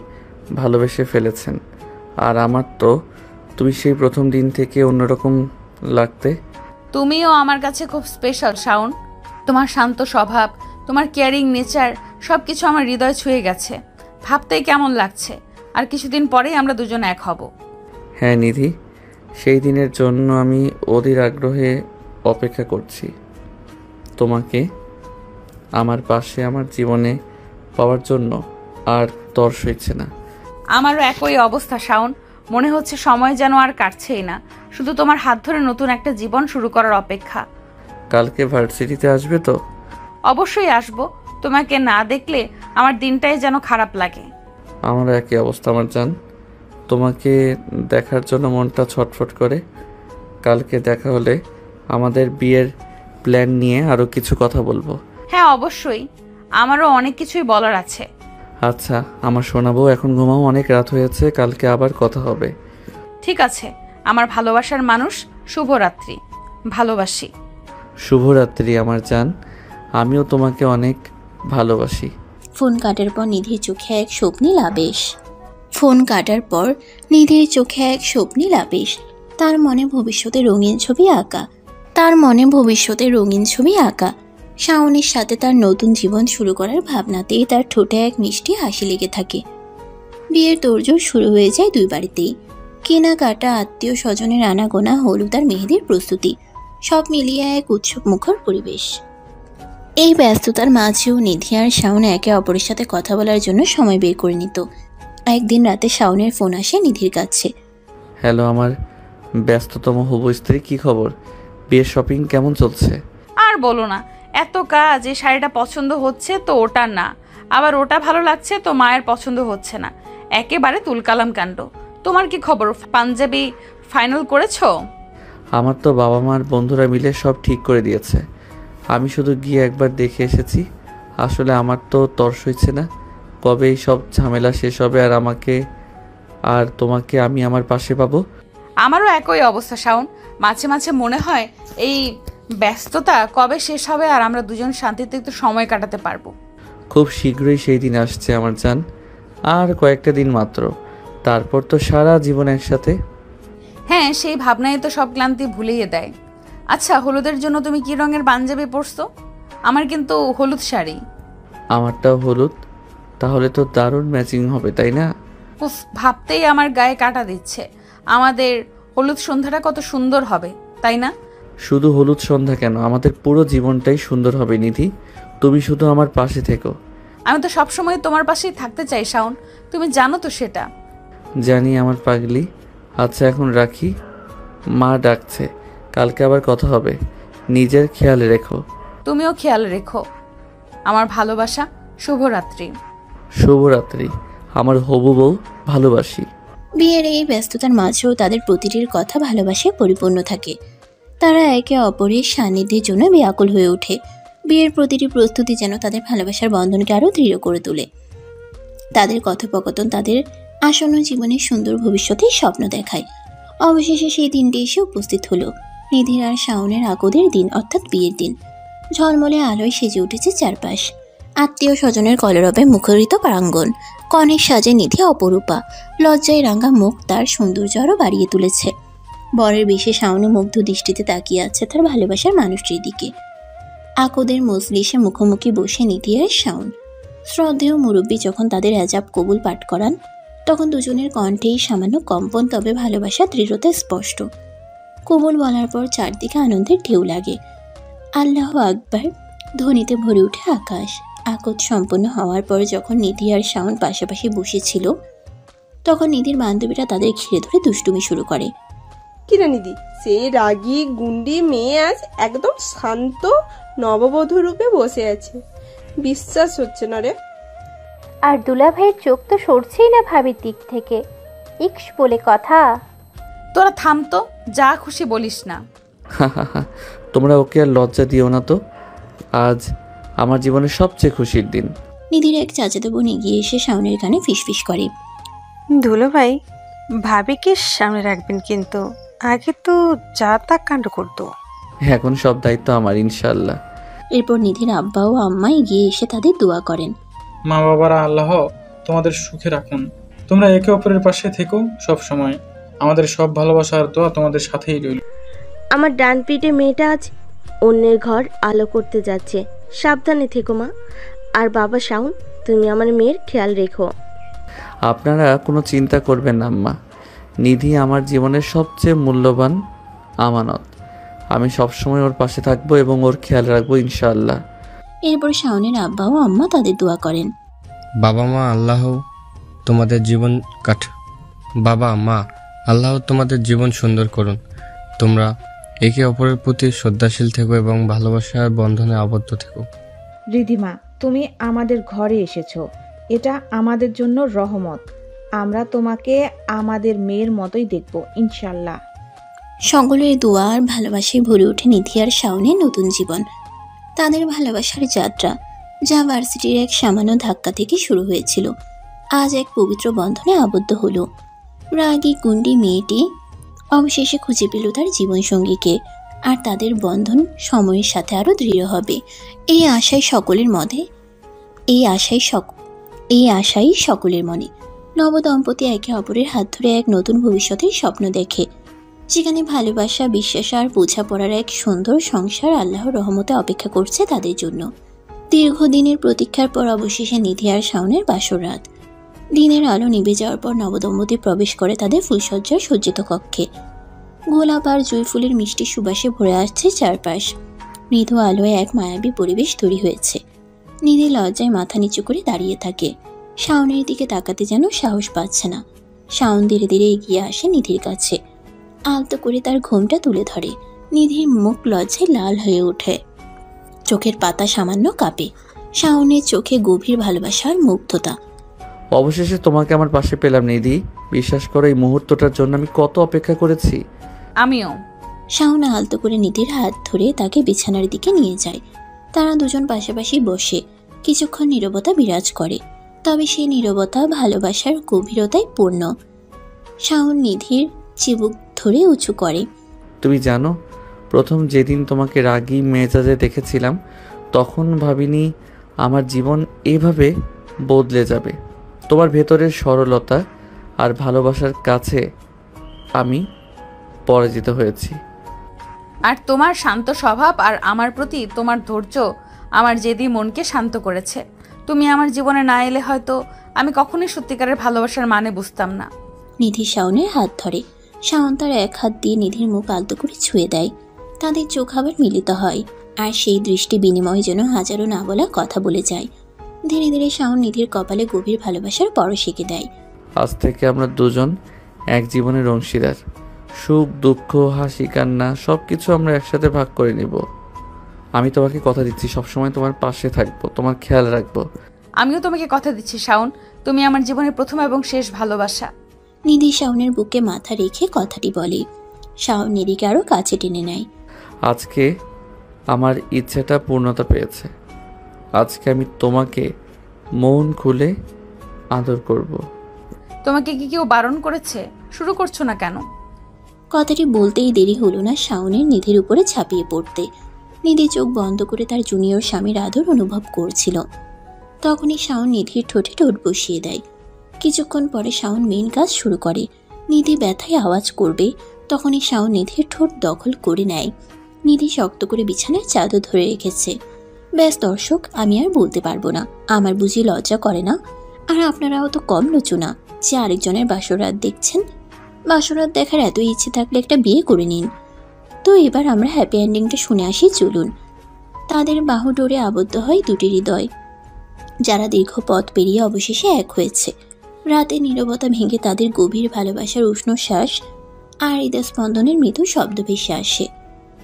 ভালোবেসে ফেলেছেন। আর আমার তো তুমি সেই প্রথম দিন থেকে অন্যরকম লাগতে। তুমিও আমার কাছে খুব স্পেশাল শাওন। তোমার শান্ত স্বভাব, তোমার কেয়ারিং নেচার সব কিছু আমার হৃদয় ছুঁয়ে গেছে। ভাবতেই কেমন লাগছে। আর কিছুদিন পরেই আমরা দুজন এক হব। হ্যাঁ নিধি, সেই দিনের জন্য আমি অধীর আগ্রহে অপেক্ষা করছি। তোমাকে আমার পাশে আমার জীবনে পাওয়ার জন্য আর তর সইছে না। আমারও একই অবস্থা শাওন। মনে হচ্ছে সময় যেন আর কাটছেই না। শুধু তোমার হাত ধরে নতুন একটা জীবন শুরু করার অপেক্ষা। কালকে ভার্সিটিতে আসবে তো? অবশ্যই আসবো। তোমাকে না দেখলে আমার দিনটাই যেন খারাপ লাগে। আমার একই অবস্থা আমার জান। তোমাকে দেখার জন্য মনটা ছটফট করে। কালকে দেখা হলে আমাদের বিয়ের প্ল্যান নিয়ে আরও কিছু কথা বলবো। হ্যাঁ অবশ্যই, আমারও অনেক কিছুই বলার আছে। আচ্ছা আমার শোনাবো, এখন ঘুমাও, অনেক রাত হয়েছে, কালকে আবার কথা হবে। ঠিক আছে আমার ভালোবাসার মানুষ, শুভরাত্রি। ভালোবাসি। শুভরাত্রি আমার জান, আমিও তোমাকে অনেক ভালোবাসি। ফোন কাটার পর নিধির চোখে এক স্বপ্নীল আবেশ। ফোন কাটার পর নিধির চোখে এক স্বপ্নীল আবেশ। তার মনে ভবিষ্যতে রঙিন ছবি আঁকা। শাওনের সাথে তার নতুন জীবন শুরু করার ভাবনাতেই তার ঠোঁটে এক মিষ্টি হাসি লেগে থাকে। বিয়ের তোড়জোড় শুরু হয়ে যায় দুই বাড়িতেই। কেনাকাটা, আত্মীয় স্বজনের আনাগোনা, হলুদ আর মেহেদির প্রস্তুতি, সব মিলিয়ে এক উৎসব মুখর পরিবেশ। এই ব্যস্ততার মাঝেও নিধি আর শাওন একে অপরের সাথে কথা বলার জন্য সময় বের করে নিত। একদিন রাতে শাওনের ফোন আসে নিধির কাছে। হ্যালো আমার ব্যস্ততম হবু স্ত্রী, কি খবর? বিয়ের শপিং কেমন চলছে? আর বলো না, এত কাজ, এই শাড়িটা পছন্দ হচ্ছে তো ওটা না, আবার ওটা ভালো লাগছে তো মায়ের পছন্দ হচ্ছে না, একেবারে তুলকালাম কাণ্ড। তোমার কি খবর, পাঞ্জাবি ফাইনাল করেছো? আমার তো বাবা মার বন্ধুরা মিলে সব ঠিক করে দিয়েছে, আমি শুধু গিয়ে একবার দেখে এসেছি। আসলে আমার তো তর্স হচ্ছে না কবে এই সব ঝামেলা শেষ হবে আর আমাকে আর তোমাকে আমি আমার পাশে পাবো। আমারও একই অবস্থা শাওন, মাঝে মাঝে মনে হয় এই ব্যস্ততা কবে শেষ হবে আর আমরা দুজন শান্তিতে একটু সময় কাটাতে পারবো। খুব শীঘ্রই সেই দিন আসছে আমার জান, আর কয়েকটা দিন মাত্র, তারপর তো সারা জীবন একসাথে। হ্যাঁ, সেই ভাবনাই তো সব ক্লান্তি ভুলিয়ে দেয়। আচ্ছা, হলুদের জন্য তুমি কি রঙের পাঞ্জাবি পরছো? আমার কিন্তু হলুদ শাড়ি। আমারটাও হলুদ, তাহলে তো দারুণ ম্যাচিং হবে, তাই না? উফ, ভাবতেই আমার গায়ে কাটা দিচ্ছে। আমাদের হলুদ সন্ধ্যাটা কত সুন্দর হবে, তাই না? শুধু হলুদ সন্ধ্যা কেন, আমাদের পুরো জীবনটাই সুন্দর হবে নিধি, তুমি শুধু আমার পাশে থেকো। আমি তো সবসময় তোমার পাশেই থাকতে চাই শাওন, তুমি জানো তো সেটা। জানি আমার পাগলি। আচ্ছা এখন রাখি, মা ডাকছে, কালকে আবার কথা হবে, নিজের খেয়াল রেখো। তুমিও খেয়াল রেখো। আমার ভালোবাসা, শুভরাত্রি। শুভরাত্রি আমার হবু বউ, ভালোবাসি। বিয়ের এই ব্যস্ততার মাঝেও তাদের প্রতিটির কথা ভালোবাসায় পরিপূর্ণ থাকে। তারা একে অপরের সান্নিধ্যের জন্য ব্যাকুল হয়ে ওঠে। বিয়ের প্রতিটি প্রস্তুতি যেন তাদের ভালোবাসার বন্ধনকে আরও দৃঢ় করে তোলে। তাদের কথোপকথন তাদের আসন্ন জীবনের সুন্দর ভবিষ্যতের স্বপ্ন দেখায়। অবশেষে সেই দিনটি এসে উপস্থিত হলো, নিধির আর শাওনের আকদের দিন, অর্থাৎ বিয়ের দিন। ঝলমলে আলোয় সেজে উঠেছে চারপাশ, আত্মীয় স্বজনের কলরবে মুখরিত প্রাঙ্গণ। কনের সাজে নিধি অপরূপা, লজ্জায় রাঙা মুখ তার সৌন্দর্য আরও বাড়িয়ে তুলেছে। বরের বেশে শাওন মুগ্ধ দৃষ্টিতে তাকিয়ে আছে তার ভালোবাসার মানুষটির দিকে। আকদের মজলিসে মুখোমুখি বসে নিধি আর শাওন। শ্রদ্ধেয় মুরব্বী যখন তাদের এজাব কবুল পাঠ করান, তখন দুজনের কণ্ঠেই সামান্য কম্পন, তবে ভালোবাসা দৃঢ়তা স্পষ্ট। কবুল বলার পর চারদিকে আনন্দের ঢেউ লাগে। আল্লাহ আকবার ধ্বনিতে ভরে ওঠে আকাশ। আকদ সম্পন্ন হওয়ার পর যখন নিধি আর শাওন পাশাপাশি বসেছিল, তখন নিধির বান্ধবীরা তাদের ঘিরে ধরে দুষ্টুমি শুরু করে। কিরা নিধি, সেই রাগী গুন্ডি মেয়ে আজ একদম শান্ত নববধূ রূপে বসে আছে, বিশ্বাস হচ্ছে না রে। আর দুলাভাইয়ের চোখ তো সরছেই না ভাবির দিক থেকে, ইক্স বলে কথা। তোরা থাম তো, যা খুশি বলিস না। তোমরা ওকে আর লজ্জা দিও না তো, আজ আমার জীবনের সবচেয়ে খুশির দিন। নিধির এক চাচাতো বোন এগিয়ে এসে শাওনের কানে ফিসফিস করে, দুলো ভাই, ভাবিকে সামনে রাখবেন কিন্তু, আগে তো যা তা কাণ্ড করতো। এখন সব দায়িত্ব আমার, ইনশাল্লাহ। এরপর নিধির আব্বা ও আম্মা এগিয়ে এসে তাদের দোয়া করেন। মা বাবারা আল্লাহ তোমাদের সুখে রাখুন, তোমরা একে অপরের পাশে থেকো সব সময়, আমাদের সব ভালোবাসা আর দোয়া তোমাদের সাথেই রইল। আমার ডান পিঠে মেয়েটা আজ অন্যের ঘর আলো করতে যাচ্ছে, সাবধানে থেকো মা। আর বাবা শাওন, তুমি আমার মেয়ের খেয়াল রেখো। আপনারা কোনো চিন্তা করবেন না আম্মা, নিধি আমার জীবনের সবচেয়ে মূল্যবান আমানত, আমি সবসময় ওর পাশে থাকবো এবং ওর খেয়াল রাখবো ইনশাআল্লাহ। এরপর শাওনের আব্বা ও আম্মা তাদের দোয়া করেন। বাবা মা আল্লাহ তোমাদের জীবন বাবা মা আল্লাহ তোমাদের জীবন সুন্দর করুন। তোমরা একে অপরের প্রতি শ্রদ্ধাশীল থেকো এবং ভালোবাসার বন্ধনে আবদ্ধ থেকো। রিধিমা, তুমি আমাদের ঘরে এসেছো, এটা আমাদের জন্য রহমত। আমরা তোমাকে আমাদের মেয়ের মতোই দেখব ইনশাল্লাহ। সকলের দোয়া আর ভালোবাসায় ভরে ওঠে নিধি আর শাওনের নতুন জীবন। তাদের ভালোবাসার যাত্রা, যা ভার্সিটির এক সামান্য ধাক্কা থেকে শুরু হয়েছিল, আজ এক পবিত্র বন্ধনে আবদ্ধ হলো। রাগী গুন্ডি মেয়েটি অবশেষে খুঁজে পেল তার জীবনসঙ্গীকে, আর তাদের বন্ধন সময়ের সাথে আরও দৃঢ় হবে। এই আশাই সকলের মনে। নবদম্পতি একে অপরের হাত ধরে এক নতুন ভবিষ্যতের স্বপ্ন দেখে, যেখানে ভালোবাসা, বিশ্বাস আর বোঝাপড়ার এক সুন্দর সংসার আল্লাহর রহমতে অপেক্ষা করছে তাদের জন্য। দীর্ঘদিনের প্রতীক্ষার পর অবশেষে নিধি আর শাওনের বাসর রাত। দিনের আলো নিভে যাওয়ার পর নবদম্পতি প্রবেশ করে তাদের ফুলসজ্জার সজ্জিত কক্ষে। গোলাপ আর জুঁই ফুলের মিষ্টি সুবাসে ভরে আসছে চারপাশ। মৃদু আলোয় এক মায়াবী পরিবেশ তৈরি হয়েছে। নিধি লজ্জায় মাথা নিচু করে দাঁড়িয়ে থাকে, শাওনের দিকে তাকাতে যেন সাহস পাচ্ছে না। শাওন ধীরে ধীরে এগিয়ে আসে নিধির কাছে, আলতো করে তার ঘোমটা তুলে ধরে। নিধির মুখ লজ্জায় লাল হয়ে ওঠে, চোখের পাতা সামান্য কাঁপে। শাওনের চোখে গভীর ভালোবাসা আর মুগ্ধতা। অবশেষে তোমাকে আমার পাশে পেলাম নিধি। বিশ্বাস করো, এই মুহূর্তটার জন্য আমি কত অপেক্ষা করেছি। আমিও। শাওন আলতো করে নিধির হাত ধরে তাকে বিছানার দিকে নিয়ে যায়। তারা দুজন পাশাপাশি বসে কিছুক্ষণ নীরবতা বিরাজ করে, তবে সেই নীরবতা ভালোবাসার গভীরতায় পূর্ণ। শাওন নিধির চিবুক ধরে উঁচু করে। তুমি জানো, প্রথম যেদিন তোমাকে রাগী মেজাজে দেখেছিলাম, তখন ভাবিনি আমার জীবন এভাবে বদলে যাবে। তোমার ভেতরের সরলতা আর ভালোবাসার কাছে আমি পরাজিত হয়েছি। আর তোমার শান্ত স্বভাব আর আমার প্রতি তোমার ধৈর্য আমার জেদি মনকে শান্ত করেছে। তুমি আমার জীবনে না এলে হয়তো আমি কখনোই সত্যিকারের ভালোবাসার মানে বুঝতাম না। নিধি শাওনের হাত ধরে। শাওন তার এক হাত দিয়ে নিধির মুখ আলতো করে ছুঁয়ে দেয়। তাদের চোখ আবার মিলিত হয়, আর সেই দৃষ্টি বিনিময় যেন হাজারো না বলা কথা বলে যায়। ধীরে ধীরে শাওন নিধির কপালে গভীর ভালোবাসার পরশ এঁকে দেয়। আজ থেকে আমরা দুজন এক জীবনের অংশীদার। সুখ, দুঃখ, হাসি, কান্না সবকিছু আমরা একসাথে ভাগ করে নিব। আমি তোমাকে কথা দিচ্ছি, সবসময় তোমার পাশে থাকবো, তোমার খেয়াল রাখবো। আমিও তোমাকে কথা দিচ্ছি শাওন, তুমি আমার জীবনের প্রথম এবং শেষ ভালোবাসা। নিধি শাওনের বুকে মাথা রেখে কথাটি বলে। শাওন নিধিকে আরো কাছে টেনে নেয়। আজকে আমার ইচ্ছেটা পূর্ণতা পেয়েছে। আজকে আমি তোমাকে মন খুলে আদর করব। তোমাকে কি কেউ বারণ করেছে? শুরু করছো না কেন? কথাটি বলতেই দেরি হলো না শাওনের নিধির উপরে ঝাঁপিয়ে পড়তে। নিধি চোখ বন্ধ করে তার জুনিয়র স্বামীর আদর অনুভব করছিল। তখনই শাওন নিধির ঠোঁটে ঠোঁট বসিয়ে দেয়। কিছুক্ষণ পরে শাওন মেন কাজ শুরু করে। নিধি ব্যথায় আওয়াজ করবে, তখনই শাওন নিধির ঠোঁট দখল করে নেয়। নিধি শক্ত করে বিছানায় চাদর ধরে রেখেছে। ব্যাস দর্শক, আমি আর বলতে পারবো না। আমার বুঝি লজ্জা করে না? আর আপনারাও তো কম লুচু না যে আরেকজনের বাসরাত দেখছেন। বাসরাত দেখার এত ইচ্ছে থাকলে একটা বিয়ে করে নিন। তো এবার আমরা হ্যাপি এন্ডিংটা শুনে আসি, চলুন। তাদের বাহু ডোরে আবদ্ধ হয় দুটি হৃদয়, যারা দীর্ঘ পথ পেরিয়ে অবশেষে এক হয়েছে। রাতে নীরবতা ভেঙে তাদের গভীর ভালোবাসার উষ্ণ শ্বাস আর হৃদস্পন্দনের মৃদু শব্দ ভেসে আসে।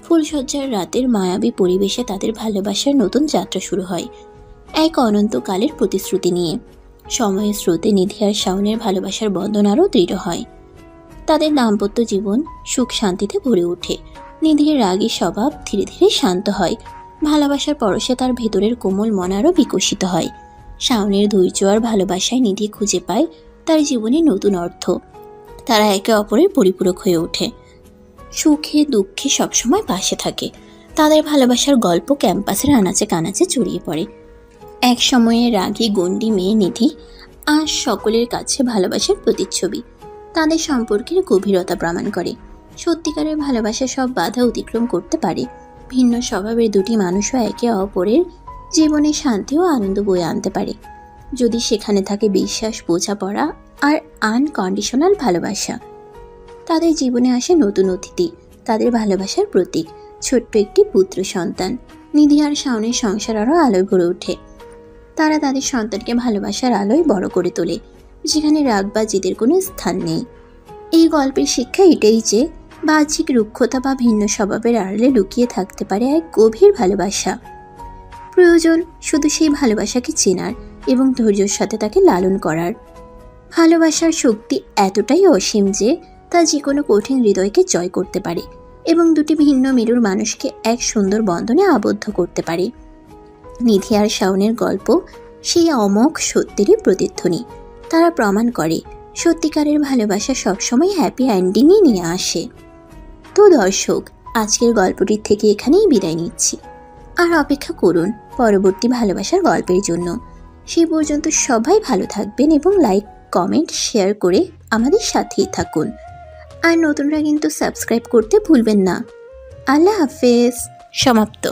ফুলসজ্জার রাতের মায়াবী পরিবেশে তাদের ভালোবাসার নতুন যাত্রা শুরু হয়, এক অনন্তকালের প্রতিশ্রুতি নিয়ে। সময়ের স্রোতে নিধি আর শাওনের ভালোবাসার বন্ধন আরও দৃঢ় হয়। তাদের দাম্পত্য জীবন সুখ শান্তিতে ভরে ওঠে। নিধির রাগী স্বভাব ধীরে ধীরে শান্ত হয়। ভালোবাসার পরশে তার ভেতরের কোমল মন আরও বিকশিত হয়। শাওনের ধৈর্য আর ভালোবাসায় নিধি খুঁজে পায় তার জীবনে নতুন অর্থ। তারা একে অপরের পরিপূরক হয়ে ওঠে, সুখে দুঃখে সবসময় পাশে থাকে। তাদের ভালোবাসার গল্প ক্যাম্পাসের আনাচে কানাচে ছড়িয়ে পড়ে। এক সময়ে রাগী গণ্ডি মেয়ে নিধি আজ সকলের কাছে ভালোবাসার প্রতিচ্ছবি। তাদের সম্পর্কের গভীরতা প্রমাণ করে সত্যিকারের ভালোবাসা সব বাধা অতিক্রম করতে পারে। ভিন্ন স্বভাবের দুটি মানুষও একে অপরের জীবনে শান্তি ও আনন্দ বয়ে আনতে পারে, যদি সেখানে থাকে বিশ্বাস, বোঝাপড়া আর আনকন্ডিশনাল ভালোবাসা। তাদের জীবনে আসে নতুন অতিথি, তাদের ভালোবাসার প্রতীক, ছোট্ট একটি পুত্র সন্তান। নিধি আর শাওনের সংসার আরও আলোয় ভরে ওঠে। তারা তাদের সন্তানকে ভালোবাসার আলোয় বড় করে তোলে, যেখানে রাগ বা জেদের কোনো স্থান নেই। এই গল্পের শিক্ষা এটাই যে বাহ্যিক রুক্ষতা বা ভিন্ন স্বভাবের আড়ালে লুকিয়ে থাকতে পারে এক গভীর ভালোবাসা। প্রয়োজন শুধু সেই ভালোবাসাকে চেনার এবং ধৈর্যের সাথে তাকে লালন করার। ভালোবাসার শক্তি এতটাই অসীম যে তা যে কোনো কঠিন হৃদয়কে জয় করতে পারে এবং দুটি ভিন্ন মেরুর মানুষকে এক সুন্দর বন্ধনে আবদ্ধ করতে পারে। নিধি আর শাওনের গল্প সেই অমোঘ সত্যেরই প্রতিধ্বনি। তারা প্রমাণ করে সত্যিকারের ভালোবাসা সবসময় হ্যাপি এন্ডিংই নিয়ে আসে। তো দর্শক, আজকের গল্পটির থেকে এখানেই বিদায় নিচ্ছি। আর অপেক্ষা করুন পরবর্তী ভালোবাসার গল্পের জন্য। সেই পর্যন্ত সবাই ভালো থাকবেন এবং লাইক, কমেন্ট, শেয়ার করে আমাদের সাথেই থাকুন। আর নতুনরা কিন্তু সাবস্ক্রাইব করতে ভুলবেন না। আল্লাহ হাফেজ। সমাপ্ত।